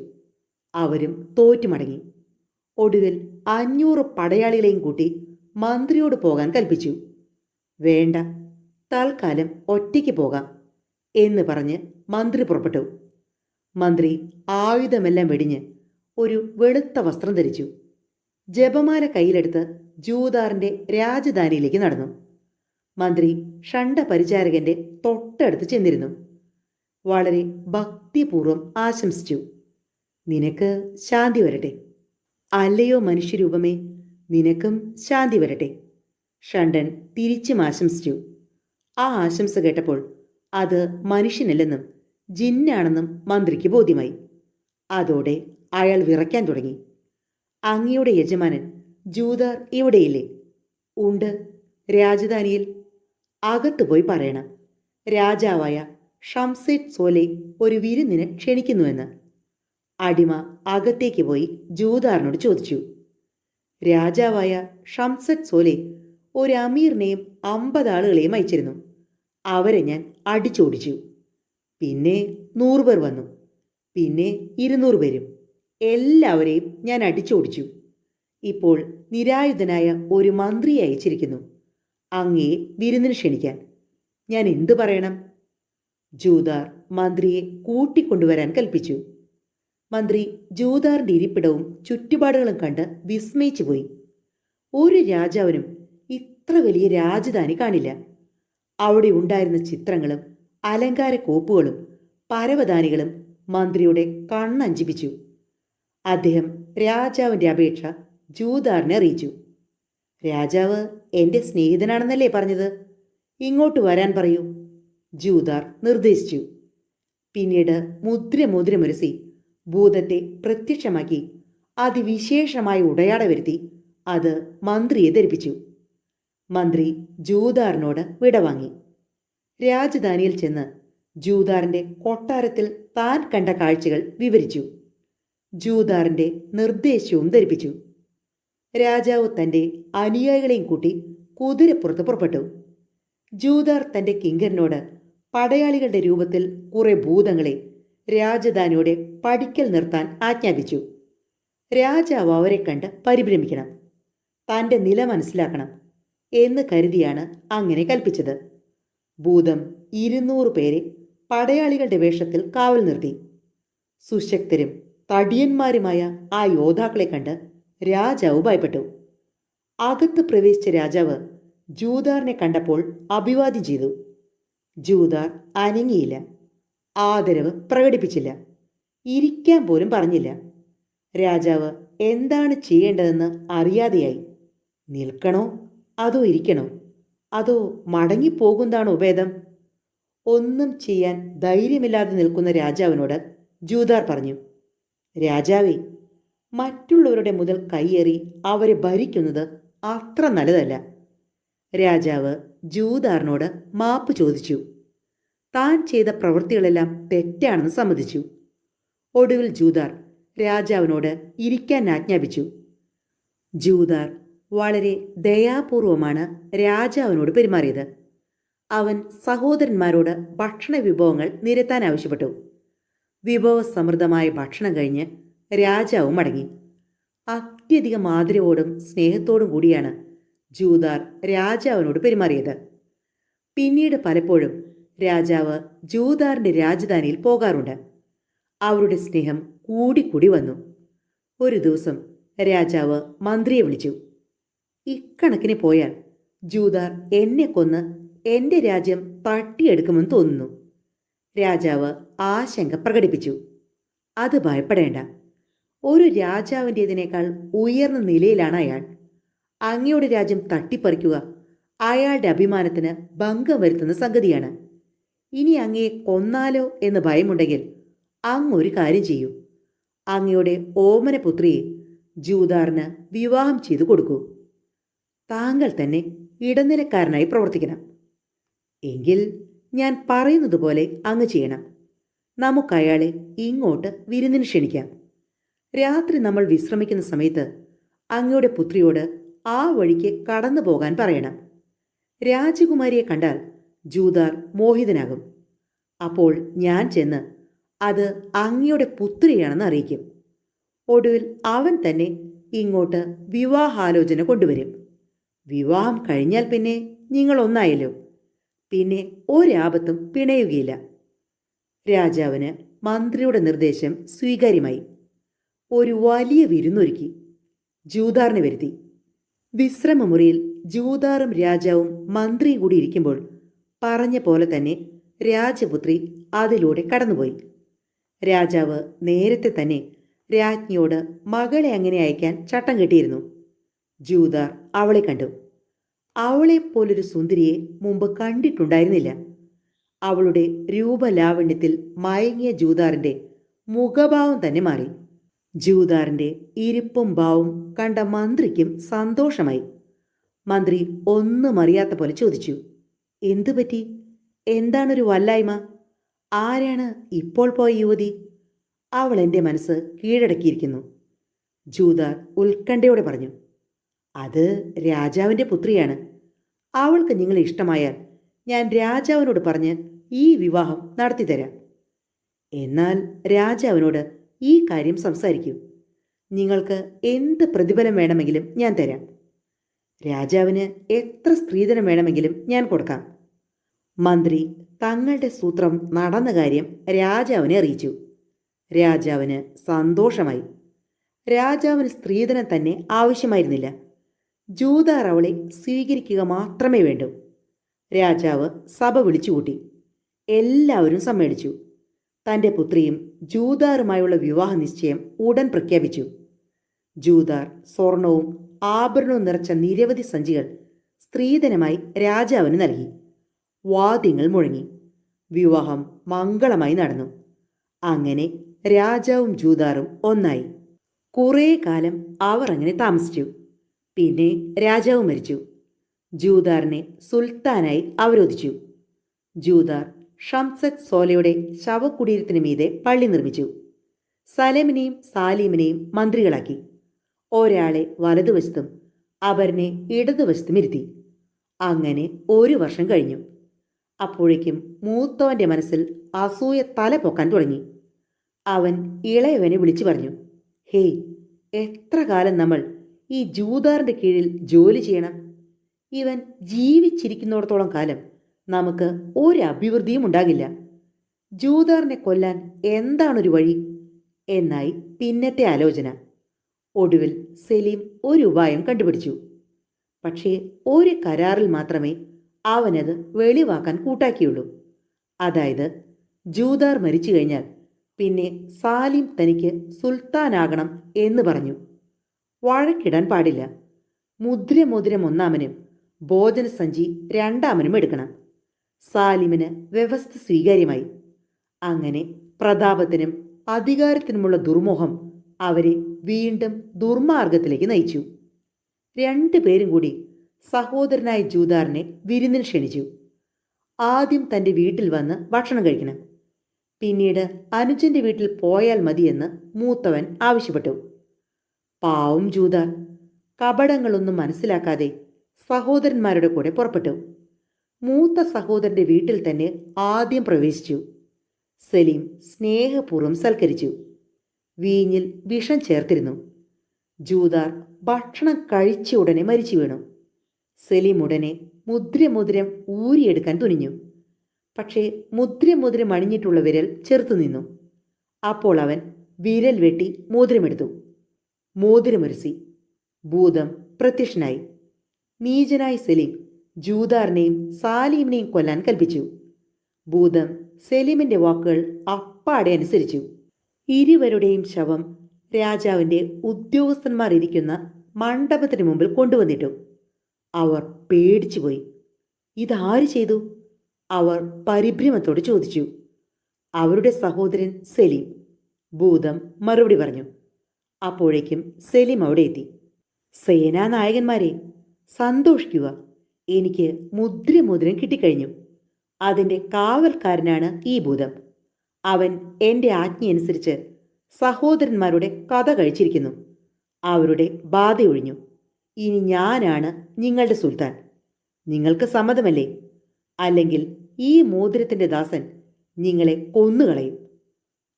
അവരും തോറ്റുമടങ്ങി. ഒടുവിൽ 500 പടയാളികളെയും കൂട്ടി മന്ത്രിയോട് പോകാൻ കൽപ്പിച്ചു. വേണ്ട, തൽക്കാലം ഒറ്റയ്ക്ക് പോകാം എന്ന് പറഞ്ഞ് മന്ത്രി പുറപ്പെട്ടു. മന്ത്രി ആയുധമെല്ലാം വെടിഞ്ഞ് ഒരു വെളുത്ത വസ്ത്രം ധരിച്ചു. ജപമാല കയ്യിലെടുത്ത് ജൂദാറിന്റെ രാജധാനിയിലേക്ക് നടന്നു. മന്ത്രി ഷണ്ട പരിചാരകന്റെ തൊട്ടടുത്ത് ചെന്നിരുന്നു. വളരെ ഭക്തിപൂർവം ആശംസിച്ചു. നിനക്ക് ശാന്തി വരട്ടെ. അല്ലയോ മനുഷ്യരൂപമേ, നിനക്കും ശാന്തി വരട്ടെ. ഷണ്ടൻ തിരിച്ചും ആശംസിച്ചു. ആ ആശംസ കേട്ടപ്പോൾ അത് മനുഷ്യനല്ലെന്നും ജിന്നാണെന്നും മന്ത്രിക്ക് ബോധ്യമായി. അതോടെ അയാൾ വിറയ്ക്കാൻ തുടങ്ങി. അങ്ങയുടെ യജമാനൻ ജൂദാർ ഇവിടെയില്ലേ? ഉണ്ട്, രാജധാനിയിൽ. അകത്ത് പോയി പറയണം, രാജാവായ ഷംസേറ്റ് സോലെ ഒരു വിരുന്നിന് ക്ഷണിക്കുന്നുവെന്ന്. അടിമ അകത്തേക്ക് പോയി ജൂദാറിനോട് ചോദിച്ചു. രാജാവായ ഷംസറ്റ് സോലെ ഒരു അമീറിനെയും 50 ആളുകളെയും അയച്ചിരുന്നു. അവരെ ഞാൻ അടിച്ചോടിച്ചു. പിന്നെ 100 പേർ വന്നു. പിന്നെ 200 പേരും. എല്ലാവരെയും ഞാൻ അടിച്ചോടിച്ചു. ഇപ്പോൾ നിരായുധനായ ഒരു മന്ത്രിയെ അയച്ചിരിക്കുന്നു അങ്ങയെ വിരുന്നിന് ക്ഷണിക്കാൻ. ഞാൻ എന്തു പറയണം? ജൂദാർ മന്ത്രിയെ കൂട്ടിക്കൊണ്ടുവരാൻ കൽപ്പിച്ചു. മന്ത്രി ജൂദാറിന്റെ ഇരിപ്പിടവും ചുറ്റുപാടുകളും കണ്ട് വിസ്മയിച്ചു പോയി. ഒരു രാജാവിനും ഇത്ര വലിയ രാജധാനി കാണില്ല. അവിടെ ഉണ്ടായിരുന്ന ചിത്രങ്ങളും അലങ്കാര കോപ്പുകളും പരവതാനികളും മന്ത്രിയുടെ കണ്ണഞ്ചിപ്പിച്ചു. അദ്ദേഹം രാജാവിന്റെ അപേക്ഷ ജൂദാറിനെ അറിയിച്ചു. രാജാവ് എൻ്റെ സ്നേഹിതനാണെന്നല്ലേ പറഞ്ഞത്? ഇങ്ങോട്ട് വരാൻ പറയൂ, ജൂതാർ നിർദ്ദേശിച്ചു. പിന്നീട് മുദ്രമുരസി ഭൂതത്തെ പ്രത്യക്ഷമാക്കി അതിവിശേഷമായ ഉടയാട വരുത്തി അത് മന്ത്രിയെ ധരിപ്പിച്ചു. മന്ത്രി ജൂതാറിനോട് വിടവാങ്ങി. രാജധാനിയിൽ ചെന്ന് ജൂതാറിന്റെ കൊട്ടാരത്തിൽ താൻ കണ്ട കാഴ്ചകൾ വിവരിച്ചു. ജൂതാറിന്റെ നിർദ്ദേശവും ധരിപ്പിച്ചു. രാജാവ് തന്റെ അനുയായികളെയും കൂട്ടി കുതിരപ്പുറത്ത് പുറപ്പെട്ടു. ജൂതാർ തന്റെ കിങ്കരനോട് പടയാളികളുടെ രൂപത്തിൽ കുറെ ഭൂതങ്ങളെ രാജധാനിയുടെ പടിക്കൽ നിർത്താൻ ആജ്ഞാപിച്ചു. രാജാവ് അവരെ കണ്ട് പരിഭ്രമിക്കണം, തൻ്റെ നില മനസ്സിലാക്കണം എന്ന് കരുതിയാണ് അങ്ങനെ കൽപ്പിച്ചത്. ഭൂതം 200 പേരെ പടയാളികളുടെ വേഷത്തിൽ കാവൽ നിർത്തി. സുശക്തരും തടിയന്മാരുമായ ആ യോദ്ധാക്കളെ കണ്ട് രാജാവ് ഭയപ്പെട്ടു. അകത്ത് പ്രവേശിച്ച രാജാവ് ജൂതാറിനെ കണ്ടപ്പോൾ അഭിവാദ്യം ചെയ്തു. ജൂതാർ അനങ്ങിയില്ല, ആദരവ് പ്രകടിപ്പിച്ചില്ല, ഇരിക്കാൻ പോലും പറഞ്ഞില്ല. രാജാവ് എന്താണ് ചെയ്യേണ്ടതെന്ന് അറിയാതെയായി. നിൽക്കണോ അതോ ഇരിക്കണോ, അതോ മടങ്ങിപ്പോകുന്നതാണോ ഭേദം? ഒന്നും ചെയ്യാൻ ധൈര്യമില്ലാതെ നിൽക്കുന്ന രാജാവിനോട് ജൂതാർ പറഞ്ഞു, രാജാവേ, മറ്റുള്ളവരുടെ മുതൽ കയ്യേറി അവരെ ഭരിക്കുന്നത് അത്ര നല്ലതല്ല. രാജാവ് ജൂതാറിനോട് മാപ്പ് ചോദിച്ചു. താൻ ചെയ്ത പ്രവൃത്തികളെല്ലാം തെറ്റാണെന്ന് സമ്മതിച്ചു. ഒടുവിൽ ജൂതാർ രാജാവിനോട് ഇരിക്കാൻ ആജ്ഞാപിച്ചു. ജൂതാർ വളരെ ദയാപൂർവമാണ് രാജാവിനോട് പെരുമാറിയത്. അവൻ സഹോദരന്മാരോട് ഭക്ഷണ വിഭവങ്ങൾ നിരത്താൻ ആവശ്യപ്പെട്ടു. വിഭവസമൃദ്ധമായ ഭക്ഷണം കഴിഞ്ഞ് രാജാവ് മടങ്ങി. അത്യധികം ആദരവോടും സ്നേഹത്തോടും കൂടിയാണ് ജൂതാർ രാജാവിനോട് പെരുമാറിയത്. പിന്നീട് പലപ്പോഴും രാജാവ് ജൂതാറിന്റെ രാജധാനിയിൽ പോകാറുണ്ട്. അവരുടെ സ്നേഹം കൂടിക്കൂടി വന്നു. ഒരു ദിവസം രാജാവ് മന്ത്രിയെ വിളിച്ചു. ഇക്കണക്കിന് പോയാൽ ജൂതാർ എന്നെ കൊന്ന് എൻ്റെ രാജ്യം തട്ടിയെടുക്കുമെന്ന് തോന്നുന്നു. രാജാവ് ആശങ്ക പ്രകടിപ്പിച്ചു. അത് ഭയപ്പെടേണ്ട, ഒരു രാജാവിൻ്റേതിനേക്കാൾ ഉയർന്ന നിലയിലാണ് അയാൾ. അങ്ങയുടെ രാജ്യം തട്ടിപ്പറിക്കുക അയാളുടെ അഭിമാനത്തിന് ഭംഗം വരുത്തുന്ന സംഗതിയാണ്. ഇനി അങ്ങയെ കൊന്നാലോ എന്ന് ഭയമുണ്ടെങ്കിൽ അങ്ങൊരു കാര്യം ചെയ്യൂ. അങ്ങയുടെ ഓമനപുത്രിയെ ജൂതാറിന് വിവാഹം ചെയ്തു കൊടുക്കൂ. താങ്കൾ തന്നെ ഇടനിലക്കാരനായി പ്രവർത്തിക്കണം. എങ്കിൽ ഞാൻ പറയുന്നത് പോലെ അങ്ങ് ചെയ്യണം. നമുക്കയാളെ ഇങ്ങോട്ട് വിരുന്നിന് ക്ഷണിക്കാം. രാത്രി നമ്മൾ വിശ്രമിക്കുന്ന സമയത്ത് അങ്ങയുടെ പുത്രിയോട് ആ വഴിക്ക് കടന്നു പോകാൻ പറയണം. രാജകുമാരിയെ കണ്ടാൽ ജൂതാർ മോഹിതനാകും. അപ്പോൾ ഞാൻ ചെന്ന് അത് അങ്ങയുടെ പുത്രിയാണെന്ന് അറിയിക്കും. ഒടുവിൽ അവൻ തന്നെ ഇങ്ങോട്ട് വിവാഹാലോചന കൊണ്ടുവരും. വിവാഹം കഴിഞ്ഞാൽ പിന്നെ നിങ്ങൾ ഒന്നായല്ലോ, പിന്നെ ഒരാപത്തും പിണയുകയില്ല. രാജാവിന് മന്ത്രിയുടെ നിർദ്ദേശം സ്വീകാര്യമായി. ഒരു വലിയ വിരുന്നൊരുക്കി ജൂതാറിനെ വരുത്തി. വിശ്രമമുറിയിൽ ജൂതാറും രാജാവും മന്ത്രിയും കൂടി ഇരിക്കുമ്പോൾ പറഞ്ഞ പോലെ തന്നെ രാജപുത്രി അതിലൂടെ കടന്നുപോയി. രാജാവ് നേരത്തെ തന്നെ രാജ്ഞിയോട് മകളെ അങ്ങനെ അയക്കാൻ ചട്ടം കെട്ടിയിരുന്നു. ജൂതാർ അവളെ കണ്ടു. അവളെപ്പോലൊരു സുന്ദരിയെ മുമ്പ് കണ്ടിട്ടുണ്ടായിരുന്നില്ല. അവളുടെ രൂപലാവണ്യത്തിൽ മയങ്ങിയ ജൂതാറിന്റെ മുഖഭാവം തന്നെ മാറി. ജൂതാറിന്റെ ഇരിപ്പും ഭാവവും കണ്ട മന്ത്രിക്കും സന്തോഷമായി. മന്ത്രി ഒന്നും അറിയാത്ത പോലെ ചോദിച്ചു, എന്തുപറ്റി? എന്താണൊരു വല്ലായ്മ? ആരാണ് ഇപ്പോൾ പോയ യുവതി? അവൾ എൻ്റെ മനസ്സ് കീഴടക്കിയിരിക്കുന്നു. ജൂതാർ ഉത്കണ്ഠയോടെ പറഞ്ഞു, അത് രാജാവിൻ്റെ പുത്രിയാണ്. അവൾക്ക് നിങ്ങളെ ഇഷ്ടമായാൽ ഞാൻ രാജാവിനോട് പറഞ്ഞ് ഈ വിവാഹം നടത്തിത്തരാം. എന്നാൽ രാജാവിനോട് ഈ കാര്യം സംസാരിക്കൂ. നിങ്ങൾക്ക് എന്ത് പ്രതിഫലം വേണമെങ്കിലും ഞാൻ തരാം. രാജാവിന് എത്ര സ്ത്രീധനം വേണമെങ്കിലും ഞാൻ കൊടുക്കാം. മന്ത്രി തങ്ങളുടെ സൂത്രം നടന്ന കാര്യം രാജാവിനെ അറിയിച്ചു. രാജാവിന് സന്തോഷമായി. രാജാവിന് സ്ത്രീധനം തന്നെ ആവശ്യമായിരുന്നില്ല. ജൂതാർ അവളെ സ്വീകരിക്കുക മാത്രമേ വേണ്ടൂ. രാജാവ് സഭ വിളിച്ചുകൂട്ടി. എല്ലാവരും സമ്മേളിച്ചു. തൻ്റെ പുത്രിയും ജൂതാറുമായുള്ള വിവാഹ നിശ്ചയം ഉടൻ പ്രഖ്യാപിച്ചു. ജൂതാർ സ്വർണവും ആഭരണവും നിറച്ച നിരവധി സഞ്ചികൾ സ്ത്രീധനമായി രാജാവിന് നൽകി. വാദ്യങ്ങൾ മുഴങ്ങി. വിവാഹം മംഗളമായി നടന്നു. അങ്ങനെ രാജാവും ജൂദാറും ഒന്നായി. കുറേ കാലം അവർ അങ്ങനെ താമസിച്ചു. പിന്നെ രാജാവ് മരിച്ചു. ജൂദാറിനെ സുൽത്താനായി അവരോധിച്ചു. ജൂദാർ ഷംസദ് സോലയുടെ ശവകുടീരത്തിന് മീതെ പള്ളി നിർമ്മിച്ചു. സലേമിനെയും സാലീമിനെയും മന്ത്രികളാക്കി. ഒരാളെ വലതുവശത്തും അപരനെ ഇടതുവശത്തും ഇരുത്തി. അങ്ങനെ 1 വർഷം കഴിഞ്ഞു. അപ്പോഴേക്കും മൂത്തവന്റെ മനസ്സിൽ അസൂയ തല പൊക്കാൻ തുടങ്ങി. അവൻ ഇളയവനെ വിളിച്ചു പറഞ്ഞു, ഹേയ്, എത്ര കാലം നമ്മൾ ഈ ജൂദാറിന്റെ കീഴിൽ ജോലി ചെയ്യണം? ഇവൻ ജീവിച്ചിരിക്കുന്നിടത്തോളം കാലം നമുക്ക് ഒരു അഭിവൃദ്ധിയും ഉണ്ടാകില്ല. ജൂദാറിനെ കൊല്ലാൻ എന്താണൊരു വഴി എന്നായി പിന്നത്തെ ആലോചന. ഒടുവിൽ സലീം ഒരു ഉപായം കണ്ടുപിടിച്ചു. പക്ഷേ ഒരു കരാറിൽ മാത്രമേ അവനത് വെളിവാക്കാൻ കൂട്ടാക്കിയുള്ളൂ. അതായത്, ജൂദാർ മരിച്ചു കഴിഞ്ഞാൽ പിന്നെ സാലിം തനിക്ക് സുൽത്താനാകണം എന്ന് പറഞ്ഞു. വഴക്കിടാൻ പാടില്ല. മുദ്രമോതിരം ഒന്നാമനും ഭോജനസഞ്ചി രണ്ടാമനും എടുക്കണം. സാലിമിന് വ്യവസ്ഥ സ്വീകാര്യമായി. അങ്ങനെ പ്രതാപത്തിനും അധികാരത്തിനുമുള്ള ദുർമോഹം അവരെ വീണ്ടും ദുർമാർഗത്തിലേക്ക് നയിച്ചു. 2 പേരും കൂടി സഹോദരനായ ജൂദാറിനെ വിരുന്നിന് ക്ഷണിച്ചു. ആദ്യം തൻ്റെ വീട്ടിൽ വന്ന് ഭക്ഷണം കഴിക്കണം. പിന്നീട് അനുജന്റെ വീട്ടിൽ പോയാൽ മതിയെന്ന് മൂത്തവൻ ആവശ്യപ്പെട്ടു. പാവം ജൂദാർ കപടങ്ങളൊന്നും മനസ്സിലാക്കാതെ സഹോദരന്മാരുടെ കൂടെ പുറപ്പെട്ടു. മൂത്ത സഹോദരന്റെ വീട്ടിൽ തന്നെ ആദ്യം പ്രവേശിച്ചു. സലീം സ്നേഹപൂർവ്വം സൽക്കരിച്ചു. വീഞ്ഞിൽ വിഷം ചേർത്തിരുന്നു. ജൂദാർ ഭക്ഷണം കഴിച്ച ഉടനെ മരിച്ചു വീണു. സലീം ഉടനെ മുദ്രമോതിരം ഊരിയെടുക്കാൻ തുനിഞ്ഞു. പക്ഷേ മുദ്രമോതിരം അണിഞ്ഞിട്ടുള്ള വിരൽ ചെറുത്തു നിന്നു. അപ്പോൾ അവൻ വിരൽ വെട്ടി മോതിരമെടുത്തു. മോതിരമുരസി. ഭൂതം പ്രത്യക്ഷനായി. നീചനായ സലീം ജൂദാറിനെയും സാലീമിനെയും കൊല്ലാൻ കൽപ്പിച്ചു. ഭൂതം സലീമിന്റെ വാക്കുകൾ അപ്പാടെ അനുസരിച്ചു. ഇരുവരുടെയും ശവം രാജാവിന്റെ ഉദ്യോഗസ്ഥന്മാർ ഇരിക്കുന്ന മണ്ഡപത്തിന് മുമ്പിൽ കൊണ്ടുവന്നിട്ടു. അവർ പേടിച്ചുപോയി. ഇതാര് ചെയ്തു? അവർ പരിഭ്രമത്തോട് ചോദിച്ചു. അവരുടെ സഹോദരൻ സലീം. ഭൂതം മറുപടി പറഞ്ഞു. അപ്പോഴേക്കും സലീം അവിടെ എത്തി. സേനാനായകന്മാരെ, സന്തോഷിക്കുക, എനിക്ക് മുദ്രമോതിരം കിട്ടിക്കഴിഞ്ഞു. അതിൻ്റെ കാവൽക്കാരനാണ് ഈ ഭൂതം. അവൻ എൻ്റെ ആജ്ഞയനുസരിച്ച് സഹോദരന്മാരുടെ കഥ കഴിച്ചിരിക്കുന്നു. അവരുടെ ബാധയൊഴിഞ്ഞു. ഇനി ഞാനാണ് നിങ്ങളുടെ സുൽത്താൻ. നിങ്ങൾക്ക് സമ്മതമല്ലേ? അല്ലെങ്കിൽ ഈ മോതിരത്തിൻ്റെ ദാസൻ നിങ്ങളെ കൊന്നുകളയും.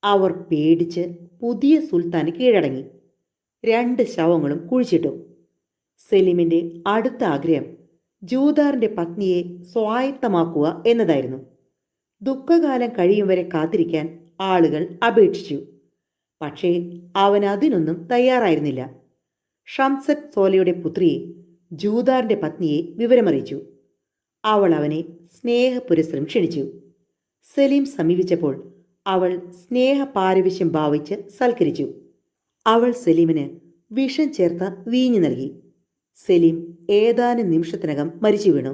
അവർ പേടിച്ച് പുതിയ സുൽത്താന് കീഴടങ്ങി. 2 ശവങ്ങളും കുഴിച്ചിട്ടു. സലീമിൻ്റെ അടുത്ത ആഗ്രഹം ജൂദാറിൻ്റെ പത്നിയെ സ്വായത്തമാക്കുക എന്നതായിരുന്നു. ദുഃഖകാലം കഴിയും വരെ കാത്തിരിക്കാൻ ആളുകൾ അപേക്ഷിച്ചു. പക്ഷേ അവൻ അതിനൊന്നും തയ്യാറായിരുന്നില്ല. ഷംസദ് സോലയുടെ പുത്രിയെ, ജൂദാറിൻ്റെ പത്നിയെ വിവരമറിയിച്ചു. അവൾ അവനെ സ്നേഹപുരസ്സരം ക്ഷണിച്ചു. സലീം സമീപിച്ചപ്പോൾ അവൾ സ്നേഹപാരവശ്യം ഭാവിച്ച് സൽക്കരിച്ചു. അവൾ സലീമിന് വിഷം ചേർത്ത വീഞ്ഞു നൽകി. സലീം ഏതാനും നിമിഷത്തിനകം മരിച്ചു വീണു.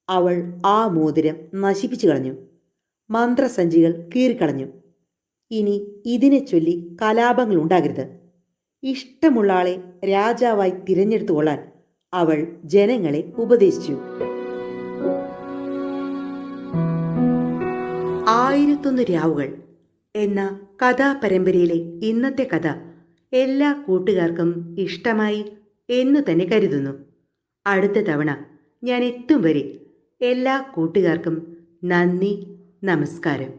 അവൾ ആ മോതിരം നശിപ്പിച്ചു കളഞ്ഞു. മന്ത്രസഞ്ചികൾ കീറിക്കളഞ്ഞു. ഇനി ഇതിനെ ചൊല്ലി കലാപങ്ങൾ ഉണ്ടാകരുത്. ഇഷ്ടമുള്ള ആളെ രാജാവായി തിരഞ്ഞെടുത്തുകൊള്ളാൻ അവൾ ജനങ്ങളെ ഉപദേശിച്ചു. 1001 രാവുകൾ എന്ന കഥാപരമ്പരയിലെ ഇന്നത്തെ കഥ എല്ലാ കൂട്ടുകാർക്കും ഇഷ്ടമായി എന്ന് തന്നെ കരുതുന്നു. അടുത്ത തവണ ഞാൻ എത്തും വരെ എല്ലാ കൂട്ടുകാർക്കും നന്ദി, നമസ്കാരം.